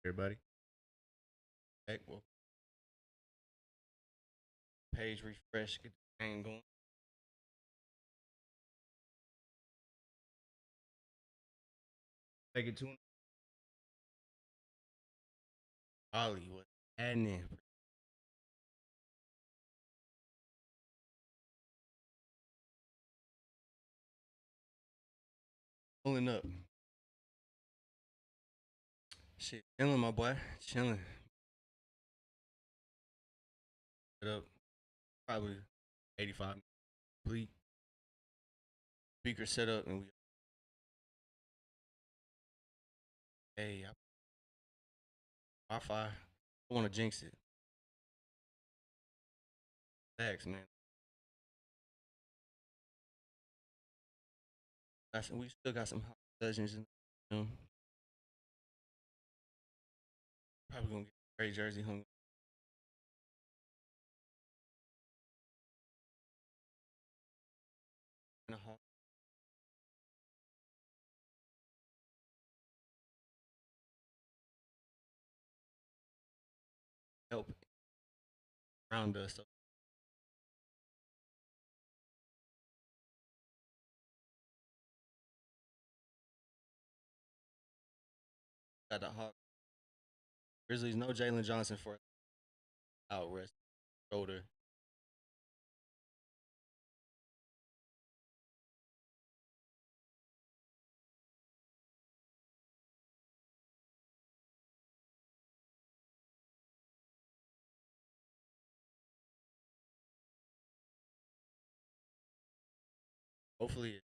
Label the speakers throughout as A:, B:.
A: Everybody, back. Well, page refresh, get the game going. Take it to Hollywood. And then pulling up. Shit, chilling, my boy. Chilling. Set up. Probably 85 complete. Speaker set up, and we. Hey, Wi-Fi. I want to jinx it. Thanks, man. We still got some legends in. You know, probably gonna get a great jersey hung in the hall. Help around us. So got the Hawk. Grizzlies, no Jalen Johnson for out rest shoulder. Hopefully,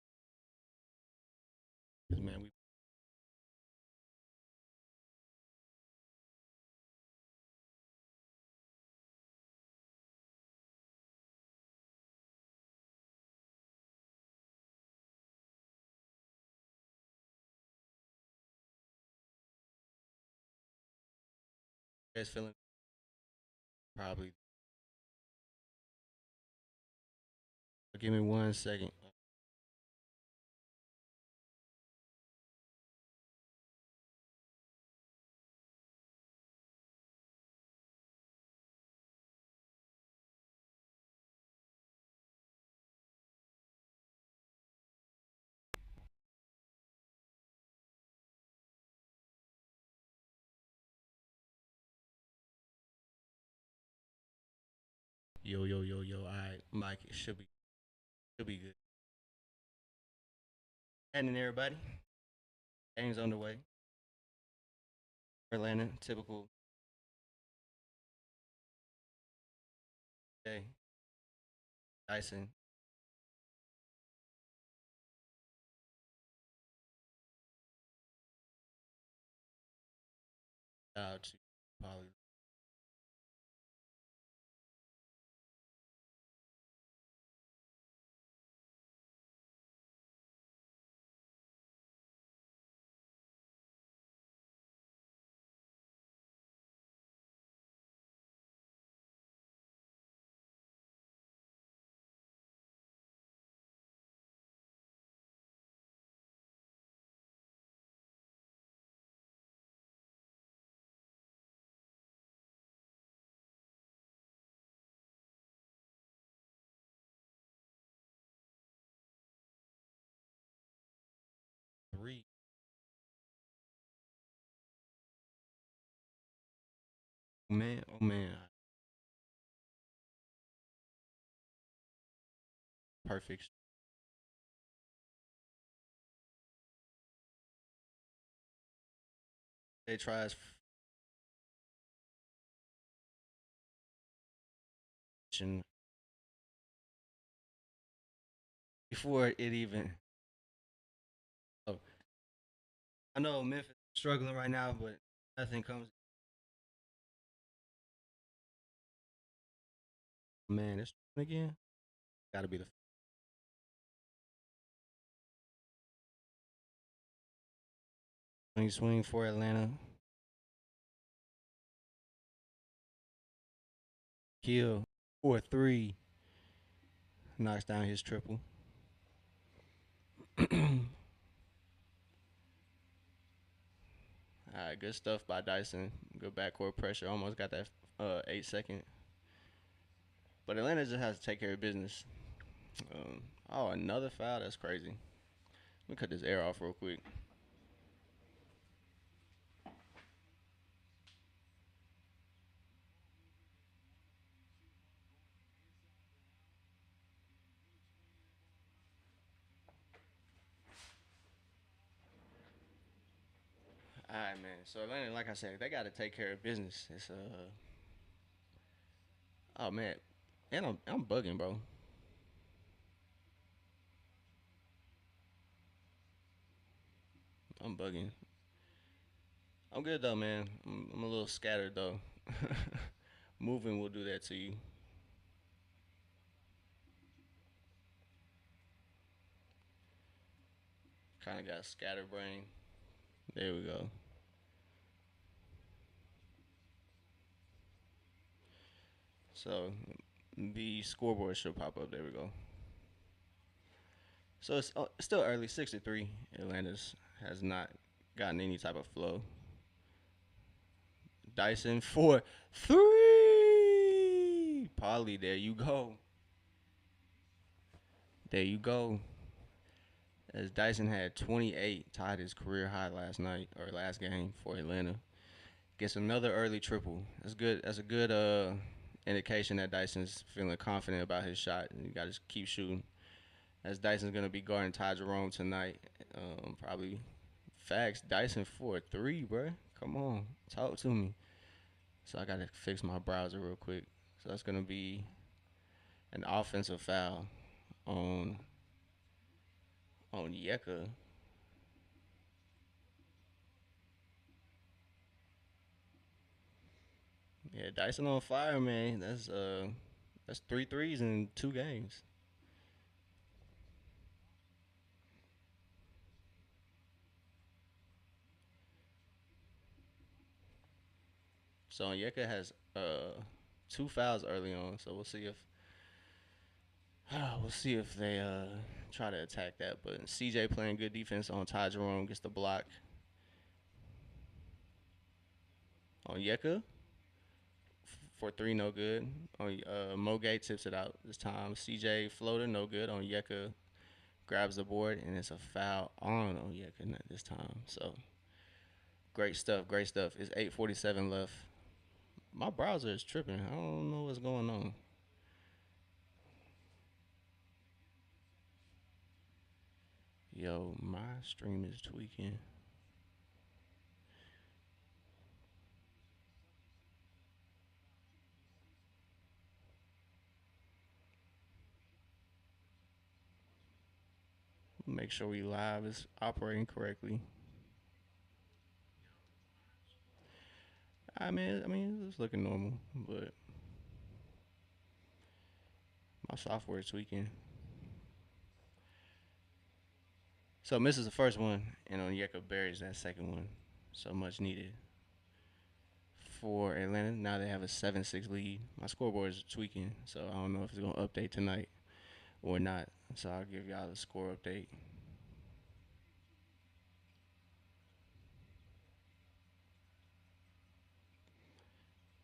A: man, we guys feeling probably. Give me 1 second. Yo, yo, yo, yo. All right, Mike, it should be good. And then everybody, game's on the way. Atlanta, typical day. Dyson, out to Polly. 3. Man, oh man, perfect. They tries before it even. Oh, I know Memphis is struggling right now, but nothing comes. Man, it's again. Got to be the swing for Atlanta. Kill 4-3. Knocks down his triple. good stuff by Dyson. Good backcourt pressure. Almost got that 8 second. But Atlanta just has to take care of business. Oh, another foul. That's crazy. Let me cut this air off real quick. All right, man. So Atlanta, like I said, they got to take care of business. It's oh man, and I'm bugging, bro. I'm bugging. I'm good though, man. I'm a little scattered though. Moving will do that to you. Kind of got scatterbrain. There we go. So the scoreboard should pop up. There we go. So it's still early, 6-3. Atlanta's has not gotten any type of flow. Dyson for three. Polly, there you go. There you go. As Dyson had 28, tied his career high last night or last game for Atlanta. Gets another early triple. That's good. That's a good indication that Dyson's feeling confident about his shot. And you got to keep shooting. As Dyson's gonna be guarding Ty Jerome tonight. Probably facts. Dyson for a three, bro. Come on, talk to me. So I gotta fix my browser real quick. So that's gonna be an offensive foul on Yeka. Yeah, Dyson on fire, man. That's three threes in 2 games. So Yeka has 2 fouls early on. So we'll see if they try to attack that. But CJ playing good defense on Ty Jerome gets the block on Yeka for three, no good. On Mogay tips it out this time. CJ floater, no good. On Yeka grabs the board and it's a foul on Yeka this time. So great stuff, great stuff. It's 8:47 left. My browser is tripping. I don't know what's going on. Yo, my stream is tweaking. Make sure we live is operating correctly. I mean, it's looking normal, but my software is tweaking. So misses the first one, and Onyeka buries that second one. So much needed for Atlanta. Now they have a 7-6 lead. My scoreboard is tweaking, so I don't know if it's gonna update tonight or not. So I'll give y'all the score update.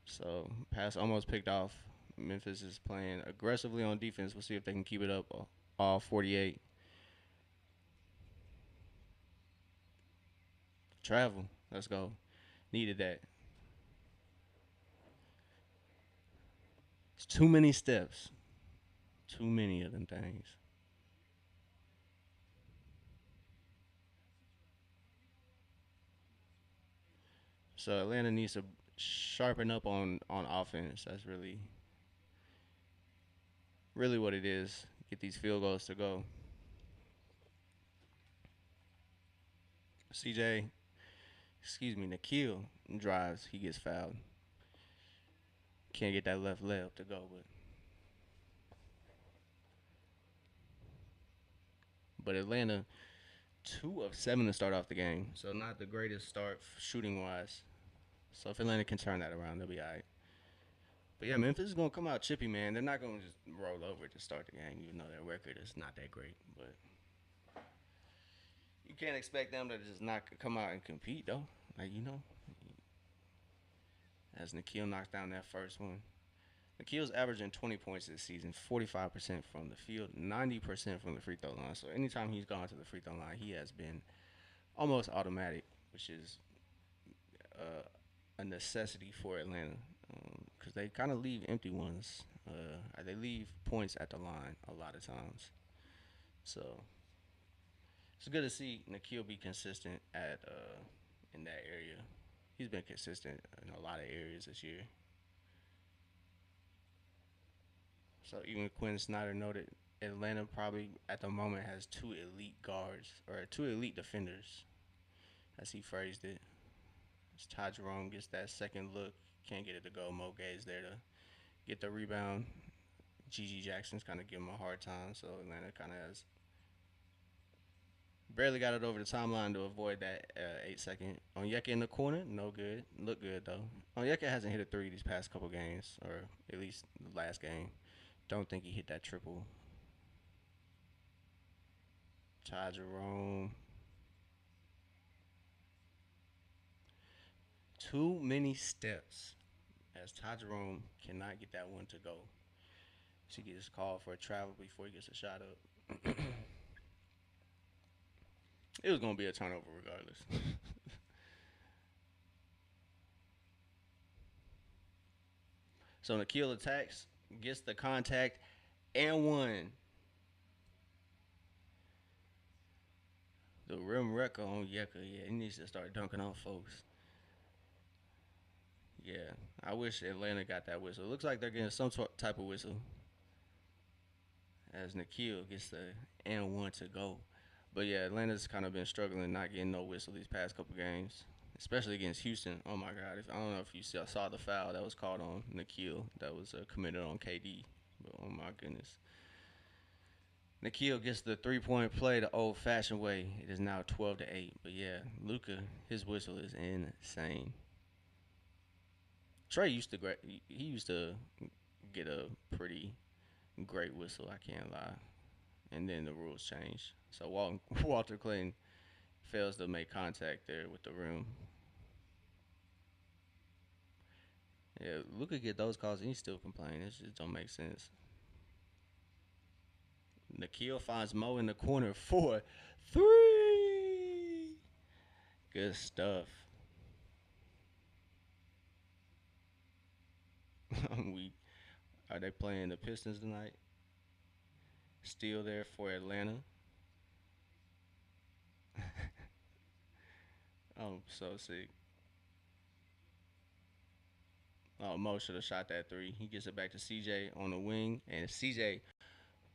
A: So pass almost picked off. Memphis is playing aggressively on defense. We'll see if they can keep it up all 48. Travel. Let's go. Needed that. It's too many steps. Too many of them things. So Atlanta needs to sharpen up on offense. That's really what it is. Get these field goals to go. CJ, excuse me, Nikhil drives. He gets fouled. Can't get that left layup to go, but Atlanta 2 of 7 to start off the game. So not the greatest start shooting wise. So if Atlanta can turn that around, they'll be all right. But yeah, Memphis is gonna come out chippy, man. They're not gonna just roll over to start the game, even though their record is not that great. But you can't expect them to just not come out and compete, though. Like, as Nikhil knocks down that first one. Nikhil's averaging 20 points this season, 45% from the field, 90% from the free throw line. So anytime he's gone to the free throw line, he has been almost automatic, which is uh, a necessity for Atlanta because they kind of leave empty ones. They leave points at the line a lot of times. So it's good to see Nikhil be consistent at in that area. He's been consistent in a lot of areas this year. So even Quinn Snyder noted Atlanta probably at the moment has two elite guards or two elite defenders, as he phrased it. As Ty Jerome gets that second look, can't get it to go. Mo Gay's there to get the rebound. GG Jackson's kind of giving him a hard time, so Atlanta kind of has barely got it over the timeline to avoid that 8 second. Onyeka in the corner, no good. Look good though. Onyeka hasn't hit a three these past couple games, or at least the last game. Don't think he hit that triple. Ty Jerome. Too many steps as Ty Jerome cannot get that one to go. So he gets called for a travel before he gets a shot up. It was going to be a turnover regardless. So Nikhil attacks, gets the contact, and one. The rim wrecker on Yeka. Yeah, he needs to start dunking on folks. Yeah, I wish Atlanta got that whistle. It looks like they're getting some type of whistle as Nikhil gets the and one to go. But yeah, Atlanta's kind of been struggling, not getting no whistle these past couple games, especially against Houston. Oh my God! I don't know if you saw the foul that was called on Nikhil that was committed on KD. But oh my goodness, Nikhil gets the 3-point play the old-fashioned way. It is now 12-8. But yeah, Luca, his whistle is insane. Trey used to he used to get a pretty great whistle. I can't lie. And then the rules changed. So Walter Clayton fails to make contact there with the rim. Yeah, Luca get those calls and he still complaining. It just don't make sense. Nikhil finds Mo in the corner for three. Good stuff. we Are they playing the Pistons tonight? Still there for Atlanta. Oh, so sick. Oh, Mo should have shot that three. He gets it back to CJ on the wing, and CJ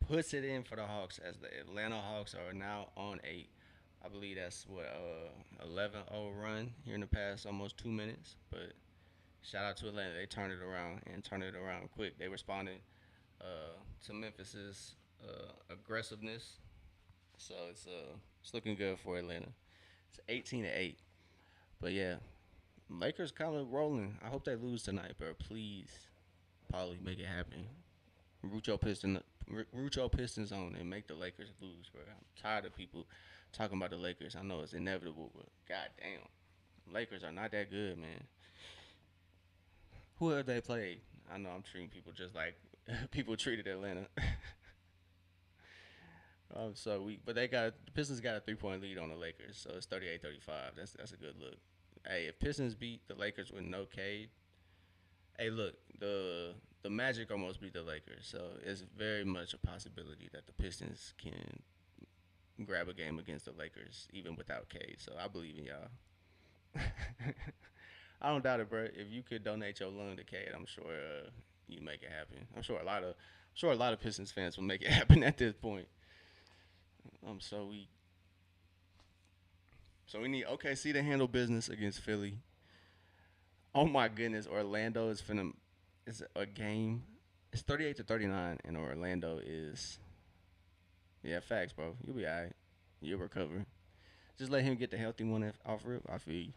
A: puts it in for the Hawks as the Atlanta Hawks are now on I believe that's what 11-0 run here in the past almost 2 minutes. But shout out to Atlanta, they turned it around and turned it around quick. They responded to Memphis's aggressiveness, so it's looking good for Atlanta. It's 18-8. But yeah, Lakers kind of rolling. I hope they lose tonight, bro. Please, Paulie, make it happen. Root your Pistons on and make the Lakers lose, bro. I'm tired of people talking about the Lakers. I know it's inevitable, but goddamn, Lakers are not that good, man. Who have they played? I know I'm treating people just like people treated Atlanta. So but the Pistons got a 3-point lead on the Lakers, so it's 38-35. That's a good look. Hey, if Pistons beat the Lakers with no Cade, hey, look, the Magic almost beat the Lakers, so it's very much a possibility that the Pistons can grab a game against the Lakers even without Cade. So I believe in y'all. I don't doubt it, bro. If you could donate your lung to Cade, I'm sure you make it happen. I'm sure a lot of Pistons fans will make it happen at this point. So we need OKC to handle business against Philly. Oh my goodness, Orlando is finna. It's a game. It's 38-39, and Orlando is. Yeah, facts, bro. You'll be alright. You'll recover. Just let him get the healthy one off rip. I feel you.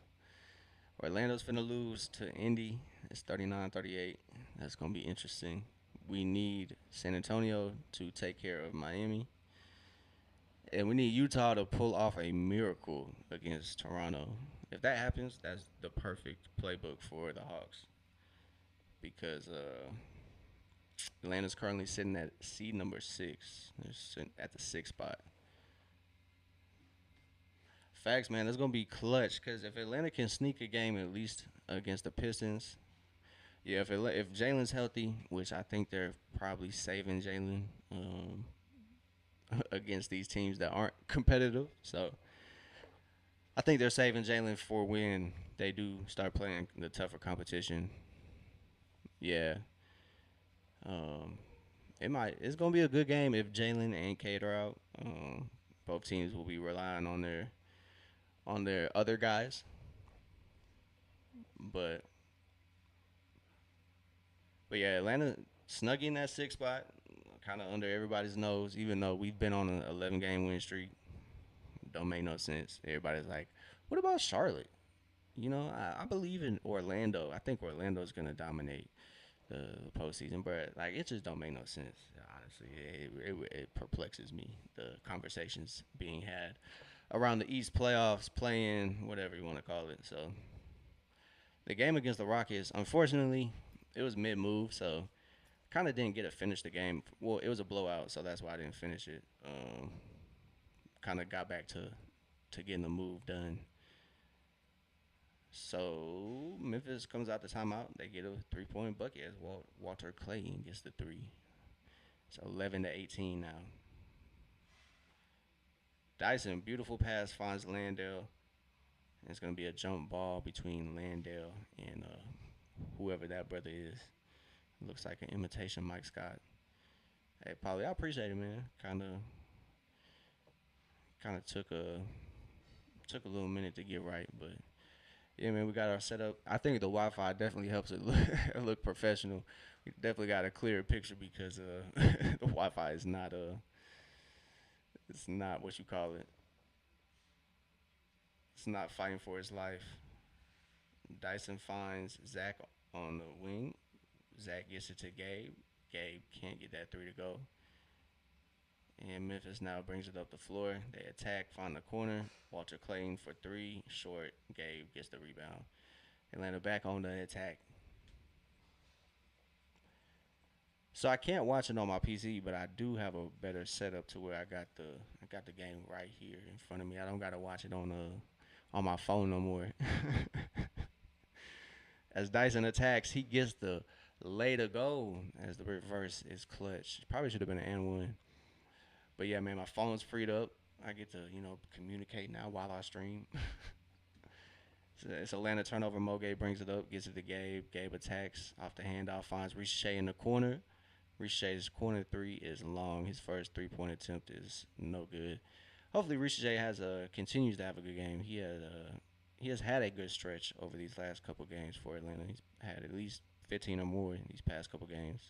A: Orlando's finna lose to Indy. It's 39-38. That's gonna be interesting. We need San Antonio to take care of Miami. And we need Utah to pull off a miracle against Toronto. If that happens, that's the perfect playbook for the Hawks. because Atlanta's currently sitting at seed number 6. They're sitting at the sixth spot. Facts, man. That's gonna be clutch because if Atlanta can sneak a game at least against the Pistons, yeah. If Jalen's healthy, which I think they're probably saving Jalen against these teams that aren't competitive, so I think they're saving Jalen for when they do start playing the tougher competition. Yeah. Um, it's gonna be a good game if Jalen and Cade are out. Both teams will be relying on their other guys, but yeah, Atlanta snug in that sixth spot, kind of under everybody's nose. Even though we've been on an 11 game win streak, don't make no sense. Everybody's like, what about Charlotte? I believe in Orlando. I think Orlando's gonna dominate the postseason, but like it just don't make no sense. Honestly, it perplexes me the conversations being had around the East playoffs, playing whatever you want to call it. So the game against the Rockets, unfortunately, it was mid move, so kind of didn't get to finish the game. Well, it was a blowout, so that's why I didn't finish it. Kind of got back to getting the move done. So Memphis comes out the timeout. They get a 3 point bucket as Walter Clayton gets the three. It's 11-18 now. Dyson, beautiful pass finds Landale. And it's gonna be a jump ball between Landale and whoever that brother is. Looks like an imitation Mike Scott. Hey, Polly, I appreciate it, man. Kind of took a little minute to get right, but yeah, man, we got our setup. I think the Wi-Fi definitely helps it look professional. We definitely got a clearer picture because the Wi-Fi is not it's not what you call it. It's not fighting for its life. Dyson finds Zach on the wing. Zach gets it to Gabe. Gabe can't get that three to go. And Memphis now brings it up the floor. They attack, find the corner. Walter Clayton for three, short. Gabe gets the rebound. Atlanta back on the attack. So I can't watch it on my PC, but I do have a better setup to where I got the game right here in front of me. I don't gotta watch it on my phone no more. As Dyson attacks, he gets the lay to go as the reverse is clutch. Probably should have been an and one. But yeah, man, my phone's freed up. I get to, communicate now while I stream. It's Atlanta turnover. Moge brings it up, gets it to Gabe. Gabe attacks off the handoff, finds Ricochet in the corner. Ricochet's corner three is long. His first 3 point attempt is no good. Hopefully, Ricochet continues to have a good game. He has had a good stretch over these last couple games for Atlanta. He's had at least 15 or more in these past couple games.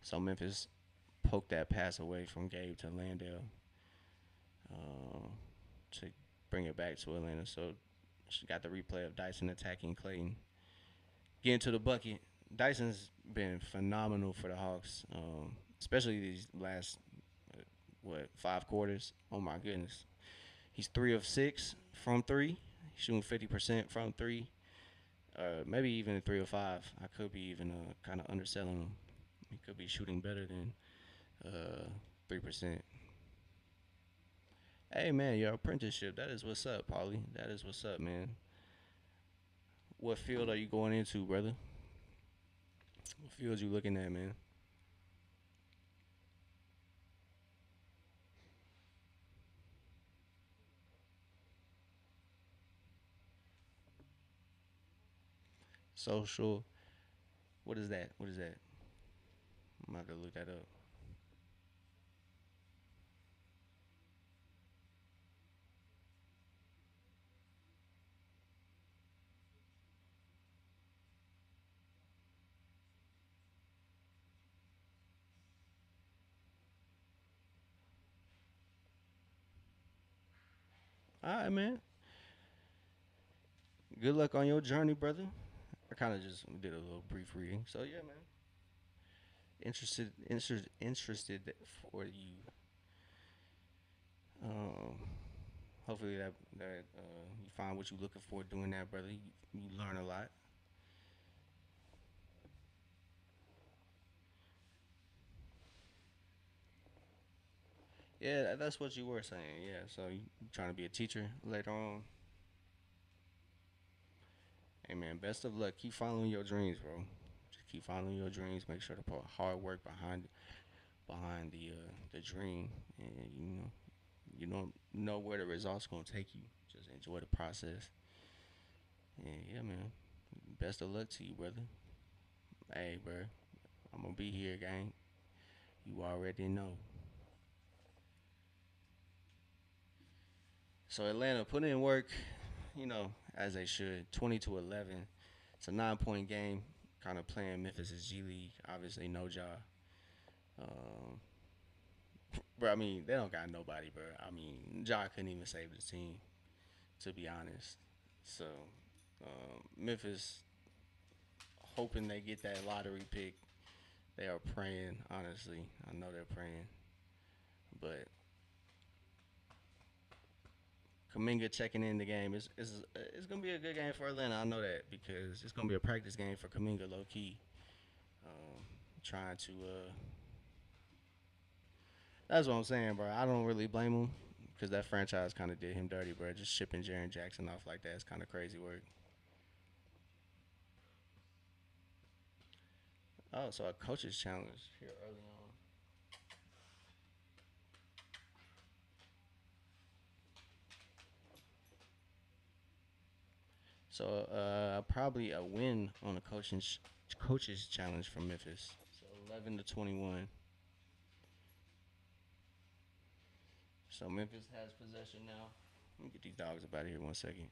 A: So Memphis poked that pass away from Gabe to Landale to bring it back to Atlanta. So she got the replay of Dyson attacking Clayton. Getting to the bucket. Dyson's been phenomenal for the Hawks, especially these last, 5 quarters. Oh, my goodness. He's 3 of 6 from 3. He's shooting 50% from 3. Maybe even 3 of 5. I could be even kind of underselling him. He could be shooting better than 3%. Hey, man, your apprenticeship. That is what's up, Paulie. That is what's up, man. What field are you going into, brother? What field you looking at, man? Social. What is that? What is that? I'm about to look that up. All right, man. Good luck on your journey, brother. I kind of just did a little brief reading. So yeah, man. Interested for you. Um, hopefully that you find what you're looking for doing that, brother. You learn a lot. Yeah, that's what you were saying. Yeah, so you trying to be a teacher later on? Hey man, best of luck. Keep following your dreams, bro. Just keep following your dreams. Make sure to put hard work behind the dream, and you don't know where the results gonna take you. Just enjoy the process. And yeah, man. Best of luck to you, brother. Hey, bro. I'm gonna be here, gang. You already know. So Atlanta put in work, as they should. 20-11. It's a 9-point game. Kind of playing Memphis' G League. Obviously, no job. Um, bro, I mean, they don't got nobody, bro. I mean, Ja couldn't even save the team, to be honest. So, Memphis, hoping they get that lottery pick. They are praying, honestly. I know they're praying. But Kaminga checking in the game. It's gonna be a good game for Atlanta. I know that because it's gonna be a practice game for Kaminga, low key. Um, trying to. That's what I'm saying, bro. I don't really blame him because that franchise kind of did him dirty, bro. Just shipping Jaren Jackson off like that is kind of crazy work. Oh, so a coach's challenge here early on. So probably a win on a coach's challenge from Memphis. So 11-21. So Memphis has possession now. Let me get these dogs up out of here 1 second.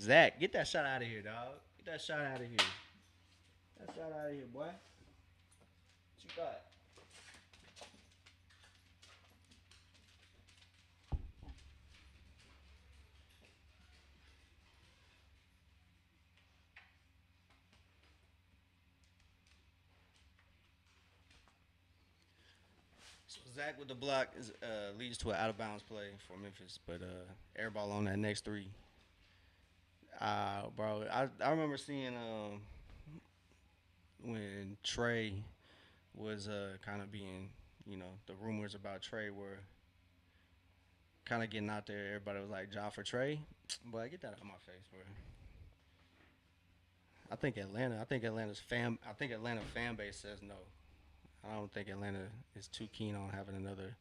A: Zach, get that shot out of here, dog. Get that shot out of here. Get that shot out of here, boy. What you got? So Zach with the block leads to an out of bounds play for Memphis, but air ball on that next three. Bro, I remember seeing when Trey was kind of being, the rumors about Trey were kind of getting out there. Everybody was like, "Job for Trey," but get that out of my face, bro. I think Atlanta fan base says no. I don't think Atlanta is too keen on having another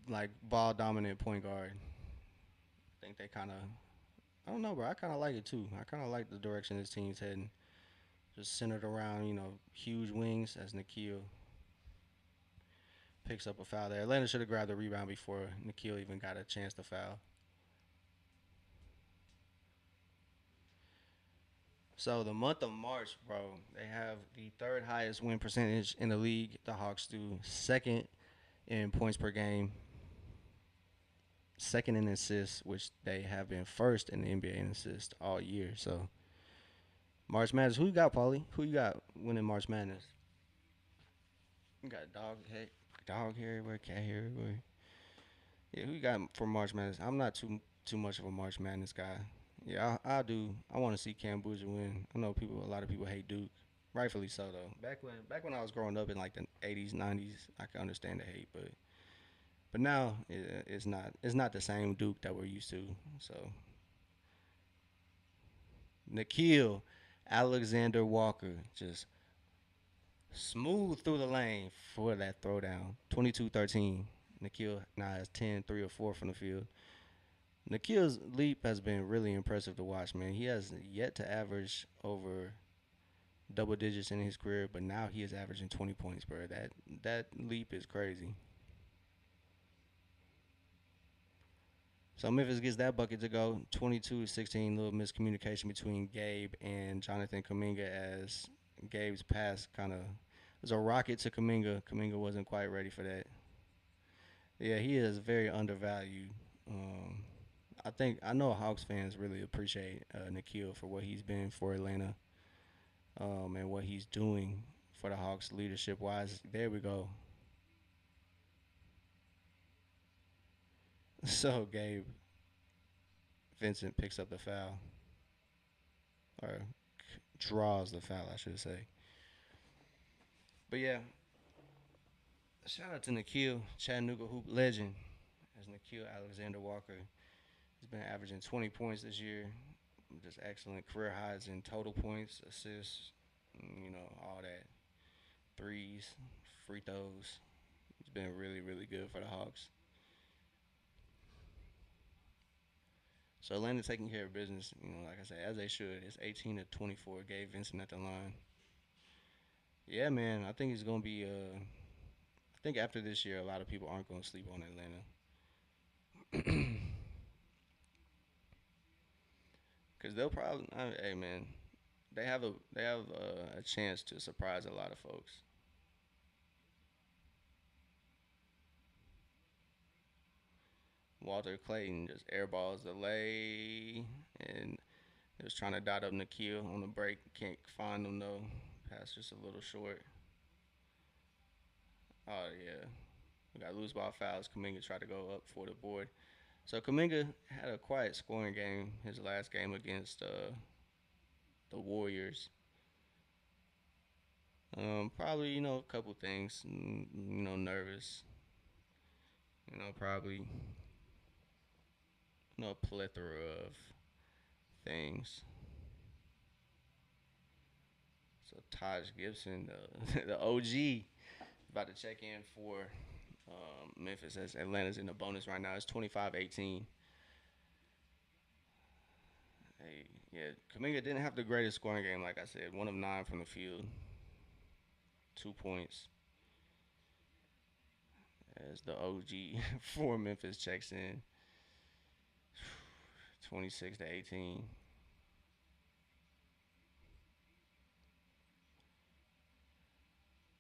A: like ball dominant point guard. I think they kind of. I don't know, bro. I kind of like it too. I kind of like the direction this team's heading. Just centered around, huge wings as Nikhil picks up a foul there. Atlanta should have grabbed the rebound before Nikhil even got a chance to foul. So the month of March, bro, they have the third highest win percentage in the league. The Hawks do second in points per game, second in assists, which they have been first in the NBA in assists all year. So March Madness, who you got, Paulie? Who you got winning March Madness? You got dog hair everywhere, cat hair everywhere. Yeah, who you got for March Madness? I'm not too much of a March Madness guy. Yeah, I do. I want to see Cambodia win. I know a lot of people hate Duke, rightfully so though. Back when I was growing up in like the '80s, '90s, I can understand the hate, but now it's not the same Duke that we're used to. So Nikhil Alexander Walker just smooth through the lane for that throwdown. 22-13. Nikhil now has 10, 3 or 4 from the field. Nikhil's leap has been really impressive to watch, man. He has yet to average over double digits in his career, but now he is averaging 20 points, bro. That leap is crazy. So Memphis gets that bucket to go. 22-16, little miscommunication between Gabe and Jonathan Kaminga as Gabe's pass kind of was a rocket to Kaminga. Kaminga wasn't quite ready for that. Yeah, he is very undervalued. Um, I know Hawks fans really appreciate Nikhil for what he's been for Atlanta, and what he's doing for the Hawks leadership wise. There we go. So Gabe Vincent picks up the foul, or draws the foul, I should say. But yeah, Shout out to Nikhil, Chattanooga hoop legend, as Nikhil Alexander Walker. He's been averaging 20 points this year, just excellent career highs in total points, assists, all that, threes, free throws. He's been really, really good for the Hawks. So Atlanta taking care of business, like I said, as they should. It's 18 to 24. Gabe Vincent at the line. Yeah, man, I think it's gonna be. I think after this year, a lot of people aren't gonna sleep on Atlanta, because they'll probably. Hey, man, they have a chance to surprise a lot of folks. Walter Clayton just airballs the lay, and they was trying to dot up Nikhil on the break. Can't find him though. Pass just a little short. Oh yeah, we got loose ball fouls. Kaminga tried to go up for the board. So Kaminga had a quiet scoring game his last game against the Warriors. Probably a couple things. Nervous. Probably a plethora of things. So Taj Gibson, the OG, about to check in for Memphis as Atlanta's in the bonus right now. It's 25-18. Hey, yeah, Kaminga didn't have the greatest scoring game, like I said. 1 of 9 from the field, 2 points. As the OG for Memphis checks in, 26-18.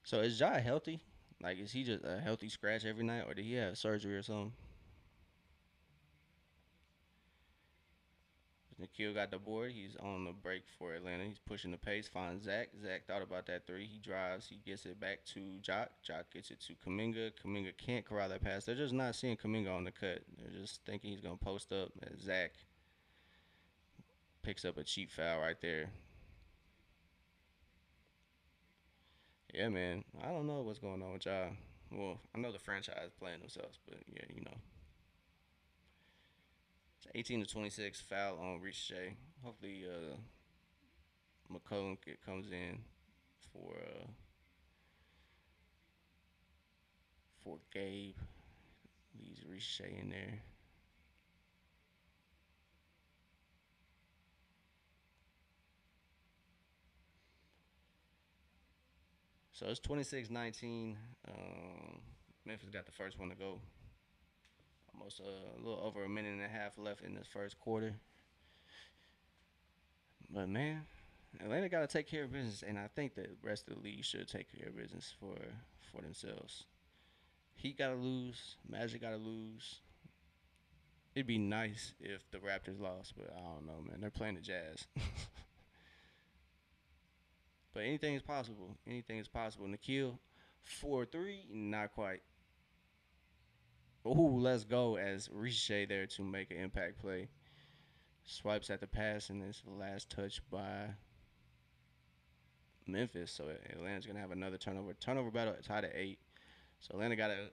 A: So is Jai healthy? Like, is he just a healthy scratch every night, or did he have surgery or something? Nikhil got the board. He's on the break for Atlanta. He's pushing the pace. Finds Zach. Zach thought about that three. He drives. He gets it back to Jock. Jock gets it to Kaminga. Kaminga can't corral that pass. They're just not seeing Kaminga on the cut. They're just thinking he's going to post up. And Zach picks up a cheap foul right there. Yeah, man. I don't know what's going on with y'all. Well, I know the franchise playing themselves, but yeah. It's 18 to 26 foul on Ricochet. Hopefully, McCollum comes in for Gabe. Leaves Ricochet in there. So it's 26-19. Memphis got the first one to go. Almost a little over a minute and a half left in this first quarter. But man, Atlanta got to take care of business, and I think the rest of the league should take care of business for themselves. Heat got to lose. Magic got to lose. It'd be nice if the Raptors lost, but I don't know, man. They're playing the Jazz. But anything is possible. Anything is possible. Nikhil, 4-3, not quite. Ooh, let's go as Ricochet there to make an impact play. Swipes at the pass, and it's the last touch by Memphis. So Atlanta's going to have another turnover. Turnover battle tied at 8. So Atlanta got to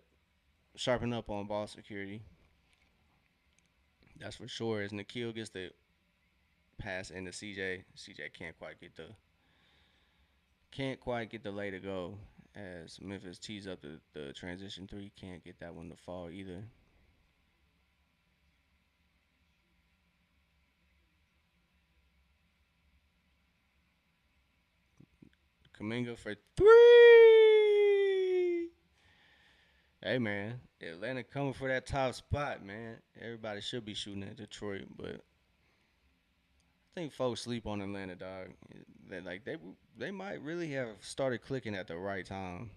A: sharpen up on ball security. That's for sure. As Nikhil gets the pass into CJ. CJ can't quite get the lay to go as Memphis tees up the transition three. Can't get that one to fall either. Kaminga for 3. Hey man, Atlanta coming for that top spot, man. Everybody should be shooting at Detroit, but I think folks sleep on Atlanta, dog. They might really have started clicking at the right time.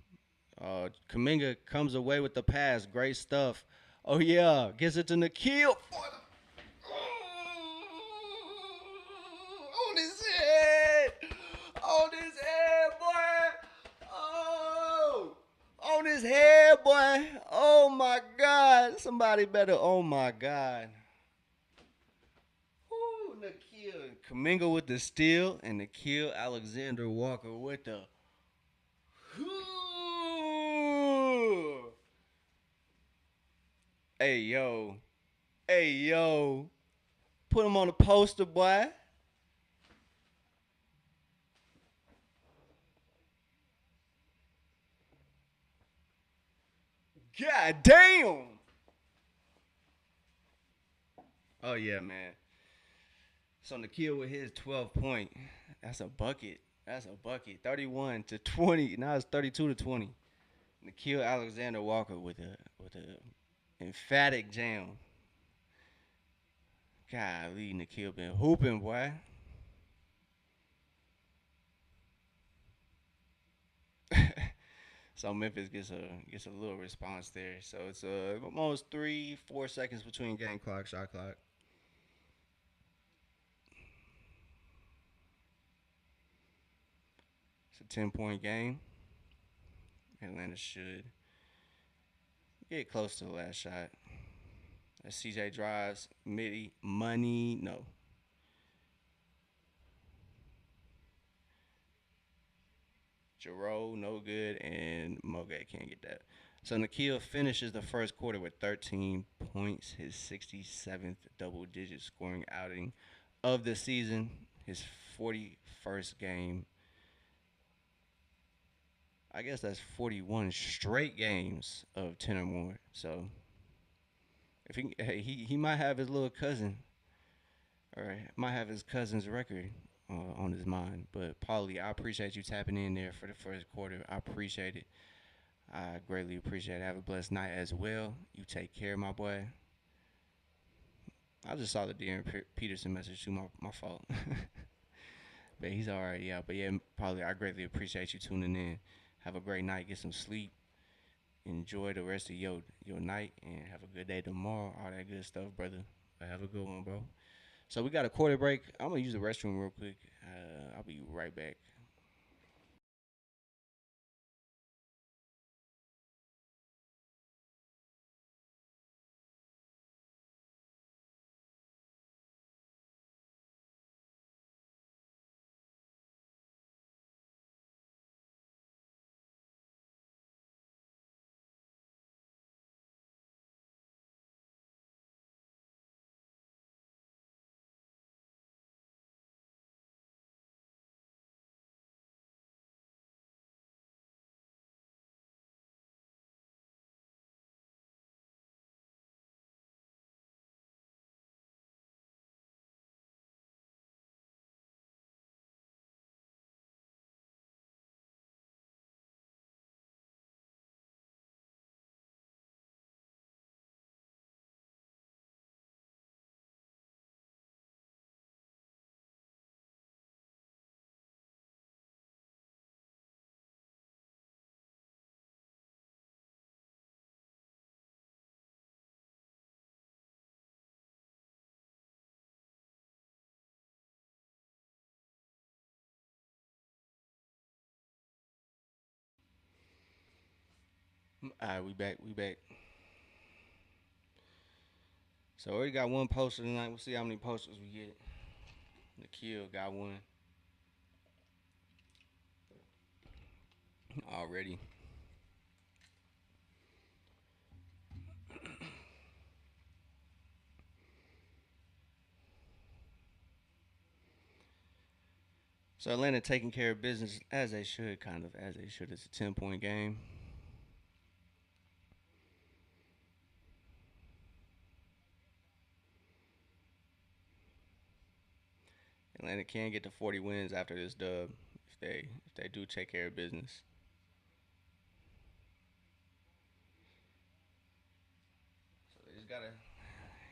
A: Kaminga comes away with the pass. Great stuff. Oh yeah, gets it to Nikhil. On his head. On his head, boy. Oh. On his head, boy. Oh my God. Somebody better. Oh my God. Ooh, Nikhil. Kaminga with the steal and Nikhil Alexander Walker with the. Ooh. Hey yo, hey yo, put him on the poster, boy. God damn. Oh yeah, man. So Nikhil with his 12 point. That's a bucket. That's a bucket. 31 to 20. Now it's 32 to 20. Nikhil Alexander Walker with a emphatic jam. Golly, Nikhil been hooping, boy. So Memphis gets a little response there. So it's almost 3 4 seconds between game clock, shot clock. It's a 10 point game. Atlanta should get close to the last shot. As CJ drives, midi money, no. Jarreau, no good, and Mogat can't get that. So Nikhil finishes the first quarter with 13 points, his 67th double-digit scoring outing of the season, his 41st game. I guess that's 41 straight games of 10 or more. So if he might have his little cousin, or might have his cousin's record on his mind. But Paulie, I appreciate you tapping in there for the first quarter. I appreciate it. I greatly appreciate it. Have a blessed night as well. You take care, my boy. I just saw the De'Aaron Peterson message too. My fault. But he's all right. Yeah. But yeah, probably I greatly appreciate you tuning in. Have a great night. Get some sleep. Enjoy the rest of your night and have a good day tomorrow. All that good stuff, brother. Have a good one, bro. So we got a quarter break. I'm gonna use the restroom real quick. I'll be right back. All right, we back. We back. So already got one poster tonight. We'll see how many posters we get. Nikhil got one already. So Atlanta taking care of business as they should, kind of as they should. It's a 10 point game. Atlanta can get to 40 wins after this dub if they do take care of business. So they just gotta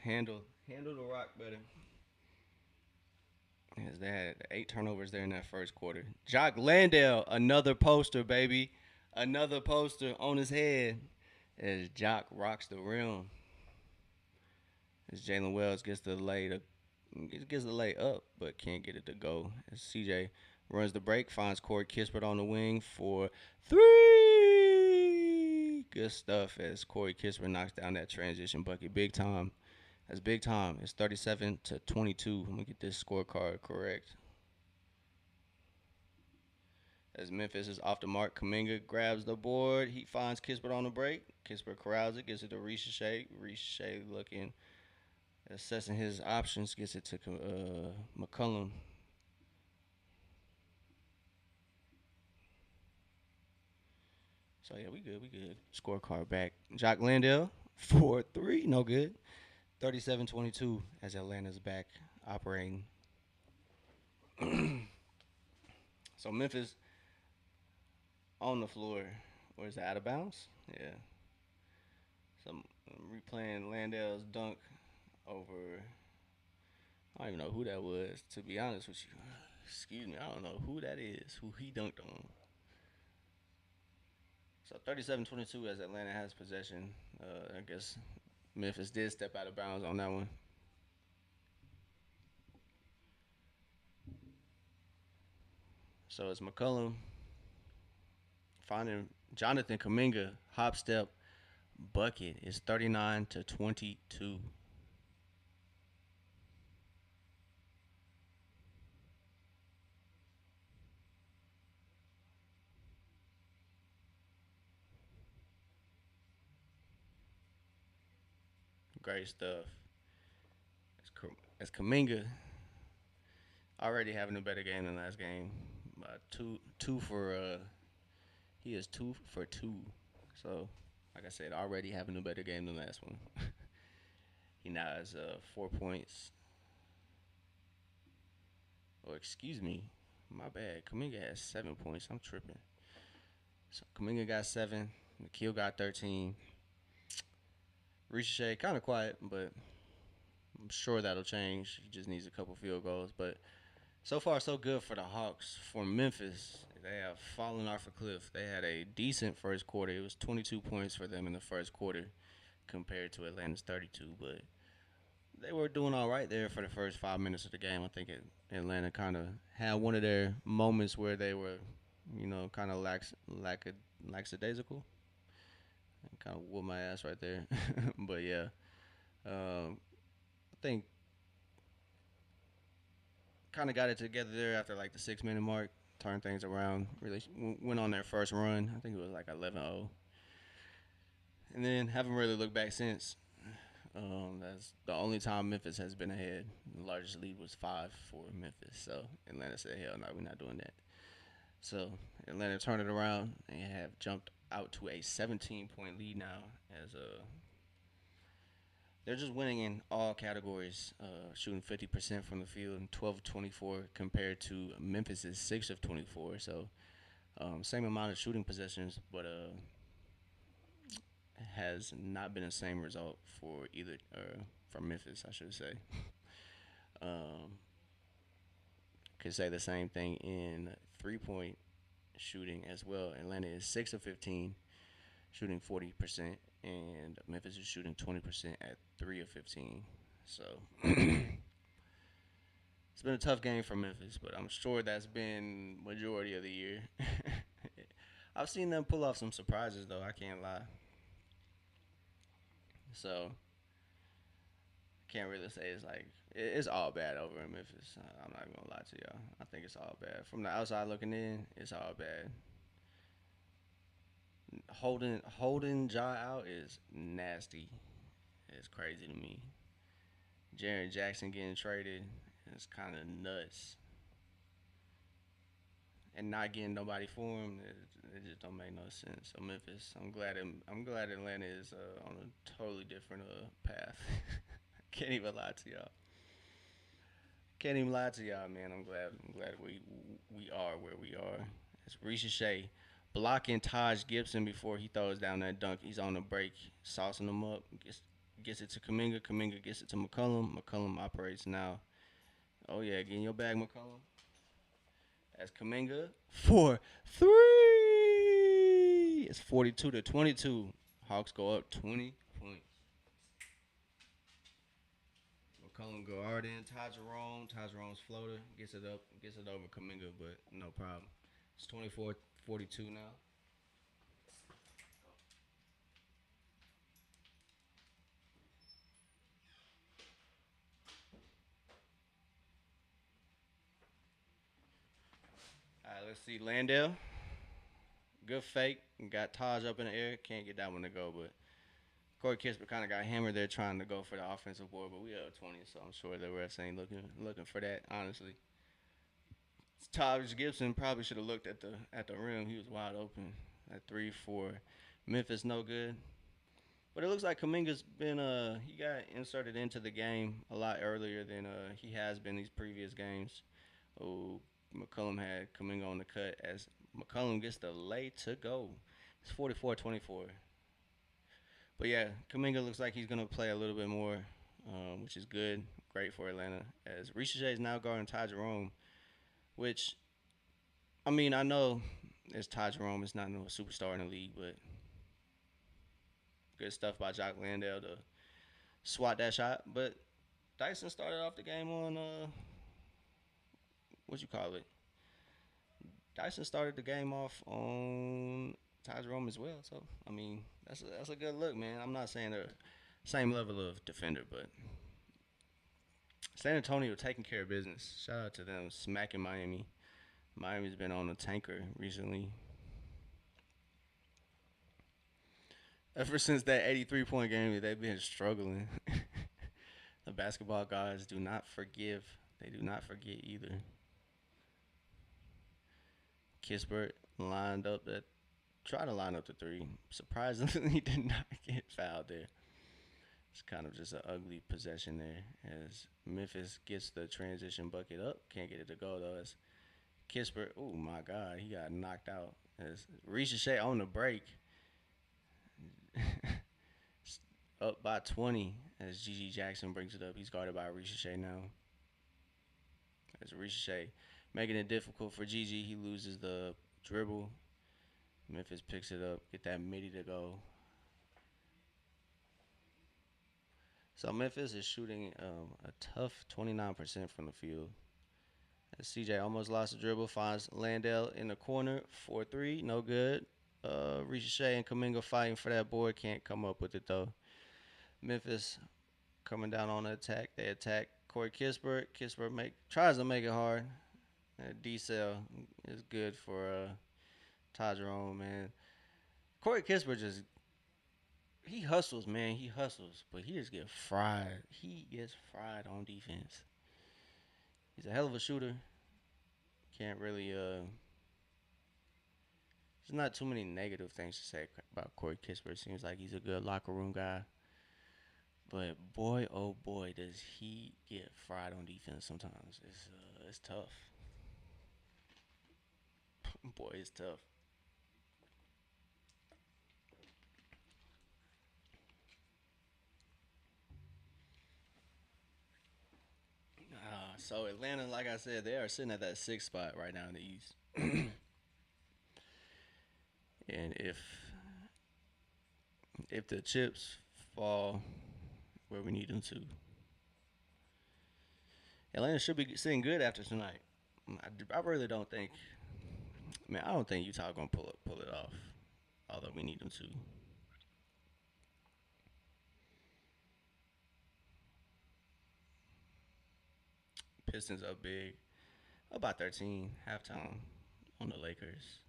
A: handle the rock better. As they had 8 turnovers there in that first quarter. Jock Landale, another poster, baby. Another poster on his head as Jock rocks the rim. As Jalen Wells gets the lay up, but can't get it to go. As CJ runs the break, finds Corey Kispert on the wing for three. Good stuff as Corey Kispert knocks down that transition bucket. Big time. That's big time. It's 37 to 22. I'm gonna get this scorecard correct. As Memphis is off the mark, Kaminga grabs the board. He finds Kispert on the break. Kispert corrals it, gets it to Ricochet. Ricochet looking, assessing his options, gets it to McCullum. So yeah, we good, we good. Scorecard back. Jock Landale, 4-3, no good. 37-22 as Atlanta's back operating. So Memphis on the floor. Or is it out of bounds? Yeah. So I'm replaying Landale's dunk over. I don't even know who that was. To be honest with you, excuse me, I don't know who that is. Who he dunked on. So 37-22 as Atlanta has possession. I guess Memphis did step out of bounds on that one. So it's McCullum finding Jonathan Kaminga hop step bucket is 39-22. Great stuff. As Kaminga already having a better game than last game. Two for he is 2 for 2. So like I said, already having a better game than last one. He now has 4 points. Oh, excuse me, my bad. Kaminga has 7 points. I'm tripping. So Kaminga got 7. Nikhil got 13. Ricochet kind of quiet, but I'm sure that'll change. He just needs a couple field goals. But so far, so good for the Hawks. For Memphis, they have fallen off a cliff. They had a decent first quarter. It was 22 points for them in the first quarter compared to Atlanta's 32. But they were doing all right there for the first 5 minutes of the game. I think Atlanta kind of had one of their moments where they were, kind of lackadaisical. Kind of whooped my ass right there. But yeah, I think kind of got it together there after like the 6 minute mark, turned things around. Really went on their first run. I think it was like 11-0, and then haven't really looked back since. That's the only time Memphis has been ahead. The largest lead was 5 for Memphis. So Atlanta said, "Hell no, we're not doing that." So Atlanta turned it around and have jumped out to a 17-point lead now as they're just winning in all categories, shooting 50% from the field and 12 of 24 compared to Memphis's 6 of 24. So same amount of shooting possessions, but has not been the same result for either for Memphis, I should say. Um, could say the same thing in 3 point shooting as well. Atlanta is 6 of 15, shooting 40%, and Memphis is shooting 20% at 3 of 15. So it's been a tough game for Memphis, but I'm sure that's been majority of the year. I've seen them pull off some surprises though. I can't lie. So can't really say it's like it's all bad over in Memphis. I'm not gonna lie to y'all. I think it's all bad. From the outside looking in, it's all bad. Holding Ja out is nasty. It's crazy to me. Jaren Jackson getting traded is kind of nuts, and not getting nobody for him. It just don't make no sense. So Memphis, I'm glad Atlanta is on a totally different path. Can't even lie to y'all. Can't even lie to y'all, man. I'm glad we are where we are. It's Ricochet blocking Taj Gibson before he throws down that dunk. He's on the break, saucing him up. Gets it to Kaminga. Kaminga gets it to McCullum. McCullum operates now. Oh yeah, get in your bag, McCullum. That's Kaminga for 3. It's 42-22. Hawks go up 20 points. McCullum go hard in. Ty Jerome. Ty Jerome's floater gets it over Kaminga, but no problem. It's 24-42 now. All right, let's see. Landale. good fake. Got Taj up in the air. Can't get that one to go, but Corey Kispert kind of got hammered there trying to go for the offensive board, but we up 20, so I'm sure the refs ain't looking for that. Honestly, Taj Gibson probably should have looked at the rim. He was wide open at 3-4. Memphis no good. But it looks like Kaminga's been he got inserted into the game a lot earlier than he has been these previous games. Oh, McCollum had Kaminga on the cut as McCollum gets the lay to go. It's 44-24. But yeah, Kaminga looks like he's gonna play a little bit more, which is good, great for Atlanta. As Ricochet is now guarding Ty Jerome, which I mean I know it's Ty Jerome, it's not no superstar in the league, but good stuff by Jock Landale to swat that shot. But Dyson started off the game on what you call it? Dyson started the game off on Ty Jerome as well. So I mean that's a good look, man. I'm not saying they're same level of defender, but San Antonio taking care of business. Shout out to them smacking Miami. Miami's been on a tanker recently. Ever since that 83-point game, they've been struggling. The basketball guys do not forgive. They do not forget either. Kispert lined up that tried to line up the three. Surprisingly, he did not get fouled there. It's kind of just an ugly possession there as Memphis gets the transition bucket up. Can't get it to go though. As Kispert, oh my God, he got knocked out. As Ricochet on the break, up by 20 as Gigi Jackson brings it up. He's guarded by Ricochet now. As Ricochet making it difficult for Gigi, he loses the dribble. Memphis picks it up, get that midi to go. So Memphis is shooting a tough 29% from the field. As CJ almost lost the dribble, finds Landale in the corner, 4-3, no good. Ricochet and Kaminga fighting for that board, can't come up with it though. Memphis coming down on the attack. They attack Corey Kispert. Kispert tries to make it hard. D-Cell is good for Ty Jerome, man. Corey Kispert he hustles, man. He hustles, but he just gets fried. He gets fried on defense. He's a hell of a shooter. Can't really there's not too many negative things to say about Corey Kispert. Seems like he's a good locker room guy. But boy, oh boy, does he get fried on defense sometimes. It's tough. Boy, it's tough. So Atlanta, like I said, they are sitting at that sixth spot right now in the East. And if the chips fall where we need them to, Atlanta should be sitting good after tonight. I really don't think. Man, I don't think Utah gonna pull it off, although we need them to. Pistons up big, about 13 halftime on the Lakers.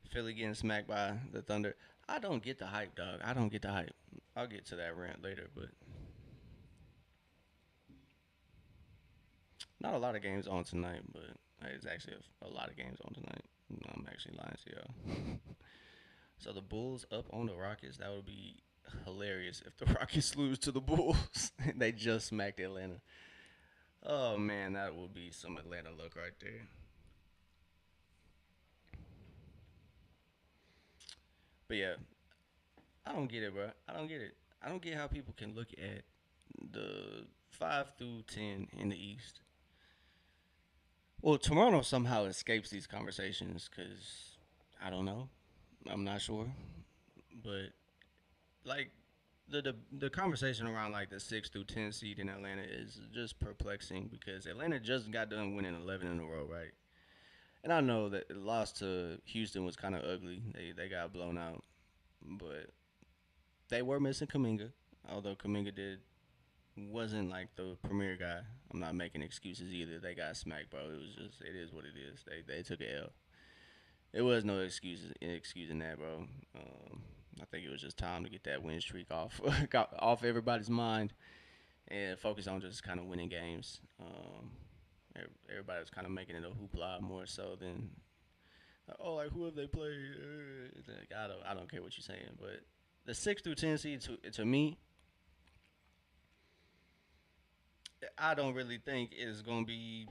A: Philly getting smacked by the Thunder. I don't get the hype, dog. I don't get the hype. I'll get to that rant later, but not a lot of games on tonight. But it's actually a lot of games on tonight. I'm actually lying to y'all. So the Bulls up on the Rockets. That would be hilarious if the Rockets lose to the Bulls. They just smacked Atlanta. Oh man, that would be some Atlanta look right there. But yeah, I don't get it, bro. I don't get it. I don't get how people can look at the 5 through 10 in the East. Well, Toronto somehow escapes these conversations because I don't know. I'm not sure, but like the conversation around like the 6 through 10 seed in Atlanta is just perplexing because Atlanta just got done winning 11 in a row, right? And I know that the loss to Houston was kind of ugly. They got blown out, but they were missing Kaminga, although Kaminga did wasn't like the premier guy. I'm not making excuses either. They got smacked, bro. It is what it is. They took a L. It was no excusing that, bro. I think it was just time to get that win streak off got off everybody's mind and focus on just kind of winning games. Everybody was kind of making it a hoopla more so than oh, like who have they played? Like, I don't care what you're saying, but the 6 through 10 seed to me, I don't really think is gonna be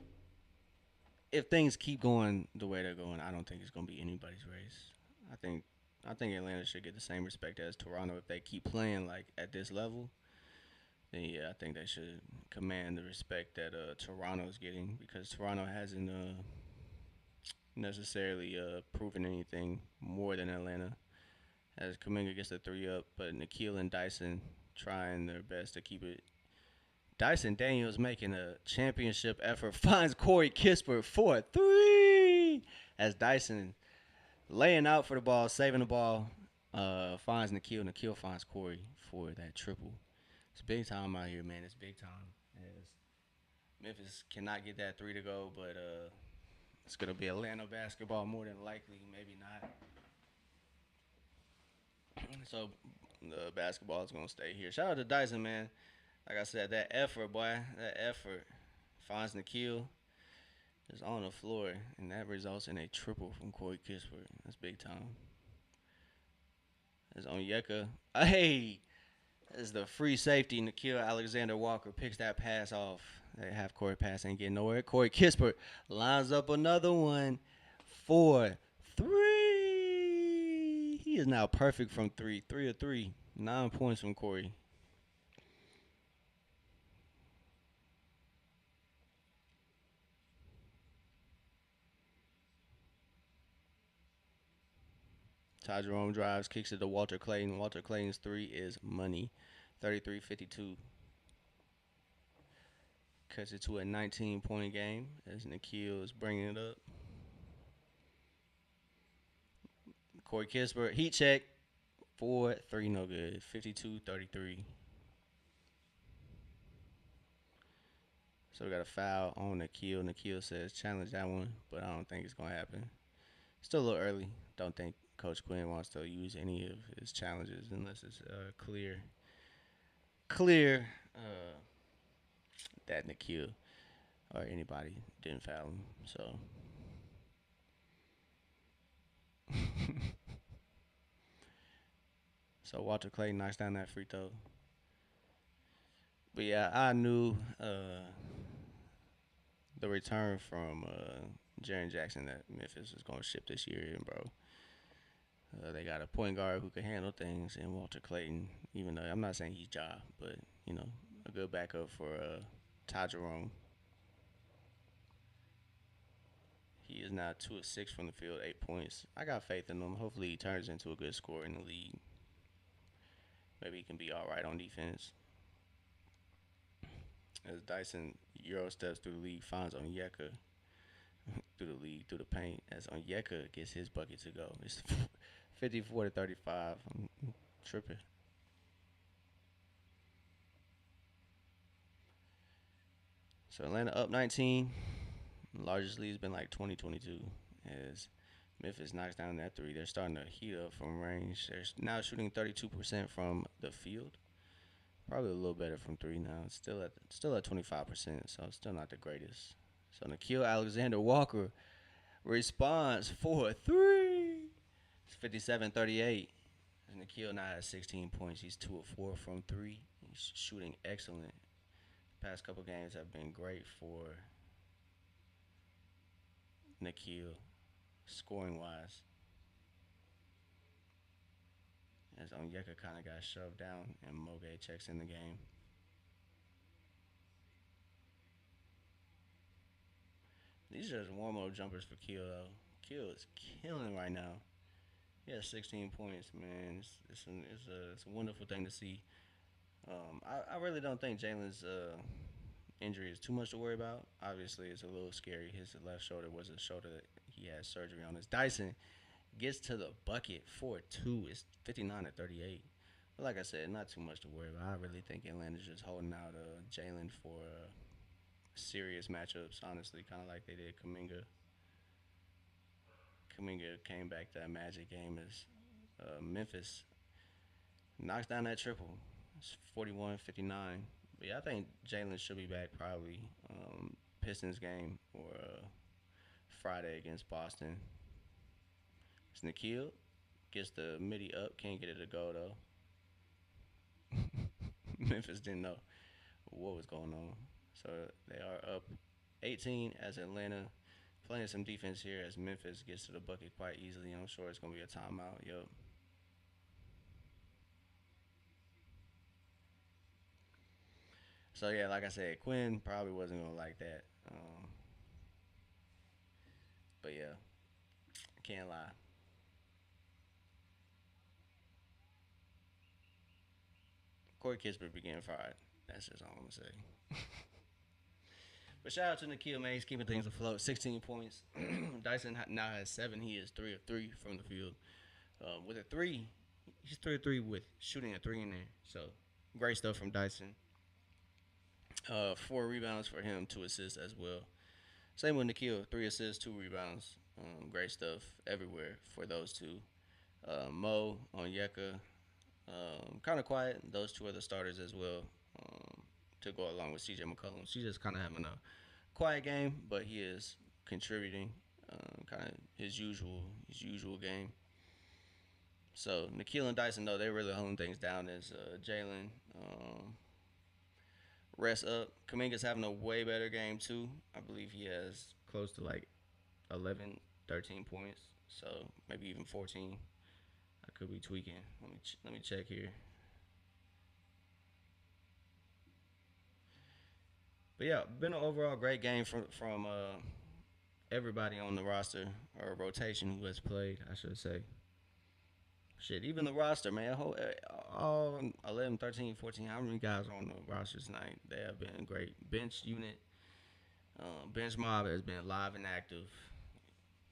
A: if things keep going the way they're going. I don't think it's gonna be anybody's race. I think I think Atlanta should get the same respect as Toronto if they keep playing like at this level. Then yeah, I think they should command the respect that Toronto's getting because Toronto hasn't necessarily proven anything more than Atlanta. As Kaminga gets the three up, but Nikhil and Dyson trying their best to keep it. Dyson Daniels making a championship effort finds Corey Kispert for a three. As Dyson laying out for the ball, saving the ball, finds Nikhil. Nikhil finds Corey for that triple. It's big time out here, man. It's big time. As Memphis cannot get that three to go, but it's gonna be Atlanta basketball more than likely. Maybe not. So the basketball is gonna stay here. Shout out to Dyson, man. Like I said, that effort, boy, that effort finds Nikhil is on the floor, and that results in a triple from Corey Kispert. That's big time. As Onyeka, hey, as the free safety, Nikhil Alexander Walker picks that pass off. That half court pass ain't getting nowhere. Corey Kispert lines up another one for three. He is now perfect from three. 3 of 3. 9 points from Corey. Ty Jerome drives, kicks it to Walter Clayton. Walter Clayton's three is money. 33-52. Cuts it to a 19-point game as Nikhil is bringing it up. Corey Kispert, heat check. 4-3, no good. 52-33. So we got a foul on Nikhil. Nikhil says challenge that one, but I don't think it's going to happen. Still a little early. Don't think Coach Quinn wants to use any of his challenges unless it's clear that Nikhil or anybody didn't foul him. So so Walter Clay knocks down that free throw. But yeah, I knew the return from Jaren Jackson that Memphis was going to ship this year, and bro. They got a point guard who can handle things in Walter Clayton, even though I'm not saying he's Ja, but, a good backup for Ty Jerome. He is now 2 of 6 from the field, 8 points. I got faith in him. Hopefully, he turns into a good scorer in the league. Maybe he can be all right on defense. As Dyson Euro steps through the league, finds Onyeka through the league, through the paint. As Onyeka gets his bucket to go. It's 54-35. I'm tripping. So Atlanta up 19. Largest lead's been like 2022. As Memphis knocks down that three, they're starting to heat up from range. They're now shooting 32% from the field. Probably a little better from three now. It's still at 25%, so it's still not the greatest. So Nikhil Alexander Walker responds for a three. It's 57-38. Nikhil now has 16 points. He's 2 of 4 from three. He's shooting excellent. Past couple games have been great for Nikhil, scoring wise. As Onyeka kind of got shoved down and Moge checks in the game. These are just warm-up jumpers for Kill, though. Kill is killing right now. He has 16 points, man. It's a wonderful thing to see. I really don't think Jalen's injury is too much to worry about. Obviously, it's a little scary. His left shoulder was a shoulder that he had surgery on. As Dyson gets to the bucket for two, it's 59-38. But like I said, not too much to worry about. I really think Atlanta's just holding out Jalen for serious matchups, honestly, kind of like they did Kaminga. Kaminga came back that magic game as Memphis knocks down that triple. It's 41-59. But yeah, I think Jalen should be back probably Pistons game or Friday against Boston. It's Nikhil gets the midi up, can't get it to go though. Memphis didn't know what was going on. So they are up 18 as Atlanta playing some defense here as Memphis gets to the bucket quite easily. I'm sure it's going to be a timeout. Yup. So yeah, like I said, Quinn probably wasn't going to like that. But yeah, can't lie. Corey Kispert be getting fired. That's just all I'm going to say. But shout out to Nikhil, man. He's keeping things afloat. 16 points. Dyson now has 7. He is 3 of 3 from the field. With a 3, he's 3 of 3 with shooting a 3 in there. So great stuff from Dyson. 4 rebounds for him, 2 assists as well. Same with Nikhil, 3 assists, 2 rebounds. Great stuff everywhere for those two. Mo on Yeka, kind of quiet. Those two are the starters as well to go along with CJ McCollum. She's just kind of having a quiet game, but he is contributing, kind of his usual game. So Nikhil and Dyson, though, they're really holding things down as Jalen rest up. Kaminga's having a way better game too. I believe he has close to like 11, 13 points. So maybe even 14. I could be tweaking. Let me check here. But yeah, been an overall great game from everybody on the roster or rotation who has played. I should say. Shit, even the roster, man. All 11, 13, 14. How many guys are on the roster tonight? They have been great. Bench unit, bench mob has been live and active.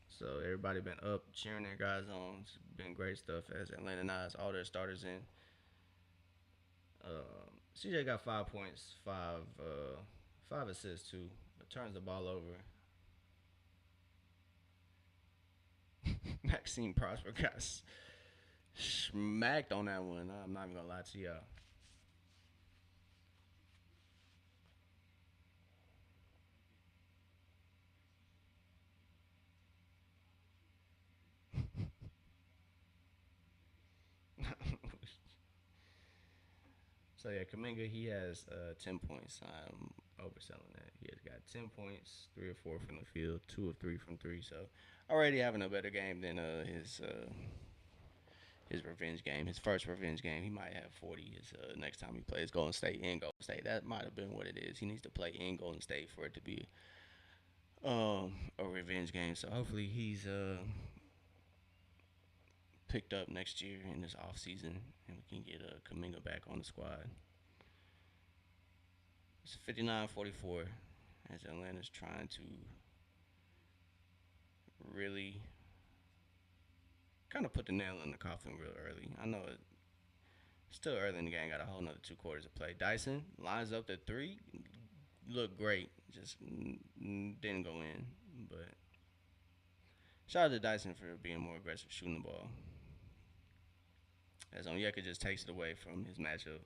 A: So everybody been up cheering their guys on. It's been great stuff as Atlanta now has all their starters in. CJ got 5 points, five assists too. Turns the ball over. Maxine Prosper got smacked on that one. I'm not even gonna lie to y'all. So yeah, Kaminga he has 10 points. I'm overselling that. He has got 10 points, 3 or 4 from the field, 2 of 3 from three. So already having a better game than his revenge game, his first revenge game. He might have 40 his next time he plays Golden State in Golden State. That might have been what it is. He needs to play in Golden State for it to be a revenge game. So hopefully he's picked up next year in this off season and we can get Kaminga back on the squad. It's 59-44 as Atlanta's trying to really kind of put the nail in the coffin real early. I know it's still early in the game. Got a whole another 2 quarters to play. Dyson lines up the 3. Looked great. Just didn't go in. But shout out to Dyson for being more aggressive shooting the ball. As Onyeka just takes it away from his matchup.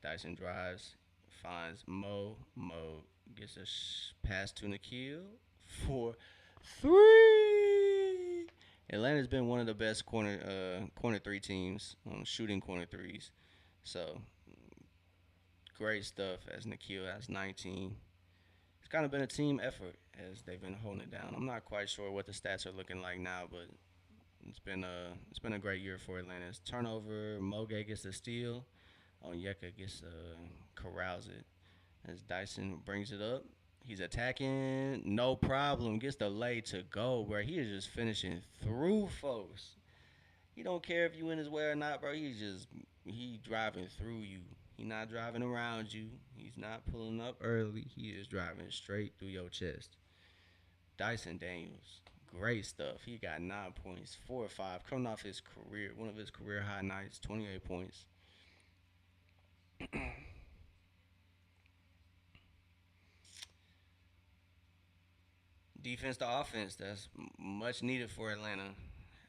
A: Dyson drives, finds Mo. Mo gets a pass to Nikhil for 3. Atlanta's been one of the best corner 3 teams shooting corner 3s. So great stuff as Nikhil has 19. It's kind of been a team effort as they've been holding it down. I'm not quite sure what the stats are looking like now, but it's been a great year for Atlanta's turnover. Moge gets a steal. Onyeka gets corrals it as Dyson brings it up. He's attacking, no problem. Gets the lay to go, where he is just finishing through folks. He don't care if you in his way or not, bro. He driving through you. He not driving around you. He's not pulling up early. He is driving straight through your chest. Dyson Daniels, great stuff. He got 9 points, 4 or 5, coming off his career, one of his career high nights, 28 points. Defense to offense. That's much needed for Atlanta.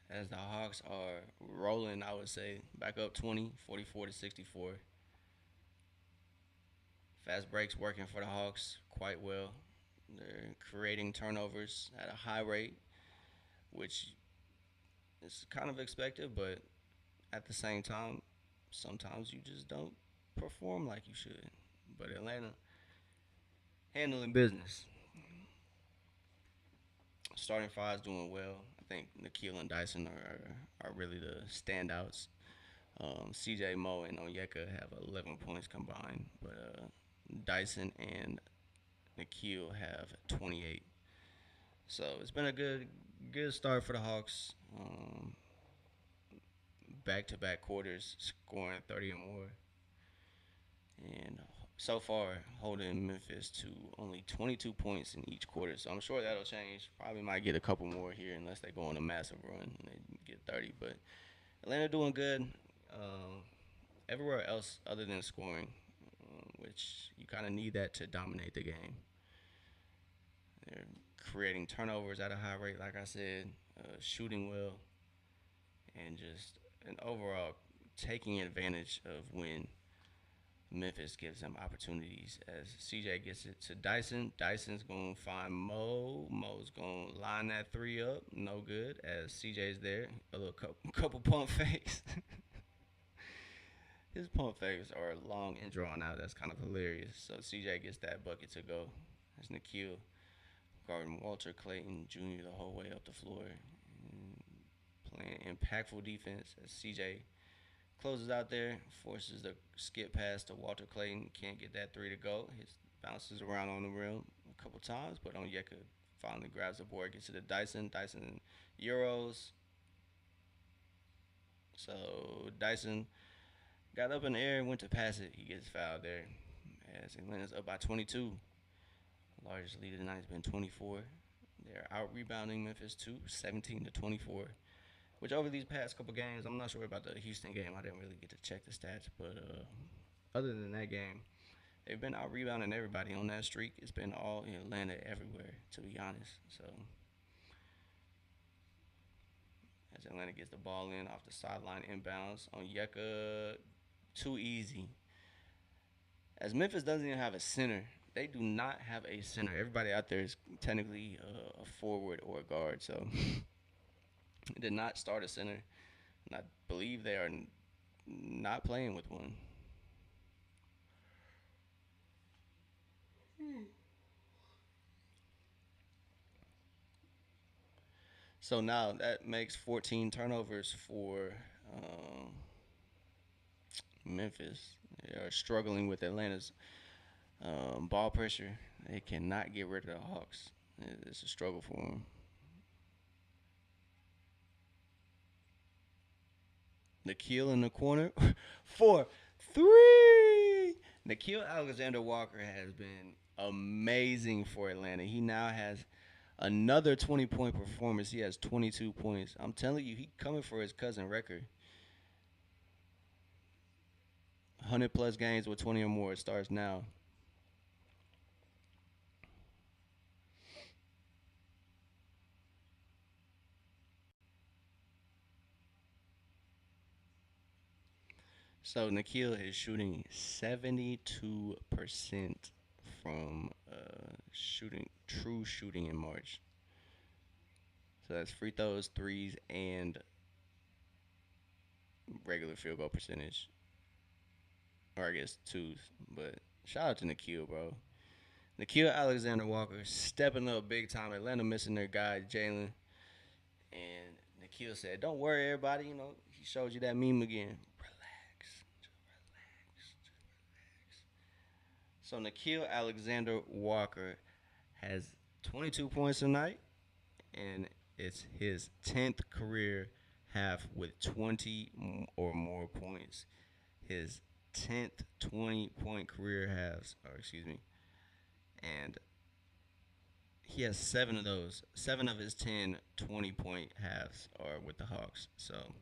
A: As the Hawks are rolling, I would say, back up 20, 44 to 64. Fast breaks working for the Hawks quite well. They're creating turnovers at a high rate, which is kind of expected, but at the same time, sometimes you just don't perform like you should. But Atlanta handling business. Starting five's doing well. I think Nikhil and Dyson are really the standouts. CJ Moe and Onyeka have 11 points combined, but Dyson and Nikhil have 28. So it's been a good start for the Hawks. Back to back quarters, scoring 30 or more, and so far holding Memphis to only 22 points in each quarter. So I'm sure that'll change. Probably might get a couple more here unless they go on a massive run and they get 30. But Atlanta doing good. Um, Everywhere else other than scoring, which you kind of need that to dominate the game. They're creating turnovers at a high rate, like I said, shooting well, and just an overall taking advantage of when Memphis gives them opportunities. As CJ gets it to Dyson, Dyson's going to find Mo. Mo's going to line that three up. No good. As CJ's there, a little couple pump fakes. His pump fakes are long and drawn out. That's kind of hilarious. So CJ gets that bucket to go. That's Nikhil guarding Walter Clayton Jr. the whole way up the floor. And playing impactful defense as CJ closes out there, forces the skip pass to Walter Clayton. Can't get that three to go. He bounces around on the rim a couple times, but Onyeka finally grabs the board, gets it to Dyson. Dyson Euros. So Dyson got up in the air and went to pass it. He gets fouled there as Atlanta's up by 22. Largest lead of the night has been 24. They're out rebounding Memphis too, 17 to 24. Which over these past couple games, I'm not sure about the Houston game. I didn't really get to check the stats, but other than that game, they've been out rebounding everybody on that streak. It's been all in Atlanta everywhere, to be honest. So as Atlanta gets the ball in off the sideline inbounds on Yeka, too easy. As Memphis doesn't even have a center, they do not have a center. Everybody out there is technically a forward or a guard, so did not start a center, and I believe they are not playing with one. So now that makes 14 turnovers for um, Memphis. They are struggling with Atlanta's ball pressure. They cannot get rid of the Hawks. It's a struggle for them. Nikhil in the corner for three. Nikhil Alexander Walker has been amazing for Atlanta. He now has another 20-point performance. He has 22 points. I'm telling you, he coming for his cousin record. 100 plus games with 20 or more. It starts now. So Nikhil is shooting 72% from true shooting in March. So that's free throws, threes, and regular field goal percentage. Or I guess twos. But shout out to Nikhil, bro. Nikhil Alexander Walker stepping up big time. Atlanta missing their guy, Jalen. And Nikhil said, "Don't worry, everybody. You know, he showed you that meme again. Relax. Just relax. Just relax." So Nikhil Alexander Walker has 22 points tonight, and it's his 10th career half with 20 or more points. His 10th 20-point career halves, or excuse me, and he has seven of those. Seven of his 10 20-point halves are with the Hawks. So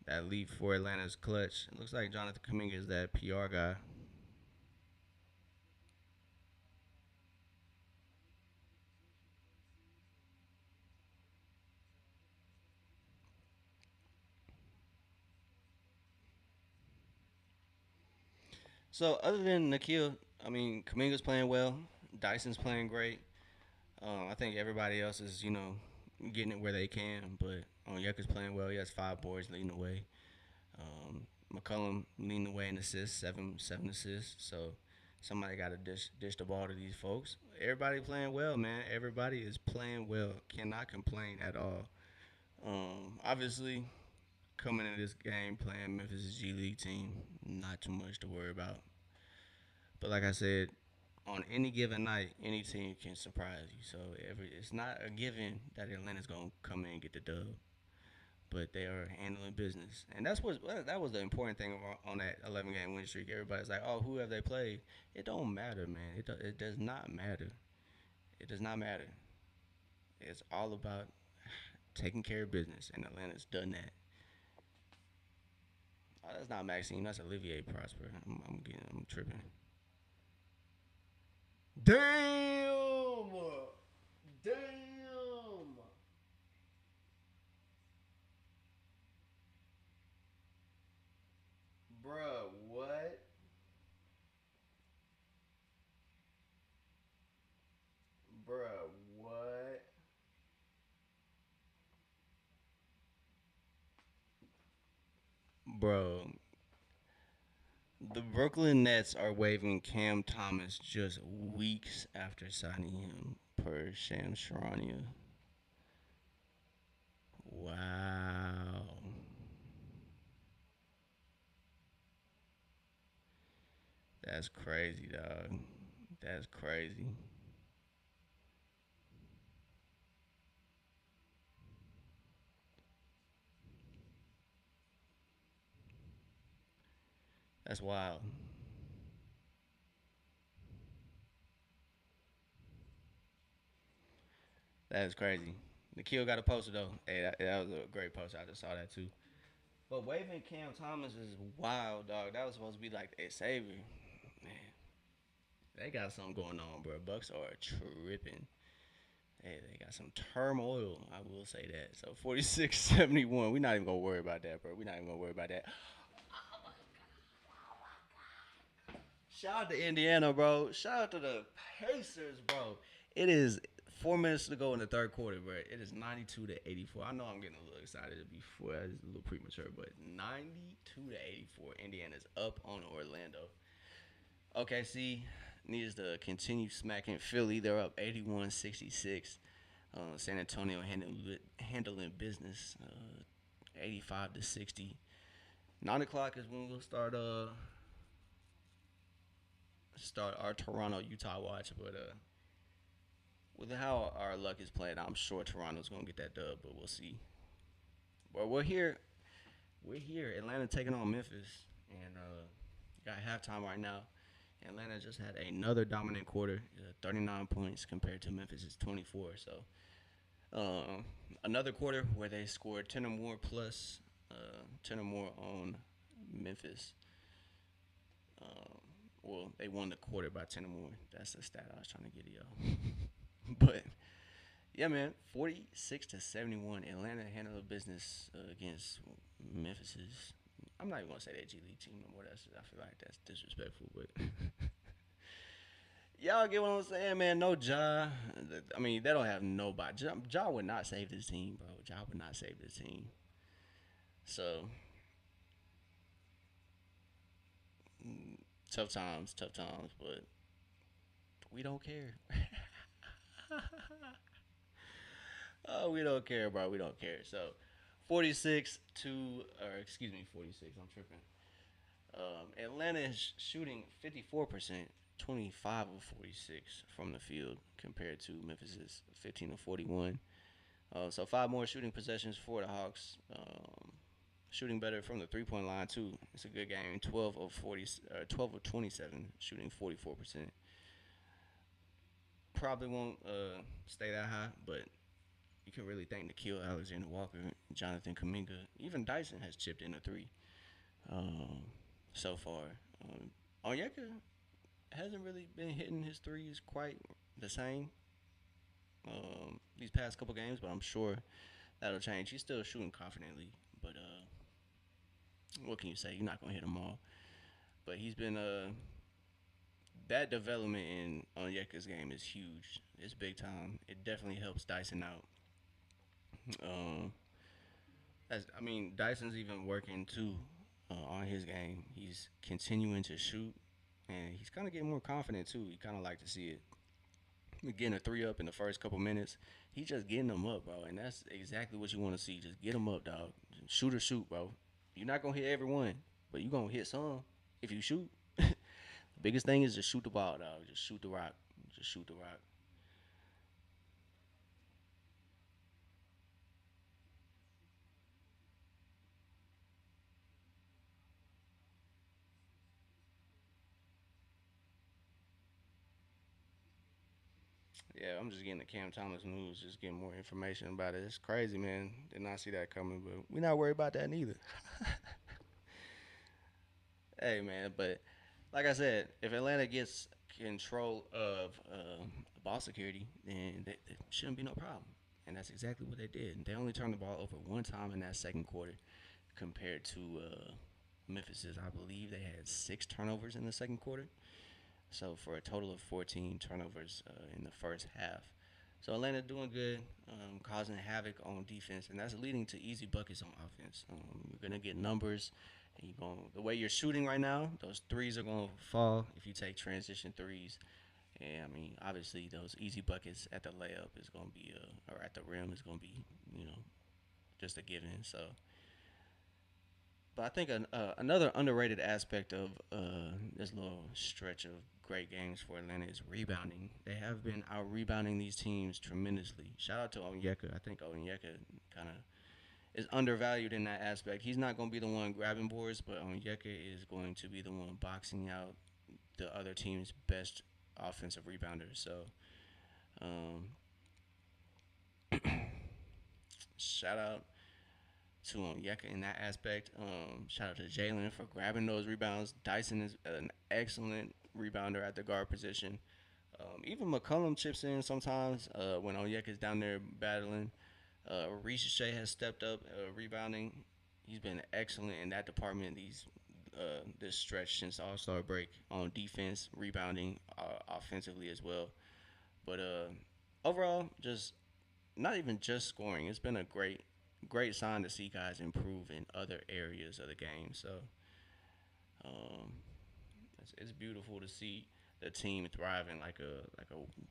A: that lead for Atlanta's clutch. It looks like Jonathan Kuminga is that PR guy. So other than Nikhil, I mean, Kaminga's playing well. Dyson's playing great. I think everybody else is, getting it where they can. But Onyeka's playing well. He has 5 boards leading the way. McCullum leading the way in assists, seven assists. So somebody got to dish the ball to these folks. Everybody playing well, man. Everybody is playing well. Cannot complain at all. Obviously, coming into this game playing Memphis G League team, not too much to worry about. But like I said, on any given night, any team can surprise you. So it's not a given that Atlanta's gonna come in and get the dub, but they are handling business, and that was the important thing on that 11 game win streak. Everybody's like, "Oh, who have they played?" It don't matter, man. It does not matter. It does not matter. It's all about taking care of business, and Atlanta's done that. Oh, that's not Maxine. That's Olivier Prosper. I'm tripping. Damn! Damn! Bruh, what? Bruh, what? Bro, the Brooklyn Nets are waiving Cam Thomas just weeks after signing him per Sham Sharania. Wow. That's crazy, dog. That's crazy. That's wild. That is crazy. Nikhil got a poster though. Hey, that was a great poster. I just saw that too. But waving Cam Thomas is wild, dog. That was supposed to be like a savior. Man, they got something going on, bro. Bucks are tripping. Hey, they got some turmoil. I will say that. So 46-71. We're not even gonna worry about that, bro. We're not even gonna worry about that. Shout out to Indiana, bro. Shout out to the Pacers, bro. It is 4 minutes to go in the third quarter, bro. It is 92-84. I know I'm getting a little excited before. It's a little premature, but 92-84. Indiana's up on Orlando. OKC needs to continue smacking Philly. They're up 81-66. San Antonio handling business 85-60. 9 o'clock is when we'll start our Toronto Utah watch. But with how our luck is playing, I'm sure Toronto's gonna get that dub, but we'll see. But we're here. We're here. Atlanta taking on Memphis, and got halftime right now. Atlanta just had another dominant quarter, 39 points compared to Memphis' 24. So another quarter where they scored 10 or more plus 10 or more on Memphis. Well, they won the quarter by 10 or more. That's the stat I was trying to get y'all. But yeah, man, 46-71. Atlanta handled business against Memphis's. I'm not even gonna say that G League team no more. I feel like that's disrespectful, but y'all get what I'm saying, man. No Ja. I mean, they don't have nobody. Ja would not save this team, bro. Ja would not save this team. So tough times, but we don't care. Oh, we don't care, bro. We don't care. So, 46 to, or excuse me, 46. I'm tripping. Atlanta is shooting 54%, 25 of 46 from the field compared to Memphis's 15 of 41. So 5 more shooting possessions for the Hawks. Shooting better from the 3 point line too. It's a good game. 12 of 27, shooting 44%. Probably won't stay that high, but you can really thank Nikhil Alexander Walker, Jonathan Kaminga, even Dyson has chipped in a three um, so far. Onyeka hasn't really been hitting his threes quite the same these past couple games, but I'm sure that'll change. He's still shooting confidently, but what can you say? You're not gonna hit them all. But he's been that development in Onyeka's game is huge. It's big time. It definitely helps Dyson out. Um, I mean, Dyson's even working too on his game. He's continuing to shoot, and he's kind of getting more confident too. You kind of like to see it. Getting a three up in the first couple minutes, he's just getting them up, bro, and that's exactly what you want to see. Just get them up, dog. Shoot or shoot, bro. You're not gonna hit every one, but you gonna hit some if you shoot. The biggest thing is just shoot the ball, dog. Just shoot the rock. Just shoot the rock. Yeah, I'm just getting the Cam Thomas news, just getting more information about it. It's crazy, man. Did not see that coming, but we not worried about that neither. Hey, man, but like I said, if Atlanta gets control of ball security, then it shouldn't be no problem. And that's exactly what they did. They only turned the ball over one time in that second quarter compared to Memphis's. I believe they had six turnovers in the second quarter. So for a total of 14 turnovers in the first half. So Atlanta doing good, causing havoc on defense, and that's leading to easy buckets on offense. You're gonna get numbers, and you going the way you're shooting right now. Those threes are gonna fall if you take transition threes. And I mean, obviously, those easy buckets at the layup is gonna be, or at the rim is gonna be, you know, just a given. So but I think another underrated aspect of this little stretch of great games for Atlanta is rebounding. They have been out rebounding these teams tremendously. Shout out to Onyeka. I think Onyeka kind of is undervalued in that aspect. He's not going to be the one grabbing boards, but Onyeka is going to be the one boxing out the other team's best offensive rebounder. So, um, shout out to Yeka in that aspect. Shout out to Jalen for grabbing those rebounds. Dyson is an excellent rebounder at the guard position. Even McCollum chips in sometimes when Onyeka's down there battling. Reese Shea has stepped up rebounding. He's been excellent in that department this stretch since All Star break on defense, rebounding, offensively as well. But overall, just not even just scoring. It's been a great sign to see guys improve in other areas of the game. So um, it's beautiful to see the team thriving like a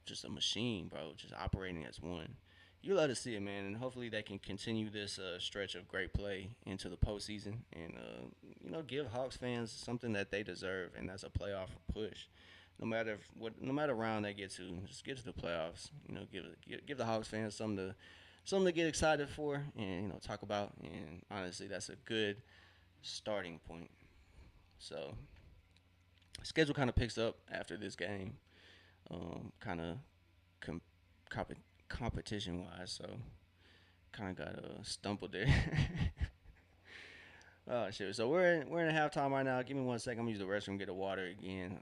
A: just a machine, bro, just operating as one. You love to see it, man, and hopefully they can continue this stretch of great play into the postseason, and give Hawks fans something that they deserve, and that's a playoff push. No matter round they get to, just get to the playoffs. Give the Hawks fans something to get excited for, and talk about. And honestly, that's a good starting point. So schedule kind of picks up after this game, kind of com- comp- competition wise. So kind of got stumbled there. Oh shit! So we're in halftime right now. Give me 1 second. I'm gonna use the restroom, get a water again.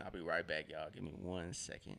A: I'll be right back, y'all. Give me 1 second.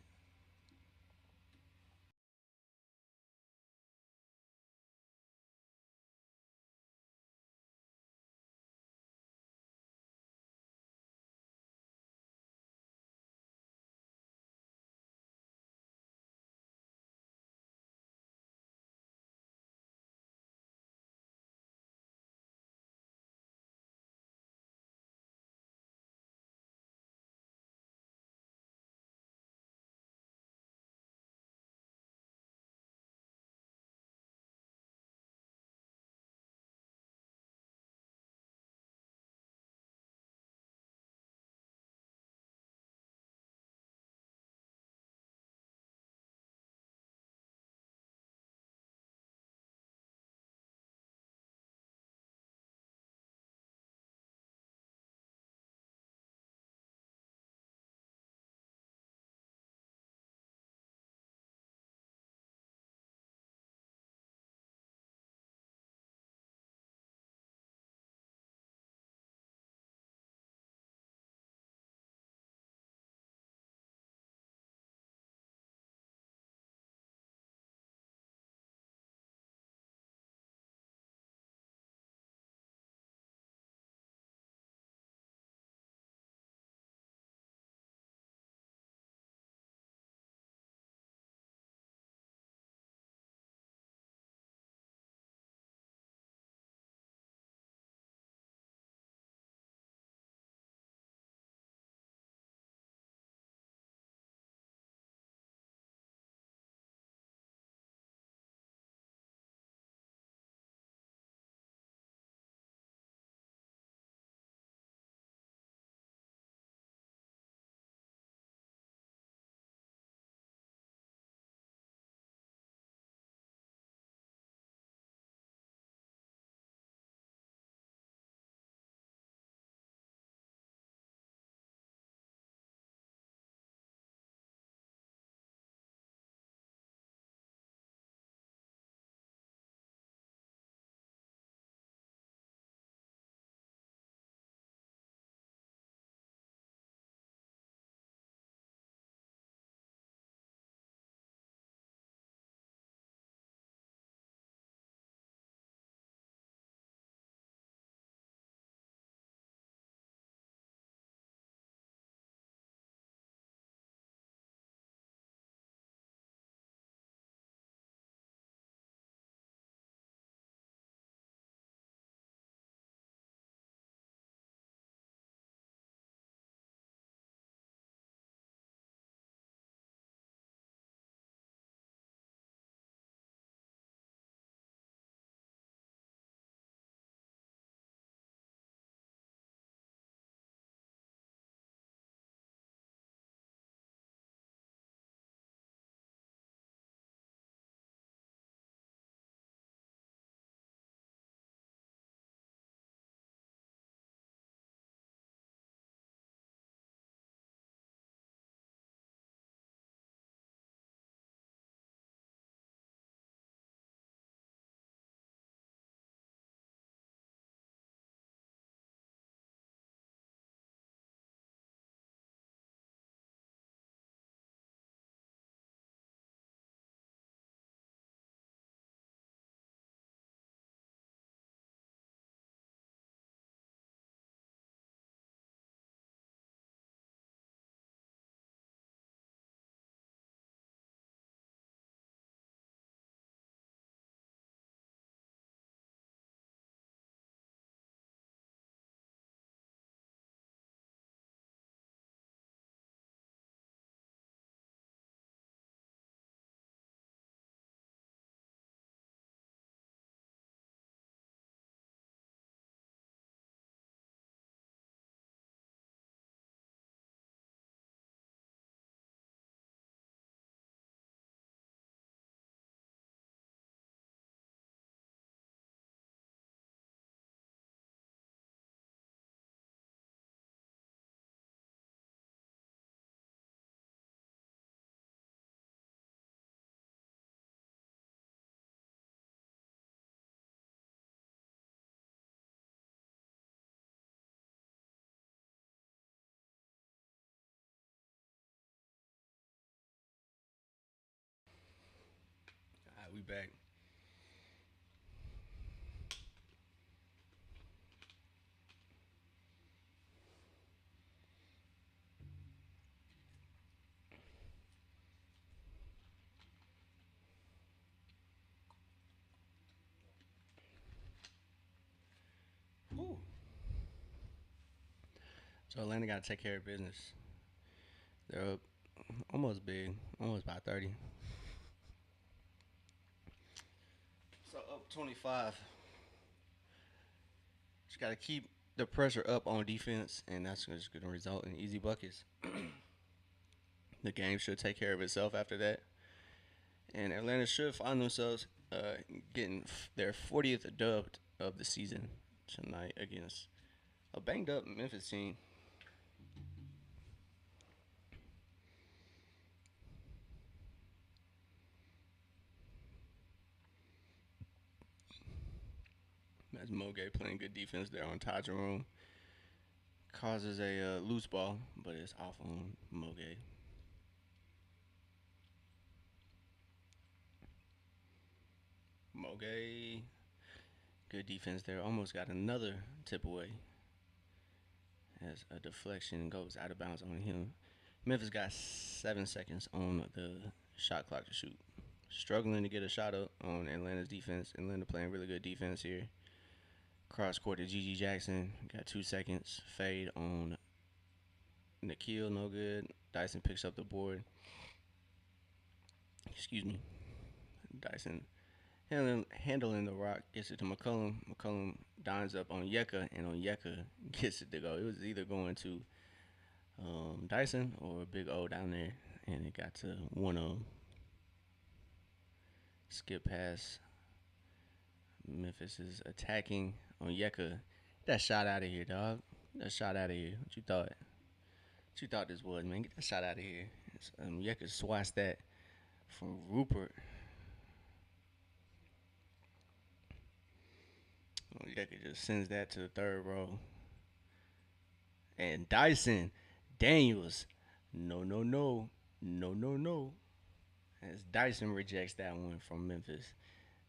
A: back. Whew. So Atlanta got to take care of business. They're up almost big, almost by 30. So up 25. Just got to keep the pressure up on defense, and that's just going to result in easy buckets. The game should take care of itself after that, and Atlanta should find themselves getting their 40th dub of the season tonight against a banged up Memphis team. That's Moge playing good defense there on Ty Jerome. Causes a loose ball, but it's off on Moge. Moge, good defense there. Almost got another tip away as a deflection goes out of bounds on him. Memphis got 7 seconds on the shot clock to shoot. Struggling to get a shot up on Atlanta's defense. Atlanta playing really good defense here. Cross court to Gigi Jackson. Got 2 seconds. Fade on Nikhil, no good. Dyson picks up the board. Excuse me. Dyson handling the rock, gets it to McCollum. McCollum dines up on Yeka, and on Yeka gets it to go. It was either going to Dyson or Big O down there, and it got to one of them. Skip pass. Memphis is attacking on Yeka. That shot out of here, dog. That shot out of here. What you thought? What you thought this was, man? Get that shot out of here. Yeka swats that from Rupert. Yeka just sends that to the third row. And Dyson Daniels. No, no, no. No, no, no. As Dyson rejects that one from Memphis.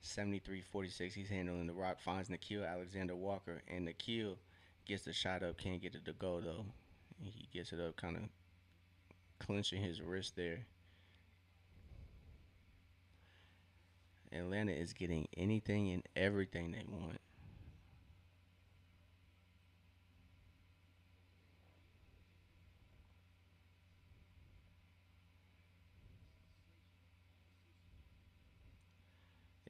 A: 73-46. He's handling the rock. Finds Nikhil Alexander Walker. And Nikhil gets the shot up. Can't get it to go, though. He gets it up, kind of clenching his wrist there. Atlanta is getting anything and everything they want.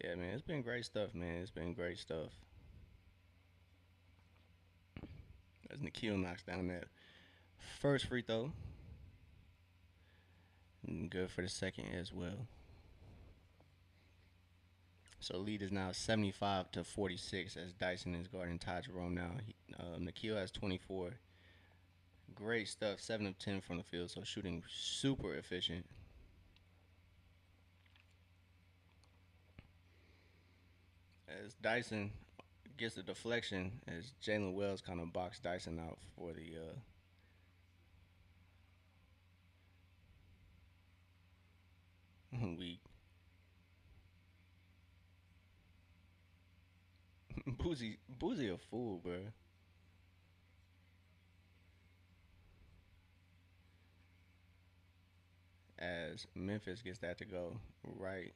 A: Yeah, man, it's been great stuff, man. It's been great stuff. As Nikhil knocks down that first free throw. And good for the second as well. So lead is now 75-46 as Dyson is guarding Ty Jerome now. Nikhil has 24. Great stuff. 7 of 10 from the field, so shooting super efficient. As Dyson gets the deflection, as Jalen Wells kind of boxed Dyson out for the week. Boozy a fool, bro. As Memphis gets that to go right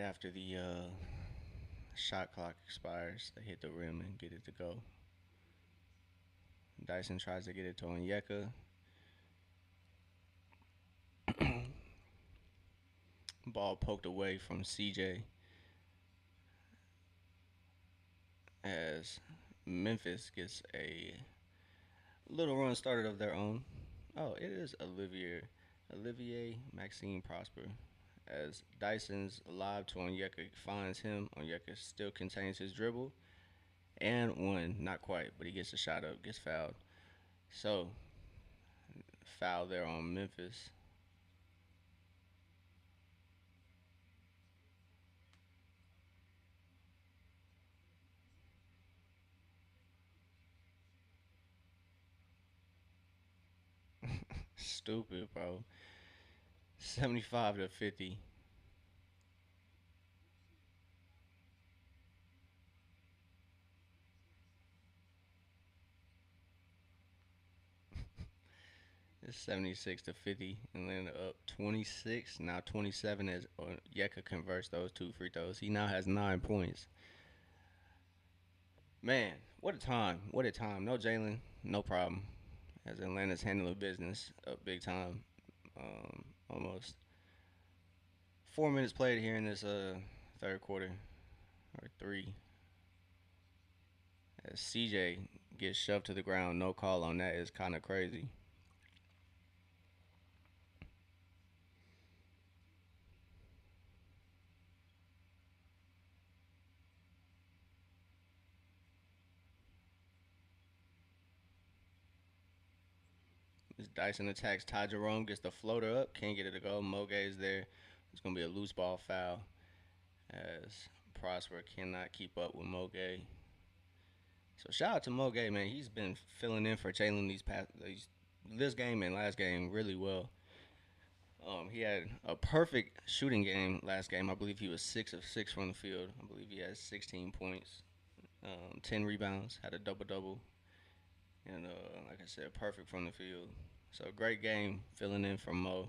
A: after the shot clock expires, they hit the rim and get it to go. Dyson tries to get it to Onyeka. Ball poked away from CJ as Memphis gets a little run started of their own. Oh, it is Olivier Maxine Prosper. As Dyson's live to Onyeka finds him, Onyeka still contains his dribble. And one, not quite, but he gets a shot up, gets fouled. So, foul there on Memphis. Stupid, bro. 75-50. It's 76-50. Atlanta up 26. Now 27 as Yeka converts those two free throws. He now has 9 points. Man, what a time. What a time. No Jalen, no problem. As Atlanta's handling business up big time. Almost 4 minutes played here in this third quarter, or three. As CJ gets shoved to the ground, no call on that is kind of crazy. As Dyson attacks Ty Jerome, gets the floater up, can't get it to go. Moge is there. It's gonna be a loose ball foul as Prosper cannot keep up with Moge. So shout out to Moge, man. He's been filling in for Jalen this game and last game really well. He had a perfect shooting game last game. I believe he was 6 of 6 from the field. I believe he had 16 points, 10 rebounds, had a double double, and like I said, perfect from the field. So great game filling in for Mo.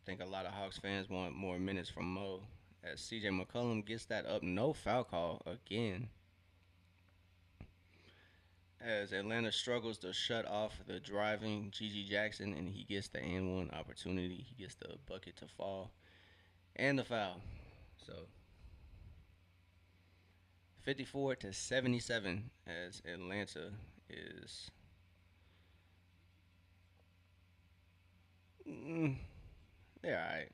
A: I think a lot of Hawks fans want more minutes from Mo. As CJ McCollum gets that up, no foul call again. As Atlanta struggles to shut off the driving Gigi Jackson, and he gets the and one opportunity. He gets the bucket to fall and the foul. So 54-77 as Atlanta is. They're alright.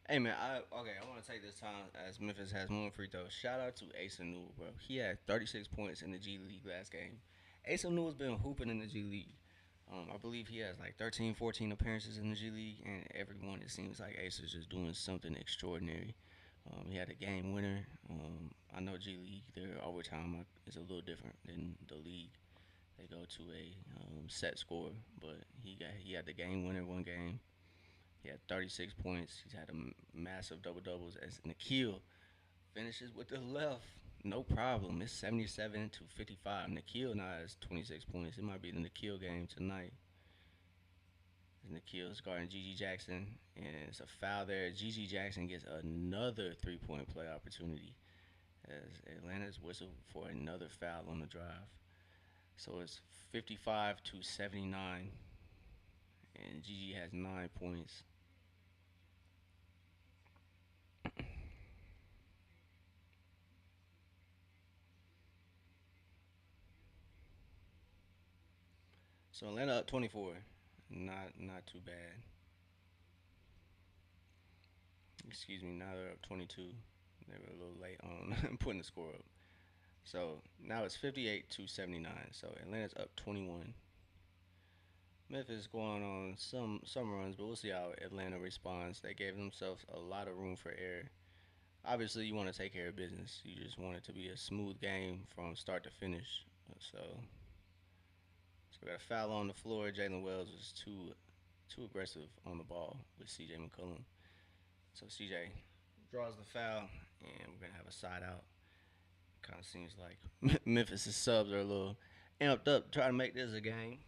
A: Hey man, I want to take this time as Memphis has one free throw. Shout out to Asa Newell, bro. He had 36 points in the G League last game. Asa Newell's been hooping in the G League. I believe he has like 13, 14 appearances in the G League, and every one it seems like Asa's just doing something extraordinary. He had a game winner. I know G League, their overtime is a little different than the league. They go to a set score, but he had the game winner one game. He had 36 points. He's had a massive double doubles as Nikhil finishes with the left. No problem. It's 77-55. Nikhil now has 26 points. It might be the Nikhil game tonight. Nikhil's guarding Gigi Jackson, and it's a foul there. Gigi Jackson gets another three-point play opportunity as Atlanta's whistled for another foul on the drive. So it's 55-79, and Gigi has 9 points. So Atlanta up 24. Not too bad. Excuse me. Now they're up 22. They were a little late on putting the score up. So now it's 58-79. So Atlanta's up 21. Memphis going on some runs, but we'll see how Atlanta responds. They gave themselves a lot of room for error. Obviously, you want to take care of business. You just want it to be a smooth game from start to finish. So we got a foul on the floor. Jalen Wells was too aggressive on the ball with C.J. McCollum. So C.J. draws the foul, and we're gonna have a side out. Kind of seems like Memphis' subs are a little amped up, trying to make this a game.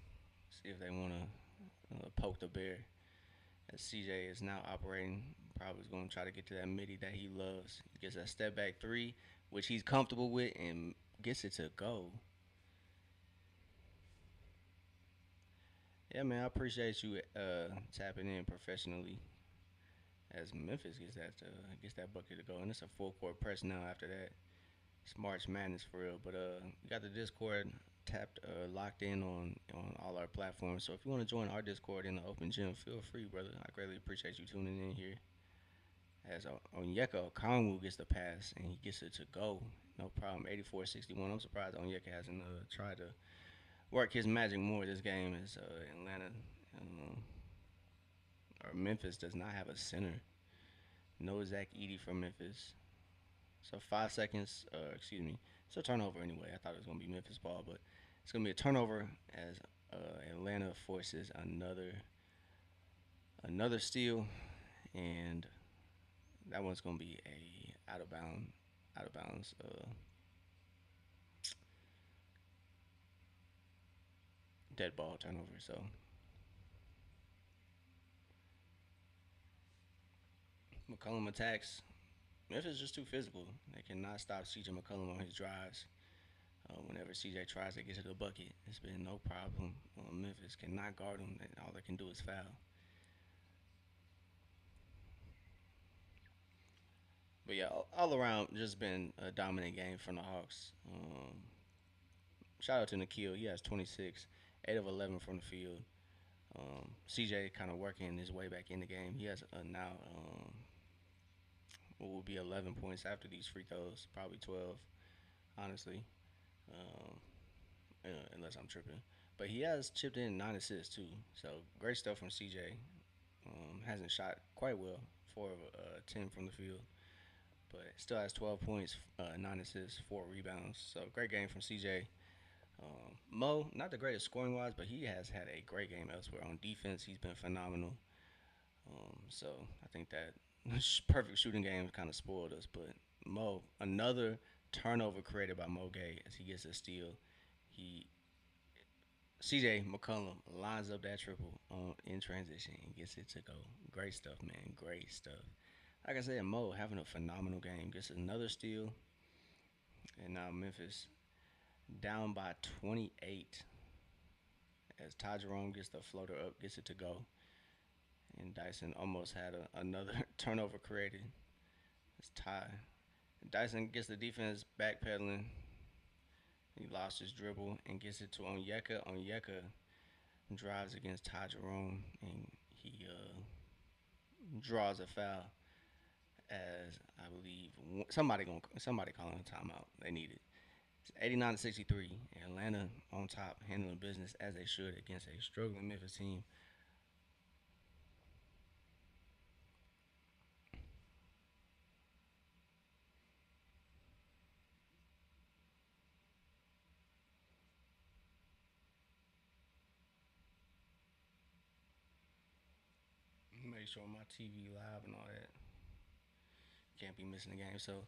A: See if they want to poke the bear. As CJ is now operating, probably is going to try to get to that midi that he loves. He gets a step back three, which he's comfortable with, and gets it to go. Yeah, man, I appreciate you tapping in professionally. As Memphis gets that bucket to go, and it's a full court press now. After that, it's March Madness for real. But we got the Discord tapped, locked in on all our platforms. So if you want to join our Discord in the open gym, feel free, brother. I greatly appreciate you tuning in here. As Onyeka Okongwu gets the pass and he gets it to go, no problem. 84-61. I'm surprised Onyeka hasn't tried to work his magic more this game. As Atlanta or Memphis does not have a center. No Zach Edey from Memphis. So 5 seconds. Excuse me. It's a turnover anyway. I thought it was gonna be Memphis ball, but it's gonna be a turnover as Atlanta forces another steal, and that one's gonna be a out of bounds. dead ball turnover. So McCollum attacks. Memphis is just too physical. They cannot stop CJ McCollum on his drives. Whenever CJ tries to get to the bucket, it's been no problem. Memphis cannot guard him. All they can do is foul. But yeah, all around, just been a dominant game from the Hawks. Shout out to Nikhil. He has 26, 8 of 11 from the field. CJ kind of working his way back in the game. He has now what will be 11 points after these free throws, probably 12, honestly, um, unless I'm tripping. But he has chipped in 9 assists too. So great stuff from CJ. Hasn't shot quite well, 4 of 10 from the field, but still has 12 points, 9 assists, 4 rebounds. So great game from CJ. Mo, not the greatest scoring wise, but he has had a great game elsewhere. On defense, he's been phenomenal. So I think that perfect shooting game kind of spoiled us. But Mo, another turnover created by Mo Gay as he gets a steal. He CJ McCollum lines up that triple in transition and gets it to go. Great stuff, man. Great stuff. Like I said, Mo having a phenomenal game. Gets another steal, and now Memphis down by 28 as Ty Jerome gets the floater up, gets it to go, and Dyson almost had another turnover created. It's Ty. Dyson gets the defense backpedaling. He lost his dribble and gets it to Onyeka. Onyeka drives against Ty Jerome and he draws a foul as I believe somebody calling a timeout. They need it. It's 89 to 63. Atlanta on top, handling business as they should against a struggling Memphis team. Make sure my TV live and all that. Can't be missing the game. So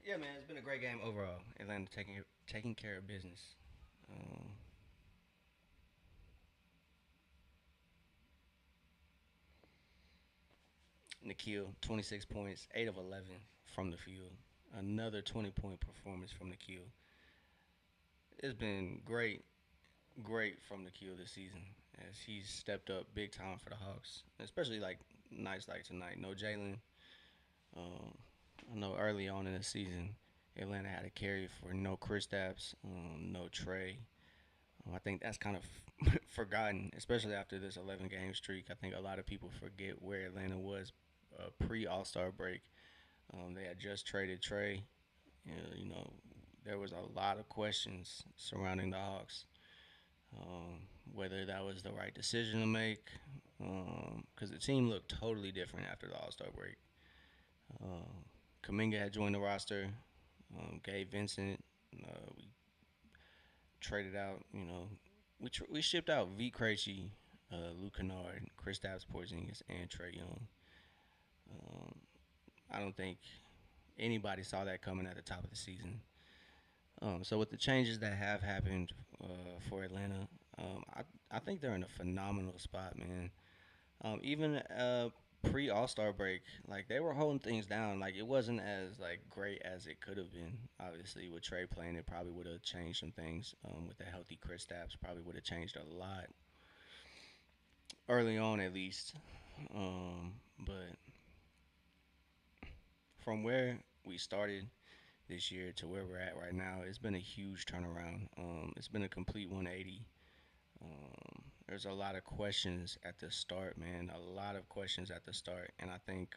A: yeah, man, it's been a great game overall. Atlanta taking care of business. Um, Nikhil, 26 points, 8 of 11 from the field. Another 20-point performance from Nikhil. It's been great from Nikhil this season as he's stepped up big time for the Hawks, especially like nights like tonight. No Jalen. Um, I know early on in the season, Atlanta had a carry for no Kristaps, no Trey. I think that's kind of forgotten, especially after this 11 game streak. I think a lot of people forget where Atlanta was pre All Star break. They had just traded Trey. You know, there was a lot of questions surrounding the Hawks, whether that was the right decision to make, because the team looked totally different after the All Star break. Kaminga had joined the roster. Gabe Vincent. We traded out. We shipped out V. Krejci, Luke Kennard, Kristaps Porzingis, and Trey Young. Um, I don't think anybody saw that coming at the top of the season. So with the changes that have happened for Atlanta, I think they're in a phenomenal spot, man. Even pre All Star break, like they were holding things down. Like it wasn't as like great as it could have been. Obviously, with Trey playing, it probably would have changed some things. With the healthy Chris Stapps, probably would have changed a lot early on, at least. But from where we started this year to where we're at right now, it's been a huge turnaround. It's been a complete 180. There's a lot of questions at the start, man. A lot of questions at the start, and I think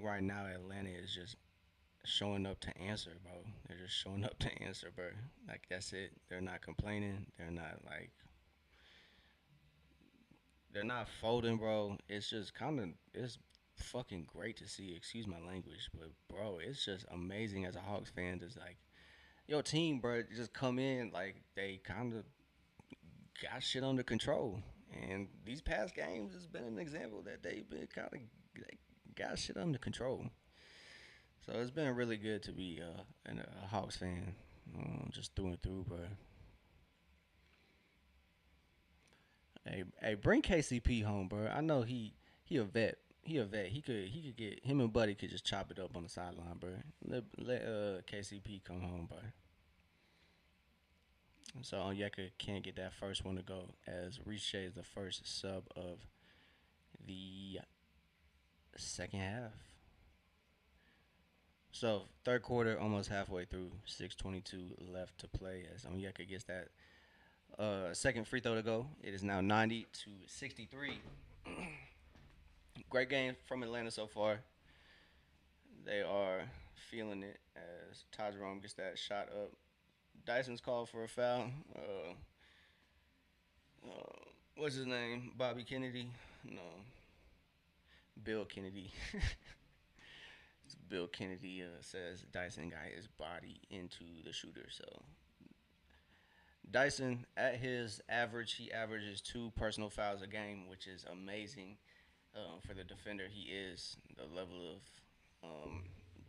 A: right now Atlanta is just showing up to answer, bro. They're just showing up to answer, bro. Like that's it. They're not complaining. They're not folding, bro. It's just kind of it's fucking great to see. Excuse my language, but bro, it's just amazing as a Hawks fan. Just like your team, bro, just come in like they kind of got shit under control. And these past games has been an example that they've been kind of got shit under control. So it's been really good to be a Hawks fan, just through and through, bro. Hey, bring KCP home, bro. I know he a vet. He a vet. He could get him and Buddy could just chop it up on the sideline, bro. Let KCP come home, bro. So Onyeka can't get that first one to go as Riche is the first sub of the second half. So third quarter, almost halfway through, 6:22 left to play as Onyeka gets that second free throw to go. It is now 90-63. Great game from Atlanta so far. They are feeling it as Ty Jerome gets that shot up. Dyson's called for a foul. What's his name? Bobby Kennedy? No, Bill Kennedy. Bill Kennedy says Dyson got his body into the shooter. So Dyson, at his average, he averages two personal fouls a game, which is amazing for the defender he is. The level of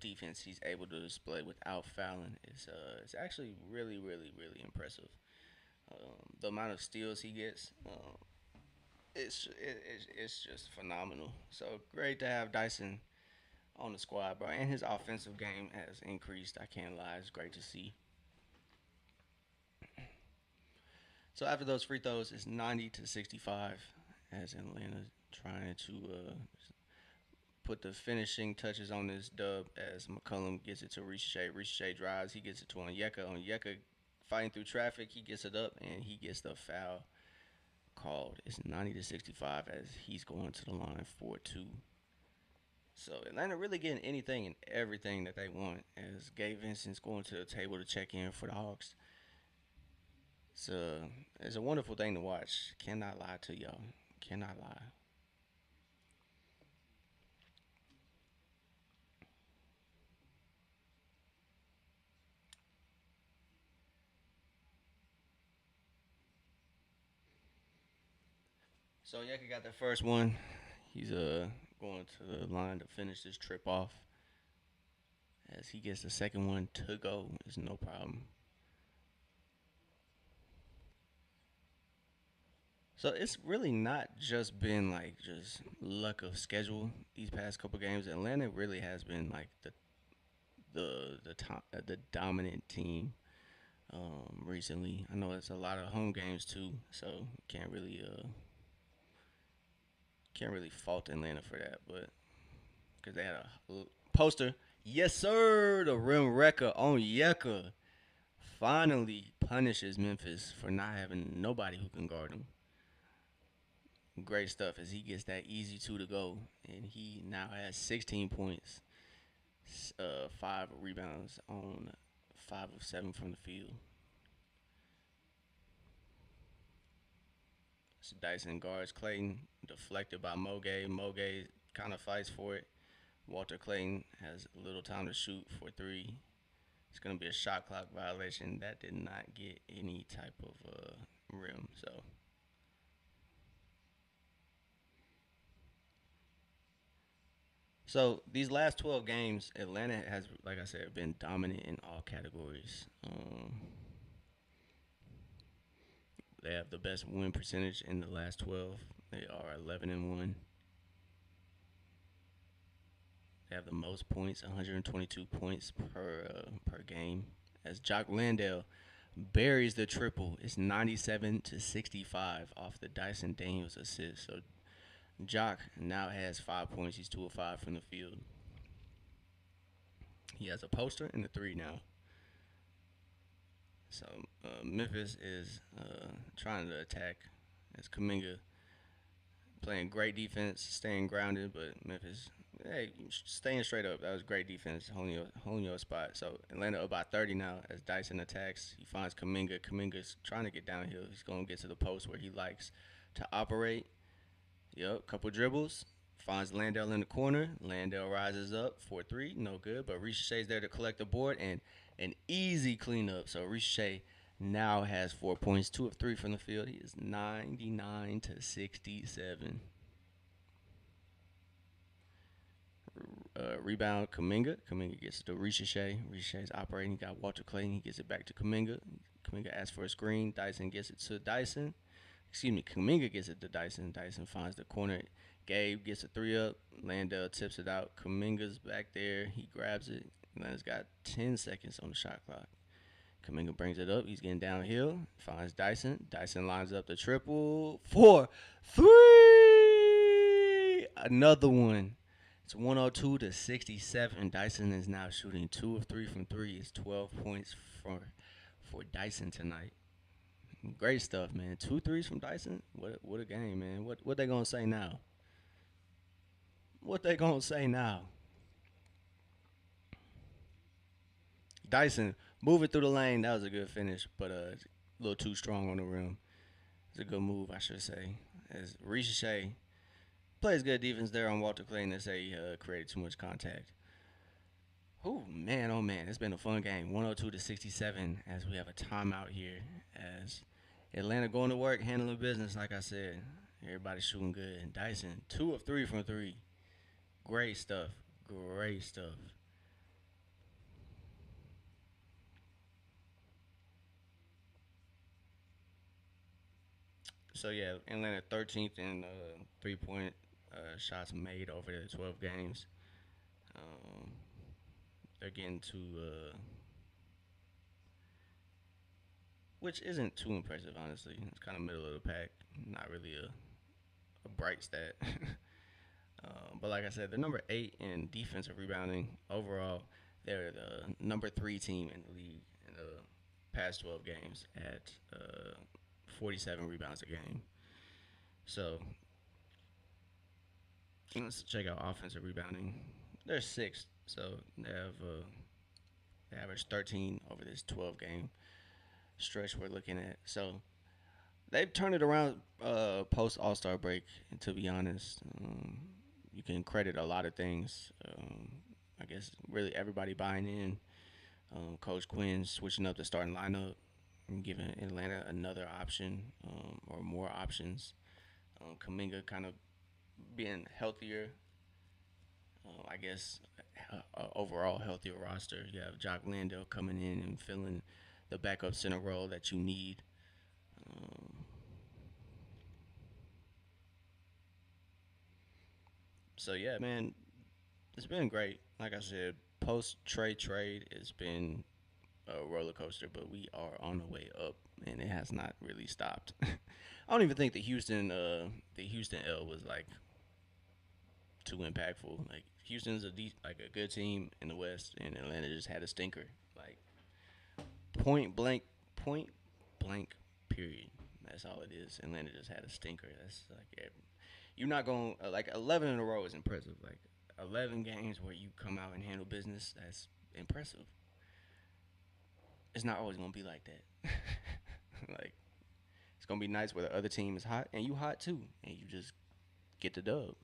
A: defense he's able to display without fouling is it's actually really impressive. The amount of steals he gets, it's just phenomenal. So great to have Dyson on the squad, bro. And his offensive game has increased. I can't lie, it's great to see. So after those free throws, it's 90-65 as Atlanta trying to put the finishing touches on this dub as McCullum gets it to Riche. Riche drives, he gets it to Onyeka. Onyeka fighting through traffic, he gets it up and he gets the foul called. It's 90-65 as he's going to the line for two. So Atlanta really getting anything and everything that they want as Gabe Vincent's going to the table to check in for the Hawks. It's a wonderful thing to watch. Cannot lie to y'all. Cannot lie. So Yeka got the first one. He's going to the line to finish this trip off. As he gets the second one to go, it's no problem. So it's really not just been like just luck of schedule these past couple games. Atlanta really has been like the dominant team recently. I know it's a lot of home games too, so can't really fault Atlanta for that, but because they had a poster. Yes, sir. The rim wrecker on Yeka finally punishes Memphis for not having nobody who can guard him. Great stuff as he gets that easy two to go, and he now has 16 points, five rebounds on 5 of 7 from the field. So Dyson guards Clayton, deflected by Moge. Moge kind of fights for it. Walter Clayton has little time to shoot for three. It's going to be a shot clock violation. That did not get any type of rim. So these last 12 games, Atlanta has, like I said, been dominant in all categories. They have the best win percentage in the last 12. They are 11-1. They have the most points, 122 points per game. As Jock Landale buries the triple, it's 97-65 off the Dyson Daniels assist. So Jock now has 5 points. He's 2 of 5 from the field. He has a poster and a three now. So Memphis is trying to attack as Kaminga playing great defense, staying grounded, but Memphis, hey, staying straight up. That was great defense, holding your spot. So Atlanta up by 30 now as Dyson attacks. He finds Kaminga. Kaminga's trying to get downhill. He's going to get to the post where he likes to operate. Yep, couple dribbles. Finds Landale in the corner. Landale rises up for three. No good, but Riche's there to collect the board and an easy cleanup. So Riche now has 4 points, 2 of 3 from the field. He is 99-67. Rebound Kaminga. Kaminga gets it to Riche. Riche's operating. He got Walter Clayton. He gets it back to Kaminga. Kaminga asks for a screen. Dyson gets it to Dyson. Excuse me, Kuminga gets it to Dyson. Dyson finds the corner. Gabe gets a three up. Landell tips it out. Kuminga's back there. He grabs it. Atlanta's got 10 seconds on the shot clock. Kuminga brings it up. He's getting downhill. Finds Dyson. Dyson lines up the triple. 4, 3. Another one. It's 102 to 67. Dyson is now shooting 2 of 3 from 3. It's 12 points for Dyson tonight. Great stuff, man. Two threes from Dyson. What a game, man. What they gonna say now? What they gonna say now? Dyson moving through the lane. That was a good finish, but a little too strong on the rim. It's a good move, I should say. As Ricochet plays good defense there on Walter Clayton, they say he created too much contact. Oh man, it's been a fun game. 102 to 67 as we have a timeout here. As Atlanta going to work, handling business, like I said. Everybody's shooting good. And Dyson, 2 of 3 from 3. Great stuff. Great stuff. So yeah, Atlanta 13th in 3-point shots made over the 12 games. Um, they're getting to, which isn't too impressive, honestly. It's kind of middle of the pack. Not really a bright stat. But like I said, they're number 8 in defensive rebounding overall. They're the number 3 team in the league in the past 12 games at 47 rebounds a game. So let's check out offensive rebounding. They're sixth, so they average 13 over this 12 game stretch we're looking at. So they've turned it around post All Star break. To be honest, you can credit a lot of things. I guess really everybody buying in. Coach Quinn switching up the starting lineup and giving Atlanta another option or more options. Kaminga kind of being healthier. I guess overall healthier roster. You have Jock Landale coming in and filling the backup center role that you need. Um, so yeah, man, it's been great. Like I said, post trade, it's been a roller coaster, but we are on the way up, and it has not really stopped. I don't even think the Houston L was like too impactful. Like Houston's like a good team in the West, and Atlanta just had a stinker. Like point blank, point blank, period. That's all it is. Atlanta just had a stinker. That's like you're not going like 11 in a row is impressive. Like 11 games where you come out and handle business. That's impressive. It's not always gonna be like that. Like it's gonna be nights where the other team is hot and you hot too, and you just get the dub.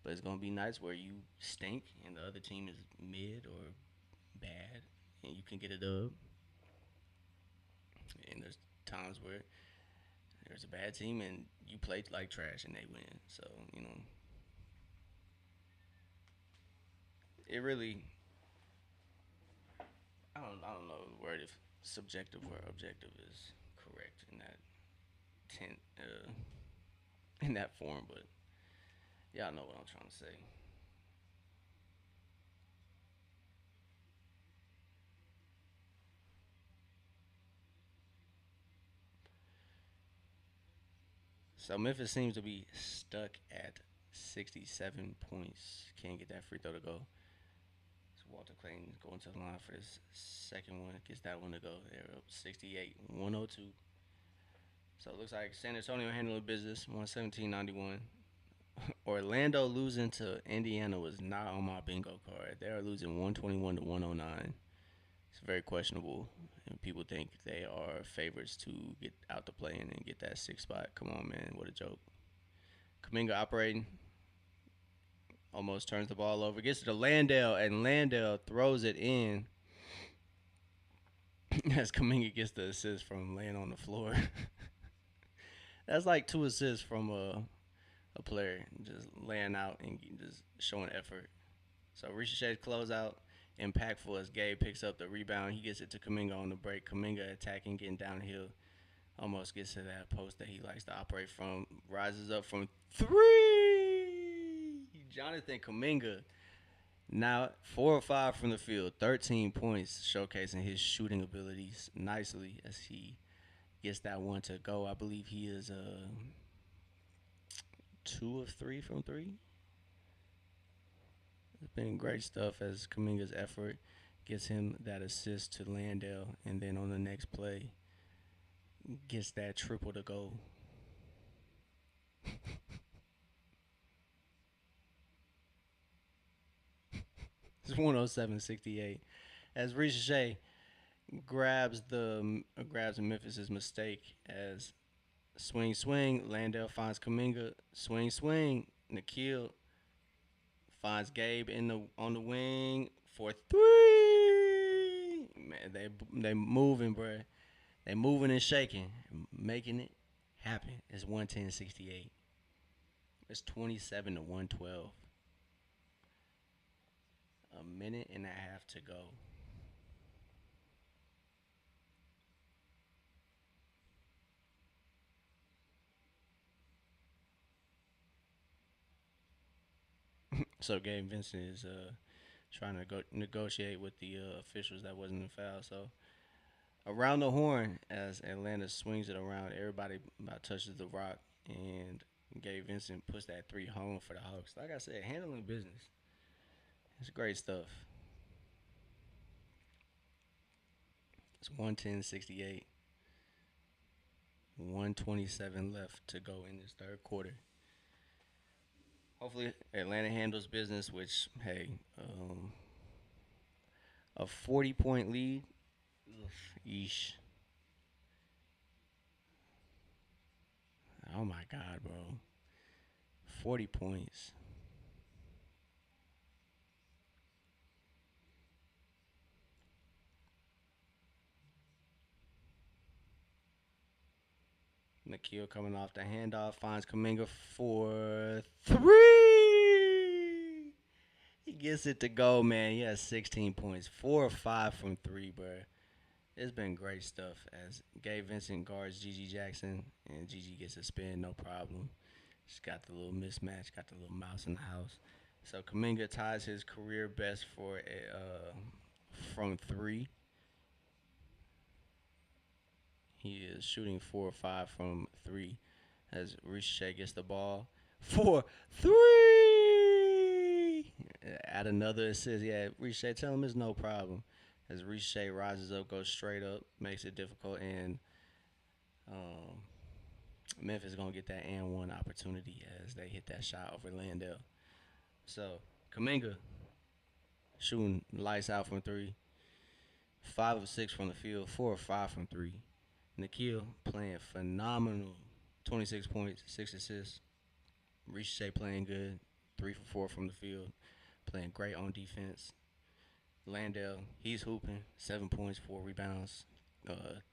A: But it's gonna be nights where you stink and the other team is mid or bad, and you can get a dub. And there's times where there's a bad team and you play like trash and they win. So it really I don't know the word if subjective or objective is correct in that tent in that form, but y'all know what I'm trying to say. So Memphis seems to be stuck at 67 points. Can't get that free throw to go. So Walter Clayton going to the line for this second one. Gets that one to go. They're up 68, 102. So it looks like San Antonio handling business, 117-91. Orlando losing to Indiana was not on my bingo card. They are losing 121 to 109. It's very questionable. And people think they are favorites to get out the play in and get that sixth spot. Come on, man. What a joke. Kaminga operating. Almost turns the ball over. Gets to Landale, and Landale throws it in as Kaminga gets the assist from laying on the floor. That's like 2 assists from a player just laying out and just showing effort. So Ricochet's closeout, impactful as Gabe picks up the rebound. He gets it to Kaminga on the break. Kaminga attacking, getting downhill. Almost gets to that post that he likes to operate from. Rises up from three. Jonathan Kaminga now 4 or 5 from the field, 13 points, showcasing his shooting abilities nicely as he gets that one to go. I believe he is 2 of 3 from three. It's been great stuff as Kaminga's effort gets him that assist to Landale, and then on the next play gets that triple to go. It's 107-68 as Ricochet grabs Memphis's mistake as swing. Landale finds Kaminga. Swing. Nikhil finds Gabe in the on the wing for three. Man, they moving, bruh. They moving and shaking, making it happen. It's 110-68. It's 27 to 112. A minute and a half to go. So Gabe Vincent is trying to negotiate with the officials that wasn't a foul. So around the horn as Atlanta swings it around, everybody about touches the rock, and Gabe Vincent puts that three home for the Hawks. Like I said, handling business. It's great stuff. It's 110-68. 127 left to go in this third quarter. Hopefully Atlanta handles business, which hey, a 40-point lead. Yeesh. Oh my God, bro. 40 points. Nikhil coming off the handoff finds Kaminga for three. He gets it to go, man. He has 16 points, 4 or 5 from three, bro. It's been great stuff as Gabe Vincent guards Gigi Jackson, and Gigi gets a spin, no problem. Just got the little mismatch, got the little mouse in the house. So Kaminga ties his career best for a from three. He is shooting 4 or 5 from three as Ricochet gets the ball for three. Add another assist. Yeah, Ricochet, tell him it's no problem. As Ricochet rises up, goes straight up, makes it difficult, and um, Memphis is gonna get that and one opportunity as they hit that shot over Landale. So Kaminga shooting lights out from three, 5 of 6 from the field, 4 or 5 from three. Nikhil playing phenomenal, 26 points, 6 assists. Ricochet playing good, 3 for 4 from the field, playing great on defense. Landale, he's hooping, 7 points, 4 rebounds,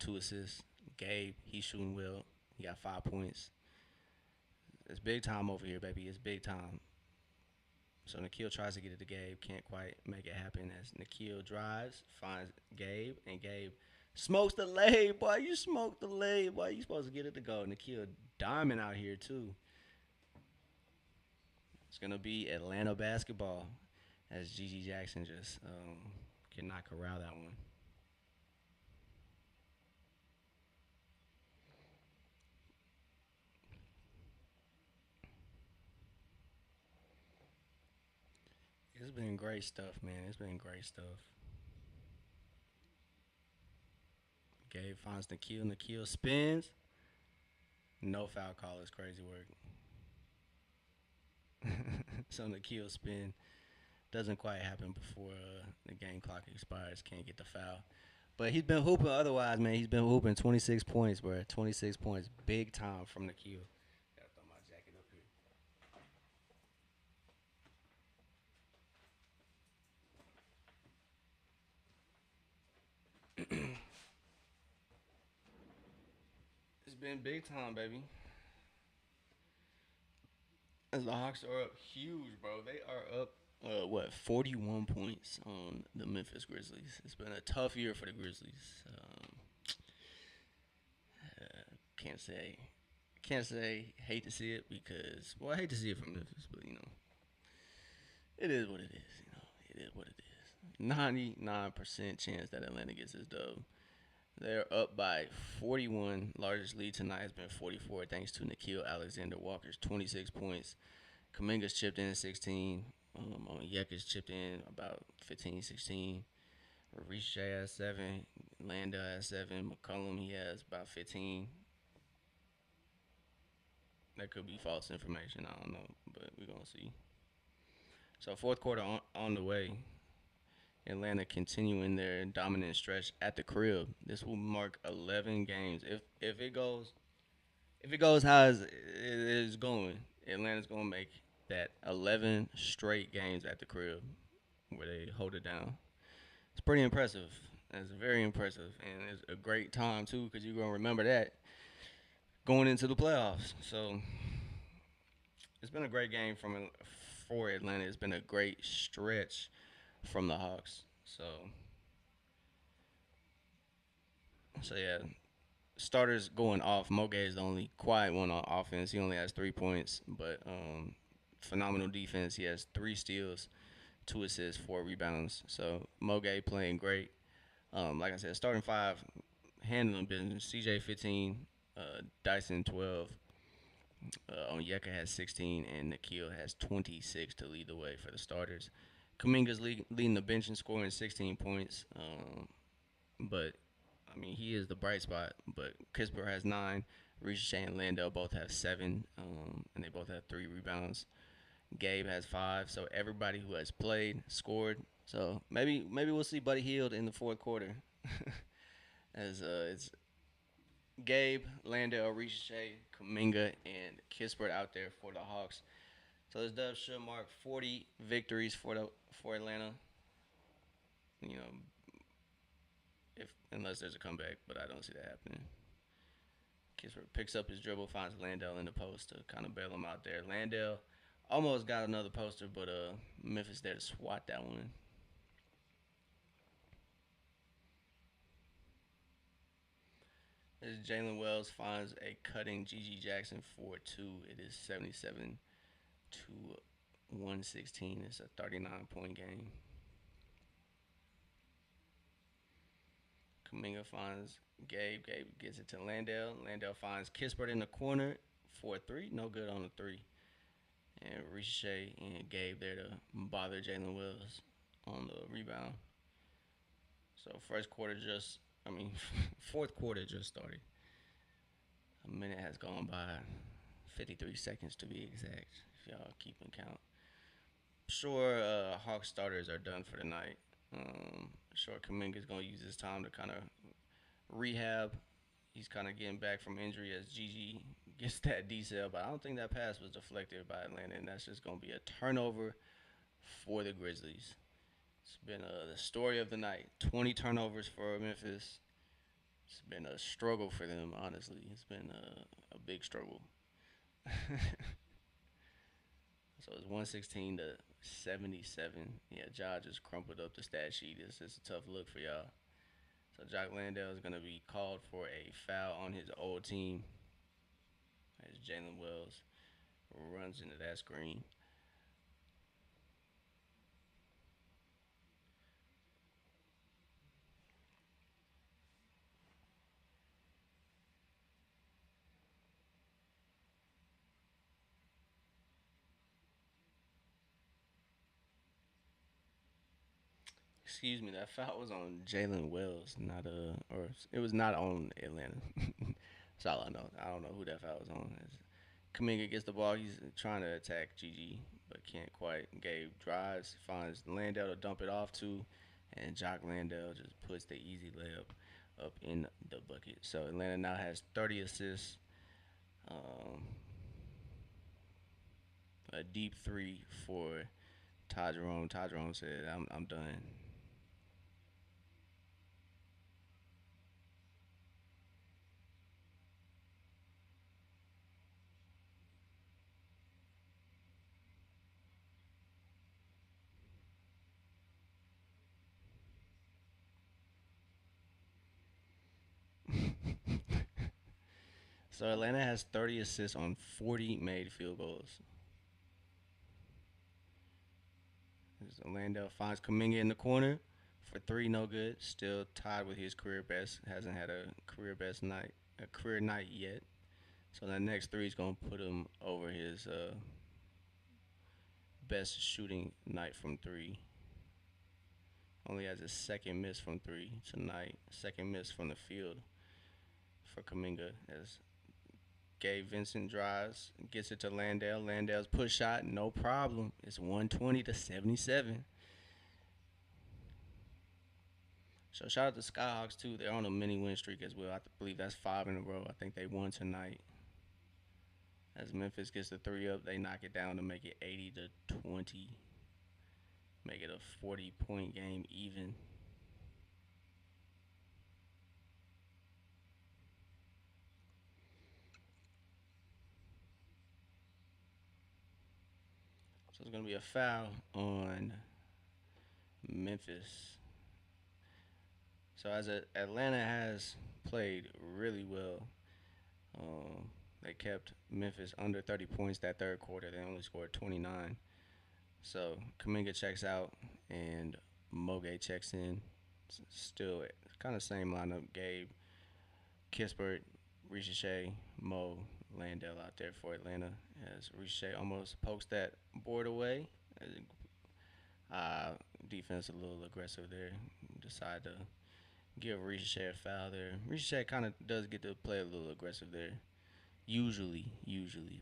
A: 2 assists. Gabe, he's shooting well. He got 5 points. It's big time over here, baby. It's big time. So Nikhil tries to get it to Gabe, can't quite make it happen as Nikhil drives, finds Gabe, and Gabe smokes the lay, boy. You smoked the lay, boy. You supposed to get it to go. Nikhil diamond out here too. It's gonna be Atlanta basketball as Gigi Jackson just cannot corral that one. It's been great stuff, man. It's been great stuff. Gabe finds Nikhil. Nikhil spins. No foul call is crazy work. So Nikhil spin doesn't quite happen before the game clock expires. Can't get the foul. But he's been hooping otherwise, man. He's been hooping 26 points, bro. 26 points. Big time from Nikhil. Gotta throw my jacket up here. It's been big time, baby. As the Hawks are up huge, bro. They are up, 41 points on the Memphis Grizzlies. It's been a tough year for the Grizzlies. can't say can't say hate to see it because well I hate to see it from Memphis, but it is what it is. It is what it is. 99% chance that Atlanta gets this dub. They're up by 41. Largest lead tonight has been 44 thanks to Nikhil Alexander Walker's 26 points. Kaminga's chipped in 16. Onyeka's chipped in about 15, 16. Reese J has 7. Landa has 7. McCollum, he has about 15. That could be false information. I don't know, but we're going to see. So, fourth quarter on the way. Atlanta continuing their dominant stretch at the crib. This will mark 11 games. If it goes how it is going, Atlanta's gonna make that 11 straight games at the crib where they hold it down. It's pretty impressive. It's very impressive, and it's a great time too because you're gonna remember that going into the playoffs. So it's been a great game for Atlanta. It's been a great stretch from the Hawks. So yeah, starters going off. Moge is the only quiet one on offense. He only has 3 points, but phenomenal defense. He has 3 steals, 2 assists, 4 rebounds. So Moge playing great. Like I said, starting five, handling business. CJ 15, Dyson 12, Onyeka has 16, and Nikhil has 26 to lead the way for the starters. Kaminga's leading the bench and scoring 16 points. But I mean, he is the bright spot. But Kispert has 9. Ricochet and Landell both have 7, and they both have 3 rebounds. Gabe has 5. So everybody who has played scored. So maybe we'll see Buddy Hield in the fourth quarter. As it's Gabe, Landell, Ricochet, Kuminga, and Kispert out there for the Hawks. So this dub should mark 40 victories for Atlanta. You know, if unless there's a comeback, but I don't see that happening. Kispert picks up his dribble, finds Landell in the post to kind of bail him out there. Landell almost got another poster, but Memphis there to swat that one. As Jalen Wells finds a cutting G.G. Jackson for 2. It is 77 to 116. It's a 39-point game. Kuminga finds Gabe. Gabe gets it to Landell. Landell finds Kispert in the corner for a 3. No good on the 3. And Ricochet and Gabe there to bother Jalen Wells on the rebound. So fourth quarter just started. A minute has gone by, 53 seconds to be exact, if y'all keeping count. Sure, Hawks starters are done for the night. Sure, Kuminga's going to use this time to kind of rehab. He's kind of getting back from injury as Gigi gets that decel, but I don't think that pass was deflected by Atlanta, and that's just going to be a turnover for the Grizzlies. It's been the story of the night. 20 turnovers for Memphis. It's been a struggle for them, honestly. It's been a big struggle. So it's 116 to 77. Yeah, Ja just crumpled up the stat sheet. It's just a tough look for y'all. So Jock Landale is going to be called for a foul on his old team as Jalen Wells runs into that screen. Excuse me, that foul was on Jalen Wells, not or it was not on Atlanta. That's all I know. I don't know who that foul was on. Kaminga gets the ball. He's trying to attack Gigi, but can't quite. Gabe drives, finds Landell to dump it off to, and Jock Landell just puts the easy layup up in the bucket. So Atlanta now has 30 assists, um, a deep 3 for Ty Jerome. Ty Jerome said, I'm done. So Atlanta has 30 assists on 40 made field goals. As Orlando finds Kaminga in the corner for three, no good. Still tied with his career best. Hasn't had a career best night, a career night yet. So that next three is gonna put him over his best shooting night from three. Only has his second miss from three tonight. Second miss from the field for Kaminga as Gabe Vincent drives, gets it to Landale. Landale's push shot, no problem. It's 120 to 77. So shout out to Skyhawks too. They're on a mini win streak as well. I believe that's five in a row. I think they won tonight. As Memphis gets the three up, they knock it down to make it 80 to 20. Make it a 40-point game even. So it's gonna be a foul on Memphis. So as Atlanta has played really well, they kept Memphis under 30 points that third quarter. They only scored 29. So Kaminga checks out and Moge checks in. Still kind of same lineup. Gabe, Kispert, Ricochet, Mo, Landell out there for Atlanta. As Ricochet almost pokes that board away. Uh, Defense a little aggressive there. Decide to give Ricochet a foul there. Ricochet kind of does get to play a little aggressive there. Usually,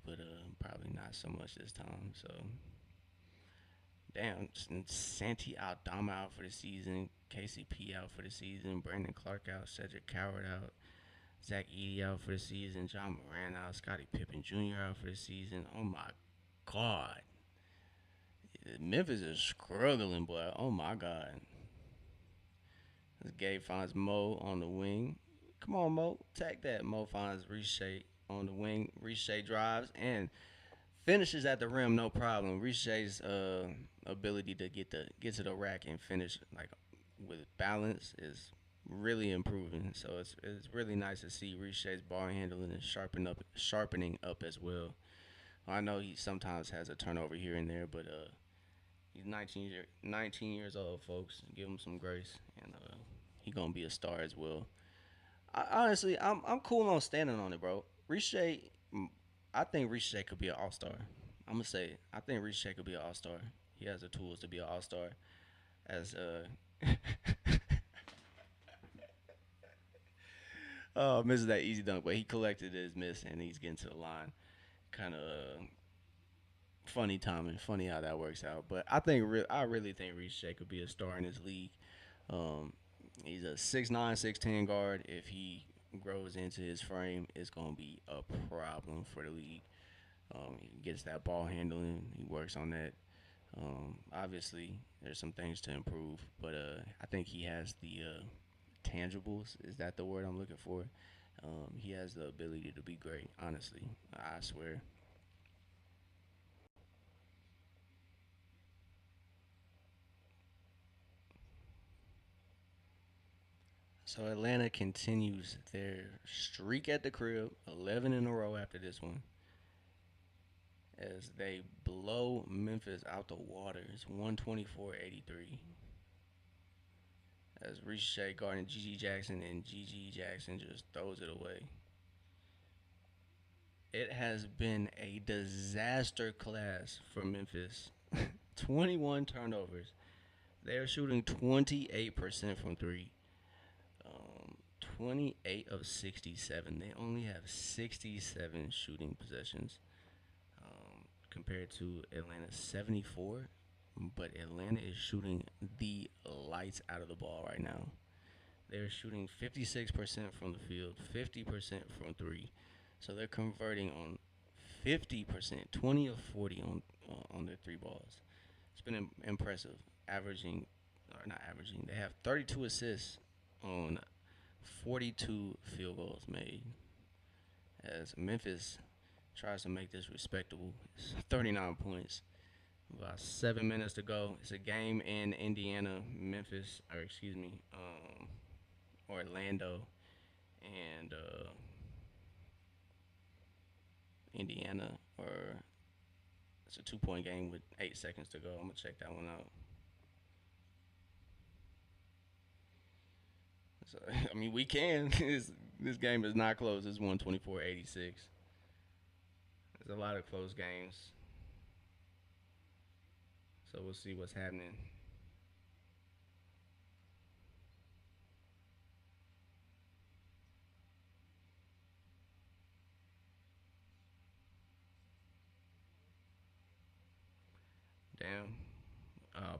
A: but probably not so much this time. So, damn, Santi Aldama out for the season, KCP out for the season, Brandon Clark out, Cedric Coward out, Zach Edey out for the season, John Moran out, Scottie Pippen Jr. out for the season. Oh my God, Memphis is struggling, boy. Oh my God. As Gabe finds Mo on the wing. Come on, Mo. Take that. Mo finds Ricochet on the wing. Ricochet drives and finishes at the rim, no problem. Ricochet's ability to get to the rack and finish like with balance is really improving. So it's really nice to see Ricochet's ball handling and sharpening up as well. I know he sometimes has a turnover here and there, but he's 19 years old, folks. Give him some grace, and he gonna be a star as well. Honestly, I'm cool on standing on it, bro. Ricochet, I think Ricochet could be an all star. I'm gonna say it. I think Ricochet could be an all star. He has the tools to be an all star. As oh, misses that easy dunk, but he collected his miss and he's getting to the line. Kind of funny timing, funny how that works out. But I really think Ricochet could be a star in this league. Um, he's a 6'9", 6'10" guard. If he grows into his frame, it's gonna be a problem for the league. He gets that ball handling. He works on that. Obviously, there's some things to improve, but I think he has the tangibles. Is that the word I'm looking for? He has the ability to be great. Honestly, I swear. So Atlanta continues their streak at the crib, 11 in a row after this one, as they blow Memphis out the water. It's 124-83. As Ricochet guarding GG Jackson and GG Jackson just throws it away. It has been a disaster class for Memphis. 21 turnovers. They are shooting 28% from three. 28 of 67. They only have 67 shooting possessions compared to Atlanta's 74. But Atlanta is shooting the lights out of the ball right now. They're shooting 56% from the field, 50% from three. So they're converting on 50%, 20 of 40 on their three balls. It's been impressive. Averaging, or not averaging, they have 32 assists on 42 field goals made. As Memphis tries to make this respectable, it's 39 points. About 7 minutes to go. It's a game in Indiana, Memphis, or excuse me, Orlando, and Indiana, or it's a 2 point game with 8 seconds to go. I'm gonna check that one out. So, I mean, we can. This game is not close. It's 124-86. There's a lot of close games, so we'll see what's happening. Damn.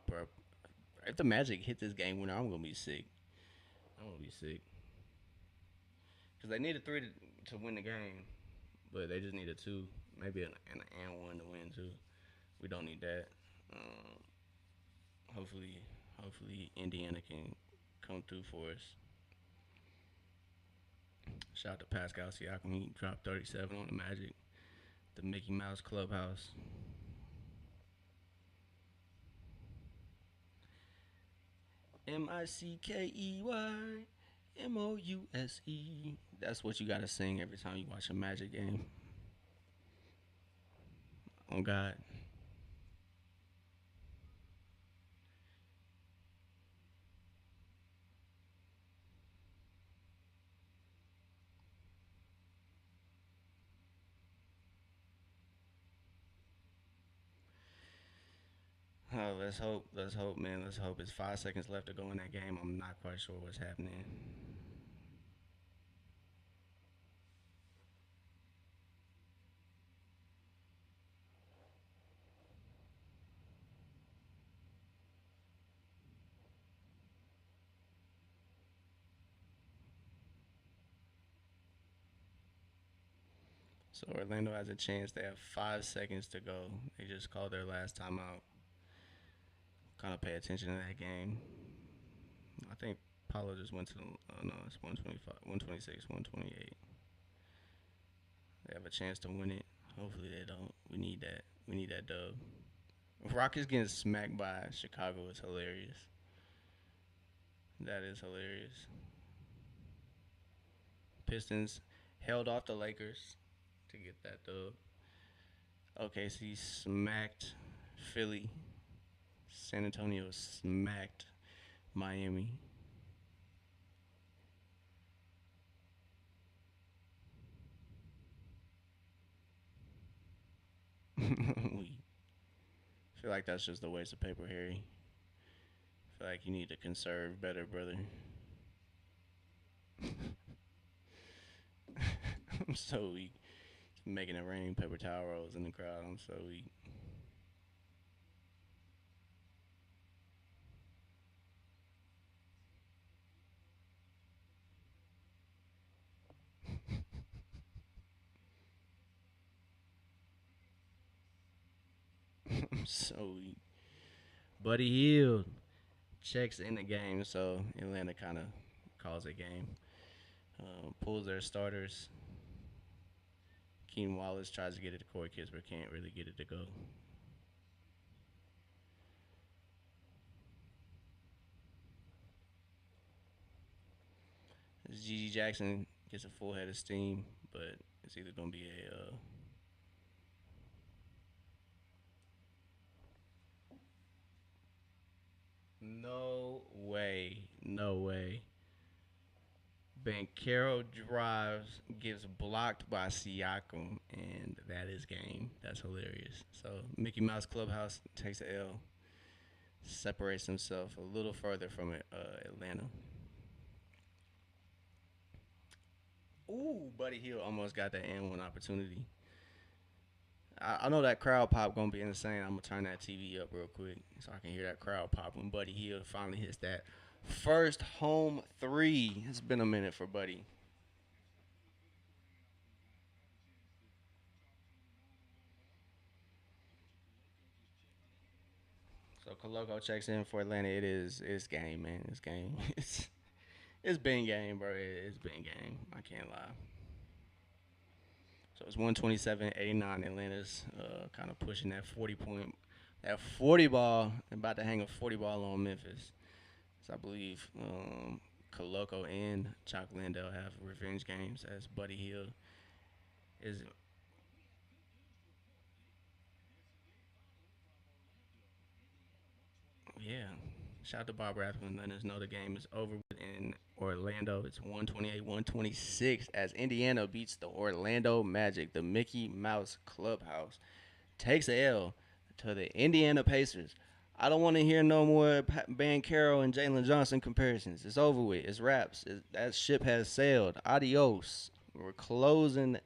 A: Bro, if the Magic hit this game winner, I'm gonna be sick. I'm gonna be sick because they needed three to win the game, but they just needed two, maybe an and one to win too. We don't need that. Um, hopefully, hopefully Indiana can come through for us. Shout out to Pascal Siakam. He dropped 37 on the Magic, the Mickey Mouse Clubhouse. Mickey Mouse. That's what you gotta sing every time you watch a Magic game. On God. Oh, let's hope. Let's hope, man. Let's hope. It's 5 seconds left to go in that game. I'm not quite sure what's happening. So Orlando has a chance. They have 5 seconds to go. They just called their last timeout. Kind of pay attention to that game. I think Paulo just went to the. Oh no, it's 125, 126, 128. They have a chance to win it. Hopefully they don't. We need that. We need that dub. Rockets getting smacked by Chicago is hilarious. That is hilarious. Pistons held off the Lakers to get that dub. OKC smacked Philly. San Antonio smacked Miami. We feel like that's just a waste of paper, Harry. I feel like you need to conserve better, brother. I'm so weak. Making it rain, paper towel rolls in the crowd. I'm so weak. I'm so weak. Buddy Hield checks in the game, so Atlanta kind of calls a game. Pulls their starters. Keen Wallace tries to get it to Corey Kids, but can't really get it to go. Gigi Jackson gets a full head of steam, but it's either gonna be a no way, no way. Bankero drives, gets blocked by Siakam, and that is game. That's hilarious. So Mickey Mouse Clubhouse takes the L, separates himself a little further from Atlanta. Ooh, Buddy Hill almost got that and one opportunity. I know that crowd pop gonna be insane. I'm gonna turn that TV up real quick so I can hear that crowd pop when Buddy Hill finally hits that first home three. It's been a minute for Buddy. So Coloco checks in for Atlanta. It's game, man. It's game. It's been game, bro. It's been game. I can't lie. So it's 127-89. Atlanta's kind of pushing that 40 point, that 40 ball, about to hang a 40 ball on Memphis. So I believe Coloco and Chalk Landale have revenge games as Buddy Hill is Yeah. Shout out to Bob Rathman letting us know the game is over with in Orlando. It's 128 126 as Indiana beats the Orlando Magic. The Mickey Mouse Clubhouse takes a L to the Indiana Pacers. I don't want to hear no more Ban Carroll and Jalen Johnson comparisons. It's over with. It's wraps. That ship has sailed. Adios. We're closing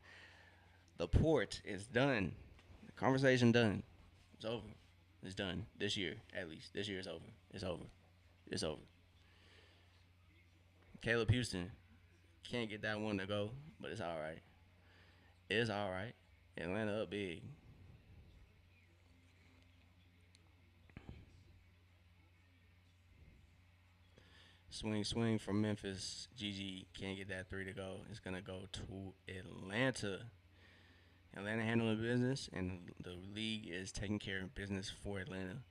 A: the port. It's done. The conversation done. It's over. It's done. This year, at least. This year is over. It's over. It's over. Caleb Houston can't get that one to go, but it's all right. It's all right. Atlanta up big. Swing, swing from Memphis. GG can't get that three to go. It's gonna go to Atlanta. Atlanta handling business, and the league is taking care of business for Atlanta.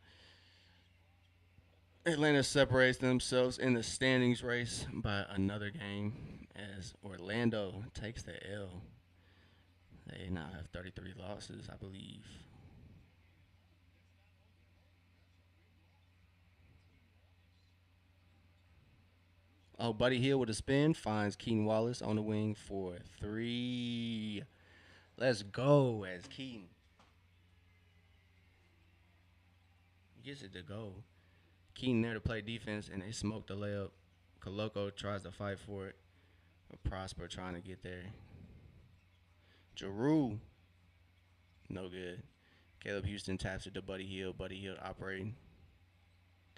A: Atlanta separates themselves in the standings race by another game as Orlando takes the L. They now have 33 losses, I believe. Oh, Buddy Hill with a spin finds Keaton Wallace on the wing for three. Let's go as Keaton gets it to go. Keaton there to play defense, and they smoke the layup. Coloco tries to fight for it. Prosper trying to get there. Giroux, no good. Caleb Houston taps it to Buddy Hill. Buddy Hill operating.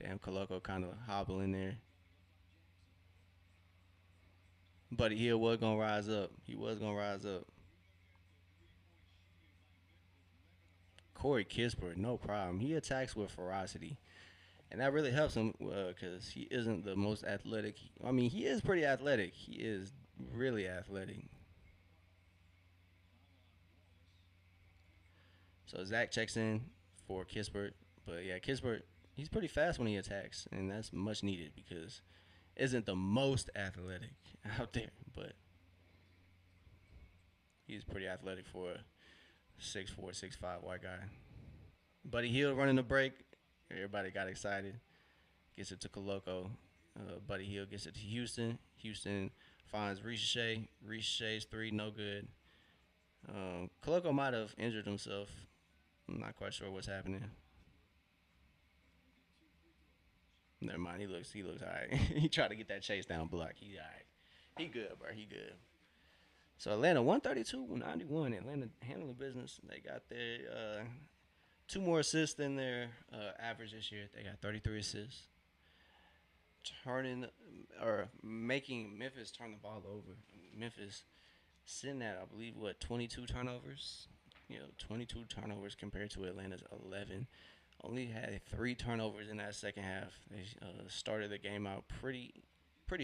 A: Damn, Coloco kind of hobbling there. Buddy Hill was going to rise up. He was going to rise up. Corey Kispert, no problem. He attacks with ferocity. And that really helps him because he isn't the most athletic. I mean, he is pretty athletic. He is really athletic. So Zach checks in for Kispert. But yeah, Kispert, he's pretty fast when he attacks. And that's much needed because isn't the most athletic out there. But he's pretty athletic for a 6'4", 6'5" white guy. Buddy Hield running the break. Everybody got excited. Gets it to Coloco. Buddy Hield gets it to Houston. Houston finds Ricochet. Ricochet's three, no good. Coloco might have injured himself. I'm not quite sure what's happening. Never mind. He looks alright. He tried to get that chase down block. He alright. He good, bro. He good. So Atlanta 132-91. Atlanta handling business. They got their two more assists than their average this year. They got 33 assists. Turning or making Memphis turn the ball over. Memphis sitting at I believe what 22 turnovers. 22 turnovers compared to Atlanta's 11. Only had three turnovers in that second half. They started the game out pretty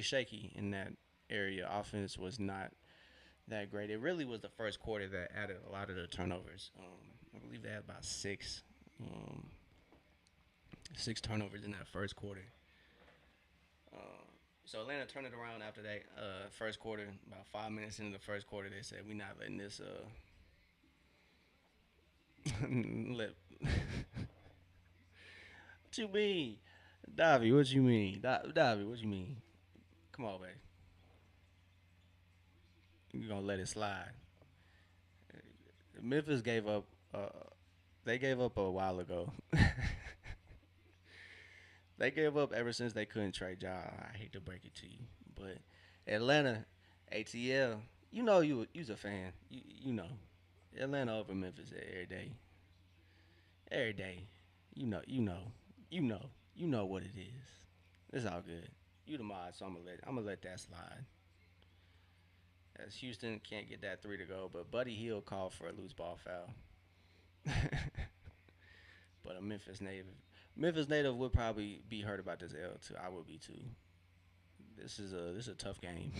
A: shaky in that area. Offense was not that great. It really was the first quarter that added a lot of the turnovers. I believe they had about um, six turnovers in that first quarter. So Atlanta turned it around after that first quarter. About 5 minutes into the first quarter, they said, "We're not letting this let." What you mean, Davi? What you mean, Davi? What you mean? Come on, man. You gonna let it slide? Memphis gave up. They gave up a while ago. They gave up ever since they couldn't trade Ja. I hate to break it to you, but Atlanta, ATL, you's a fan. You know, Atlanta over Memphis every day, every day. You know, you know what it is. It's all good. You the mod, so I'm gonna let that slide. As Houston can't get that three to go, but Buddy Hield called for a loose ball foul. But a Memphis native would probably be hurt about this L too. I would be too. This is a tough game.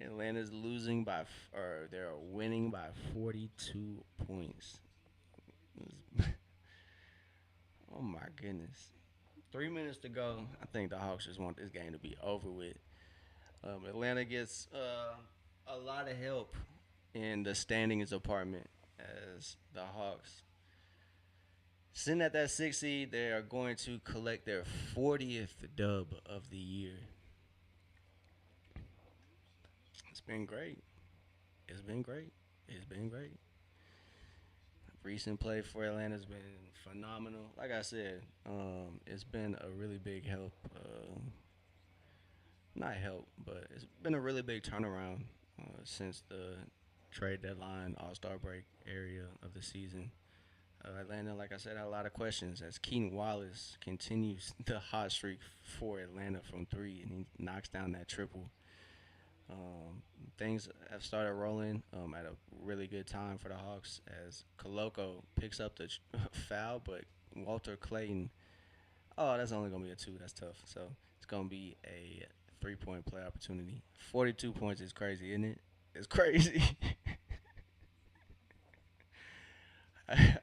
A: Atlanta's losing by or they're winning by 42 points. Oh my goodness. 3 minutes to go. I think the Hawks just want this game to be over with. Atlanta gets a lot of help in the standings department as the Hawks Sitting at that 6 seed, they are going to collect their 40th dub of the year. It's been great. It's been great. It's been great. Recent play for Atlanta has been phenomenal. Like I said, it's been a really big help. Not help, but it's been a really big turnaround since the trade deadline, All Star break area of the season. Atlanta, like I said, had a lot of questions as Keenan Wallace continues the hot streak for Atlanta from three, and he knocks down that triple. Um, Things have started rolling at a really good time for the Hawks as Koloko picks up the foul, but Walter Clayton. Oh, that's only gonna be a two. That's tough. So it's gonna be a 3-point play opportunity. 42 points is crazy, isn't it? It's crazy.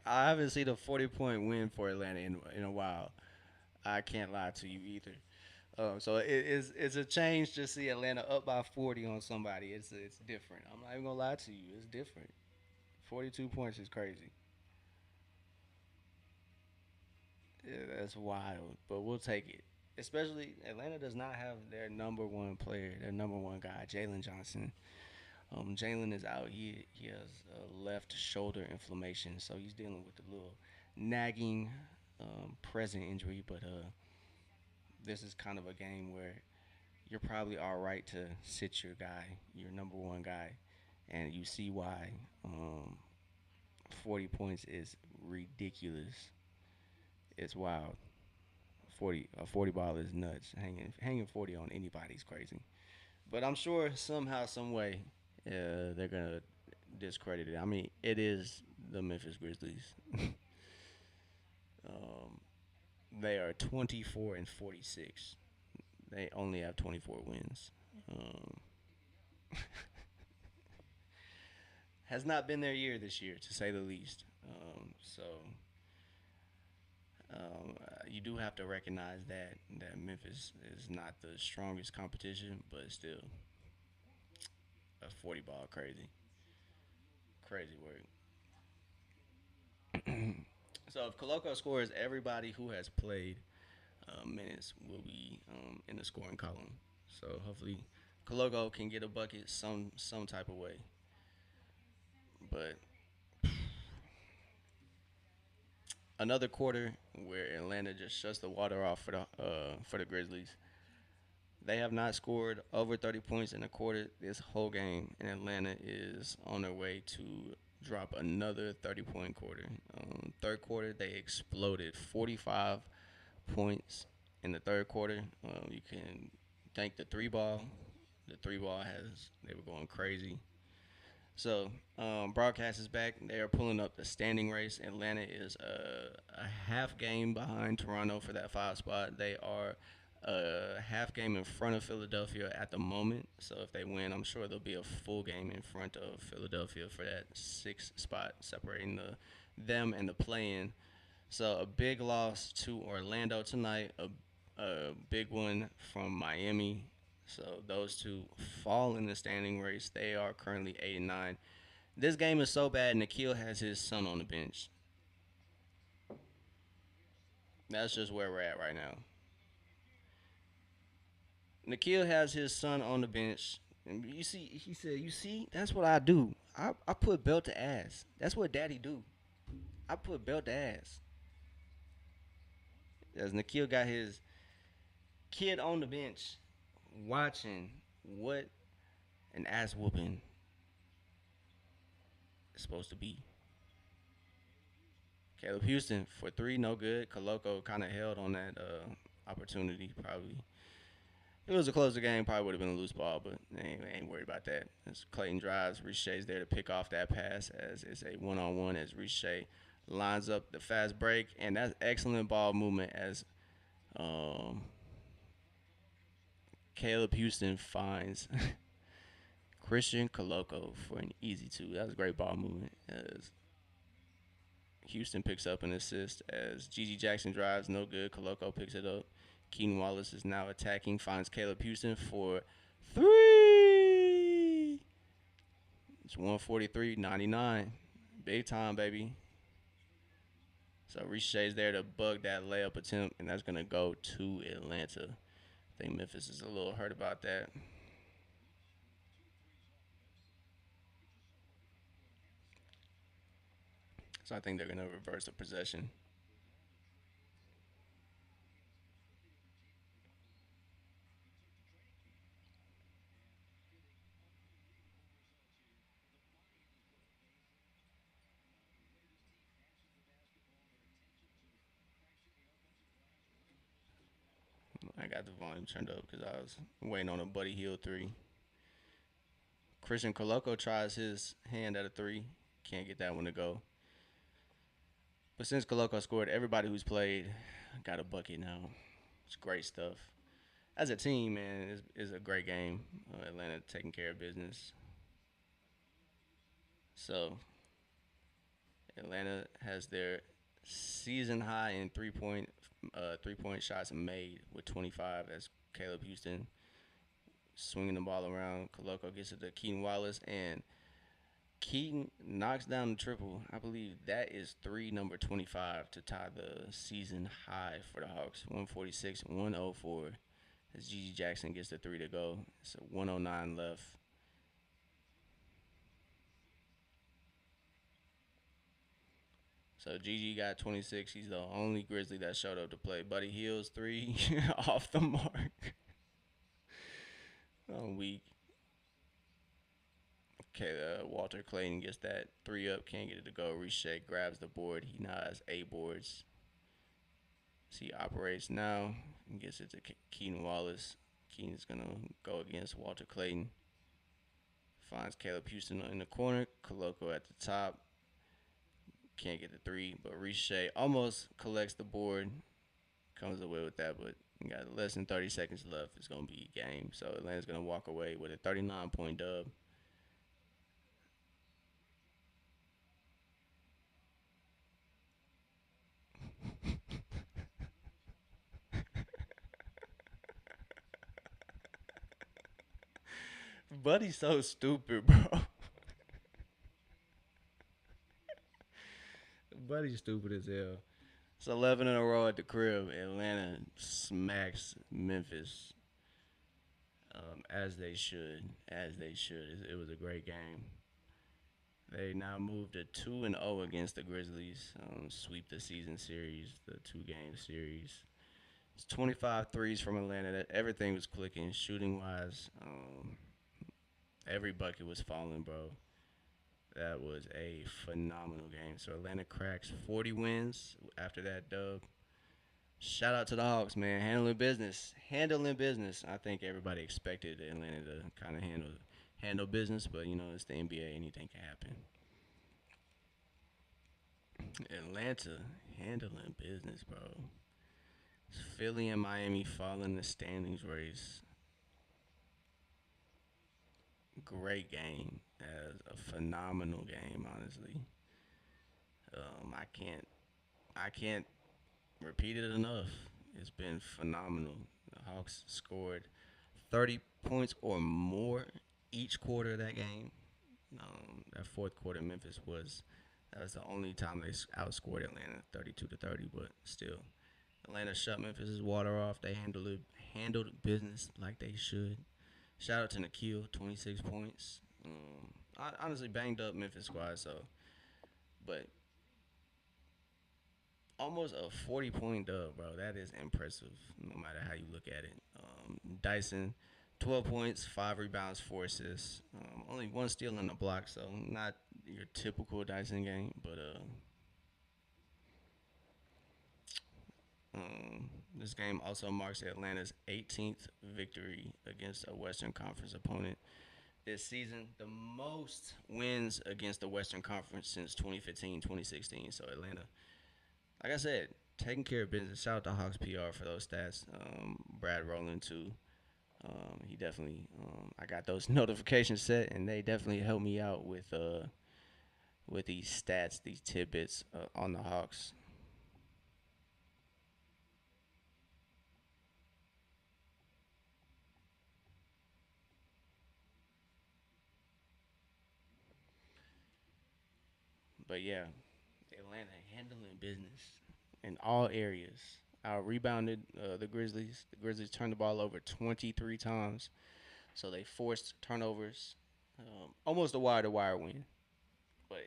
A: I haven't seen a 40-point win for Atlanta in a while. I can't lie to you either. So it's a change to see Atlanta up by 40 on somebody. It's different. I'm not even gonna lie to you. It's different. 42 points is crazy. Yeah, that's wild, but we'll take it. Especially Atlanta does not have their number one player, their number one guy, Jalen Johnson. Jalen is out. He has a left shoulder inflammation, so he's dealing with a little nagging present injury. But this is kind of a game where you're probably all right to sit your guy, your number one guy, and you see why. 40 points is ridiculous. It's wild. 40 ball is nuts. Hanging 40 on anybody's crazy. But I'm sure somehow, some way, they're gonna discredit it. I mean, it is the Memphis Grizzlies. um, they are 24-46. They only have 24 wins. Um, has not been their year this year, to say the least. You do have to recognize that Memphis is not the strongest competition, but still a 40 ball crazy, crazy work. So if Koloko scores, everybody who has played minutes will be in the scoring column. So hopefully Koloko can get a bucket some type of way. But another quarter where Atlanta just shuts the water off for the Grizzlies. They have not scored over 30 points in a quarter this whole game, and Atlanta is on their way to drop another 30-point quarter. Third quarter, they exploded 45 points in the third quarter. You can thank the three ball. The three ball has they were going crazy. So, broadcast is back. They are pulling up the standing race. Atlanta is a half game behind Toronto for that five spot. They are a half game in front of Philadelphia at the moment. So, if they win, I'm sure there'll be a full game in front of Philadelphia for that sixth spot, separating them and the play-in. So, a big loss to Orlando tonight. A big one from Miami. So those two fall in the standing race. They are currently 8 and 9. This game is so bad. Nikhil has his son on the bench. That's just where we're at right now. Nikhil has his son on the bench. And you see, he said, "You see, that's what I do. I put belt to ass. That's what Daddy do. I put belt to ass." As Nikhil got his kid on the bench, watching what an ass whooping is supposed to be. Caleb Houston for three, no good. Koloko kind of held on that opportunity. Probably if it was a closer game, probably would have been a loose ball, but ain't worried about that. As Clayton drives, Richey's there to pick off that pass as it's a one-on-one as Richey lines up the fast break, and that's excellent ball movement as um, Caleb Houston finds Christian Koloko for an easy two. That was great ball movement as Houston picks up an assist as Gigi Jackson drives, no good. Koloko picks it up. Keenan Wallace is now attacking, finds Caleb Houston for three. It's 143-99. Big time, baby. So Richie's there to bug that layup attempt, and that's gonna go to Atlanta. I think Memphis is a little hurt about that. So I think they're gonna reverse the possession. I got the volume turned up because I was waiting on a Buddy Hill three. Christian Coloco tries his hand at a three. Can't get that one to go. But since Coloco scored, everybody who's played got a bucket now. It's great stuff. As a team, man, is a great game. Atlanta taking care of business. So Atlanta has their season high in 3-point shots made with 25 as Caleb Houston swinging the ball around. Coloco gets it to Keaton Wallace, and Keaton knocks down the triple. I believe that is three number 25 to tie the season high for the Hawks. 146, 104. As Gigi Jackson gets the three to go. It's a 109 left. So Gigi got 26. He's the only Grizzly that showed up to play. Buddy Hield's three off the mark. Weak. Okay, Walter Clayton gets that three up, can't get it to go. Riche grabs the board. He now has eight boards. So he operates now and gets it to Keaton Wallace. Keaton's going to go against Walter Clayton. Finds Caleb Houston in the corner. Coloco at the top. Can't get the three, but Riche almost collects the board. Comes away with that, but you got less than 30 seconds left. It's going to be a game. So Atlanta's going to walk away with a 39-point dub. Buddy's so stupid, bro. Buddy's stupid as hell. It's 11 in a row at the crib. Atlanta smacks Memphis as they should. As they should. It was a great game. They now move to 2-0 against the Grizzlies. Sweep the season series, the two-game series. It's 25 threes from Atlanta. Everything was clicking, shooting wise. Every bucket was falling, bro. That was a phenomenal game. So Atlanta cracks 40 wins after that dub. Shout out to the Hawks, man. Handling business. Handling business. I think everybody expected Atlanta to kind of handle business, but you know, it's the NBA. Anything can happen. Atlanta handling business, bro. Philly and Miami following the standings race. Great game. As a phenomenal game, honestly. I can't repeat it enough. It's been phenomenal. The Hawks scored 30 points or more each quarter of that game. That fourth quarter, Memphis was that was the only time they outscored Atlanta 32-30, but still, Atlanta shut Memphis's water off. They handled business like they should. Shout out to Nikhil, 26 points. I honestly banged up Memphis squad, so but almost a 40-point dub, bro. That is impressive, no matter how you look at it. Dyson, 12 points, 5 rebounds, 4 assists. Only one steal in the block, so not your typical Dyson game, but this game also marks Atlanta's 18th victory against a Western Conference opponent this season, the most wins against the Western Conference since 2015-2016. So Atlanta, like I said, taking care of business. Shout out to Hawks PR for those stats. Brad Rowland too. He definitely. I got those notifications set, and they definitely helped me out with these stats, these tidbits on the Hawks. But yeah, Atlanta handling business in all areas. Out rebounded the Grizzlies. The Grizzlies turned the ball over 23 times, so they forced turnovers. Almost a wire to wire win, but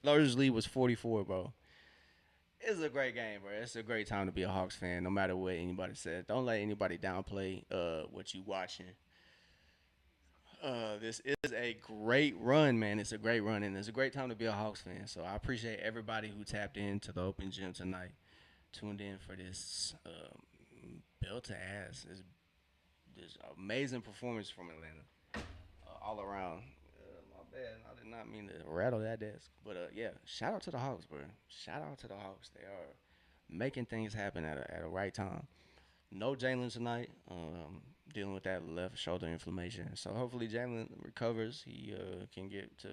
A: largest lead was 44, bro. It's a great game, bro. It's a great time to be a Hawks fan, no matter what anybody says. Don't let anybody downplay what you watching. This is a great run, man. It's a great run, and it's a great time to be a Hawks fan. So I appreciate everybody who tapped into the open gym tonight, tuned in for this built to ass. This amazing performance from Atlanta all around. My bad. I did not mean to rattle that desk, but yeah. Shout out to the Hawks, bro. Shout out to the Hawks. They are making things happen at a right time. No Jalen tonight. Dealing with that left shoulder inflammation. So hopefully Jalen recovers. He can get to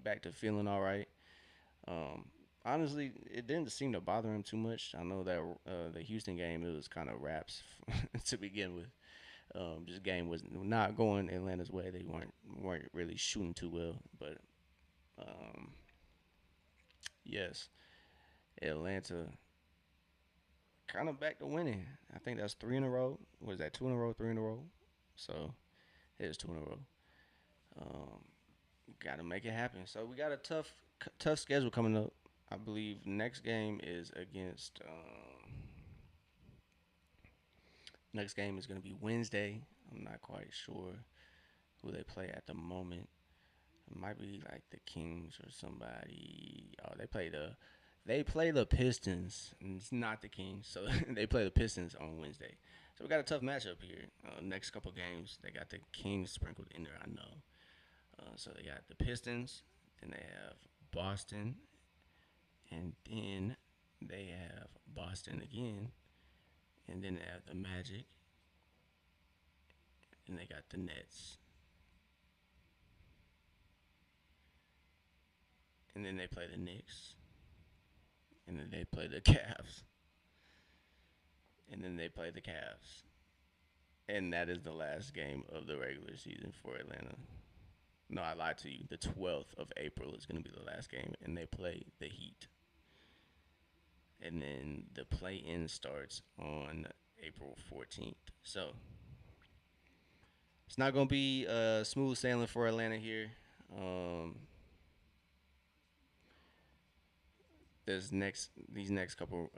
A: back to feeling all right. Um, honestly, it didn't seem to bother him too much. I know that the Houston game it was kind of wraps to begin with. This game was not going Atlanta's way. They weren't really shooting too well. But um, yes, Atlanta kind of back to winning. I think that's three in a row. Was that two in a row? Three in a row. So it's two in a row. Um, got to make it happen. So we got a tough schedule coming up. I believe next game is against. Next game is going to be Wednesday. I'm not quite sure who they play at the moment. It might be like the Kings or somebody. Oh, they play the Pistons. And it's not the Kings, so they play the Pistons on Wednesday. So we got a tough matchup here. Next couple games, they got the Kings sprinkled in there. I know. So they got the Pistons, then they have Boston, and then they have Boston again, and then they have the Magic, and they got the Nets, and then they play the Knicks, and then they play the Cavs, and then they play the Cavs, and that is the last game of the regular season for Atlanta. No, I lied to you. The 12th of April is going to be the last game, and they play the Heat. And then the play-in starts on April 14th. So it's not going to be smooth sailing for Atlanta here. Um, these next couple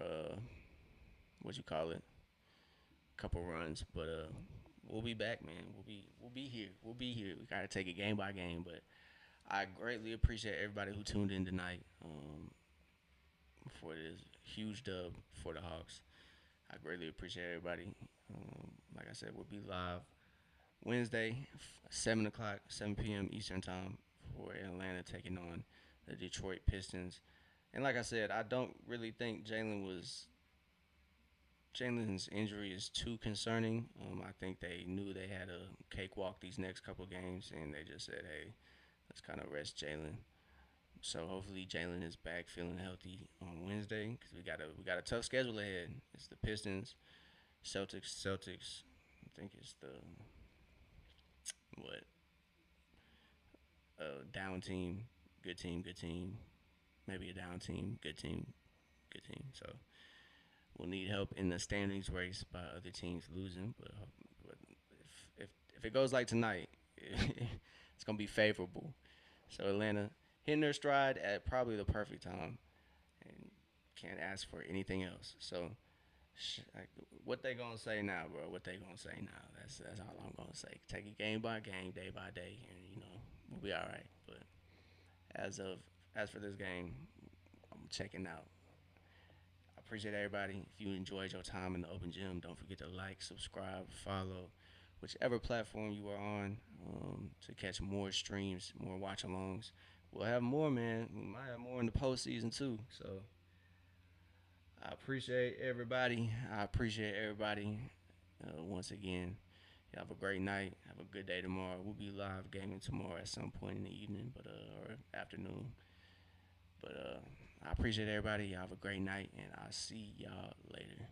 A: what you call it, couple runs, but we'll be back, man. We'll be here. We'll be here. We gotta take it game by game, but I greatly appreciate everybody who tuned in tonight for this huge dub for the Hawks. I greatly appreciate everybody. Like I said, we'll be live Wednesday, 7 o'clock, 7 p.m. Eastern time for Atlanta taking on the Detroit Pistons. And like I said, I don't really think Jalen's injury is too concerning. I think they knew they had a cakewalk these next couple games, and they just said, "Hey, let's kind of rest Jalen." So hopefully Jalen is back feeling healthy on Wednesday because we got a tough schedule ahead. It's the Pistons, Celtics. I think it's the what down team, good team, maybe a down team, good team, good team. So we'll need help in the standings race by other teams losing. But if it goes like tonight, it's gonna be favorable. So Atlanta hitting their stride at probably the perfect time, and can't ask for anything else. So like, what they gonna say now, bro? What they gonna say now? That's all I'm gonna say. Take it game by game, day by day, and we'll be all right. But as of as for this game, I'm checking out. I appreciate everybody. If you enjoyed your time in the open gym, don't forget to like, subscribe, follow, whichever platform you are on, to catch more streams, more watch alongs. We'll have more, man. We might have more in the postseason too. So I appreciate everybody. I appreciate everybody. Once again, you have a great night. Have a good day tomorrow. We'll be live gaming tomorrow at some point in the evening, but or afternoon. But I appreciate everybody. Y'all have a great night, and I'll see y'all later.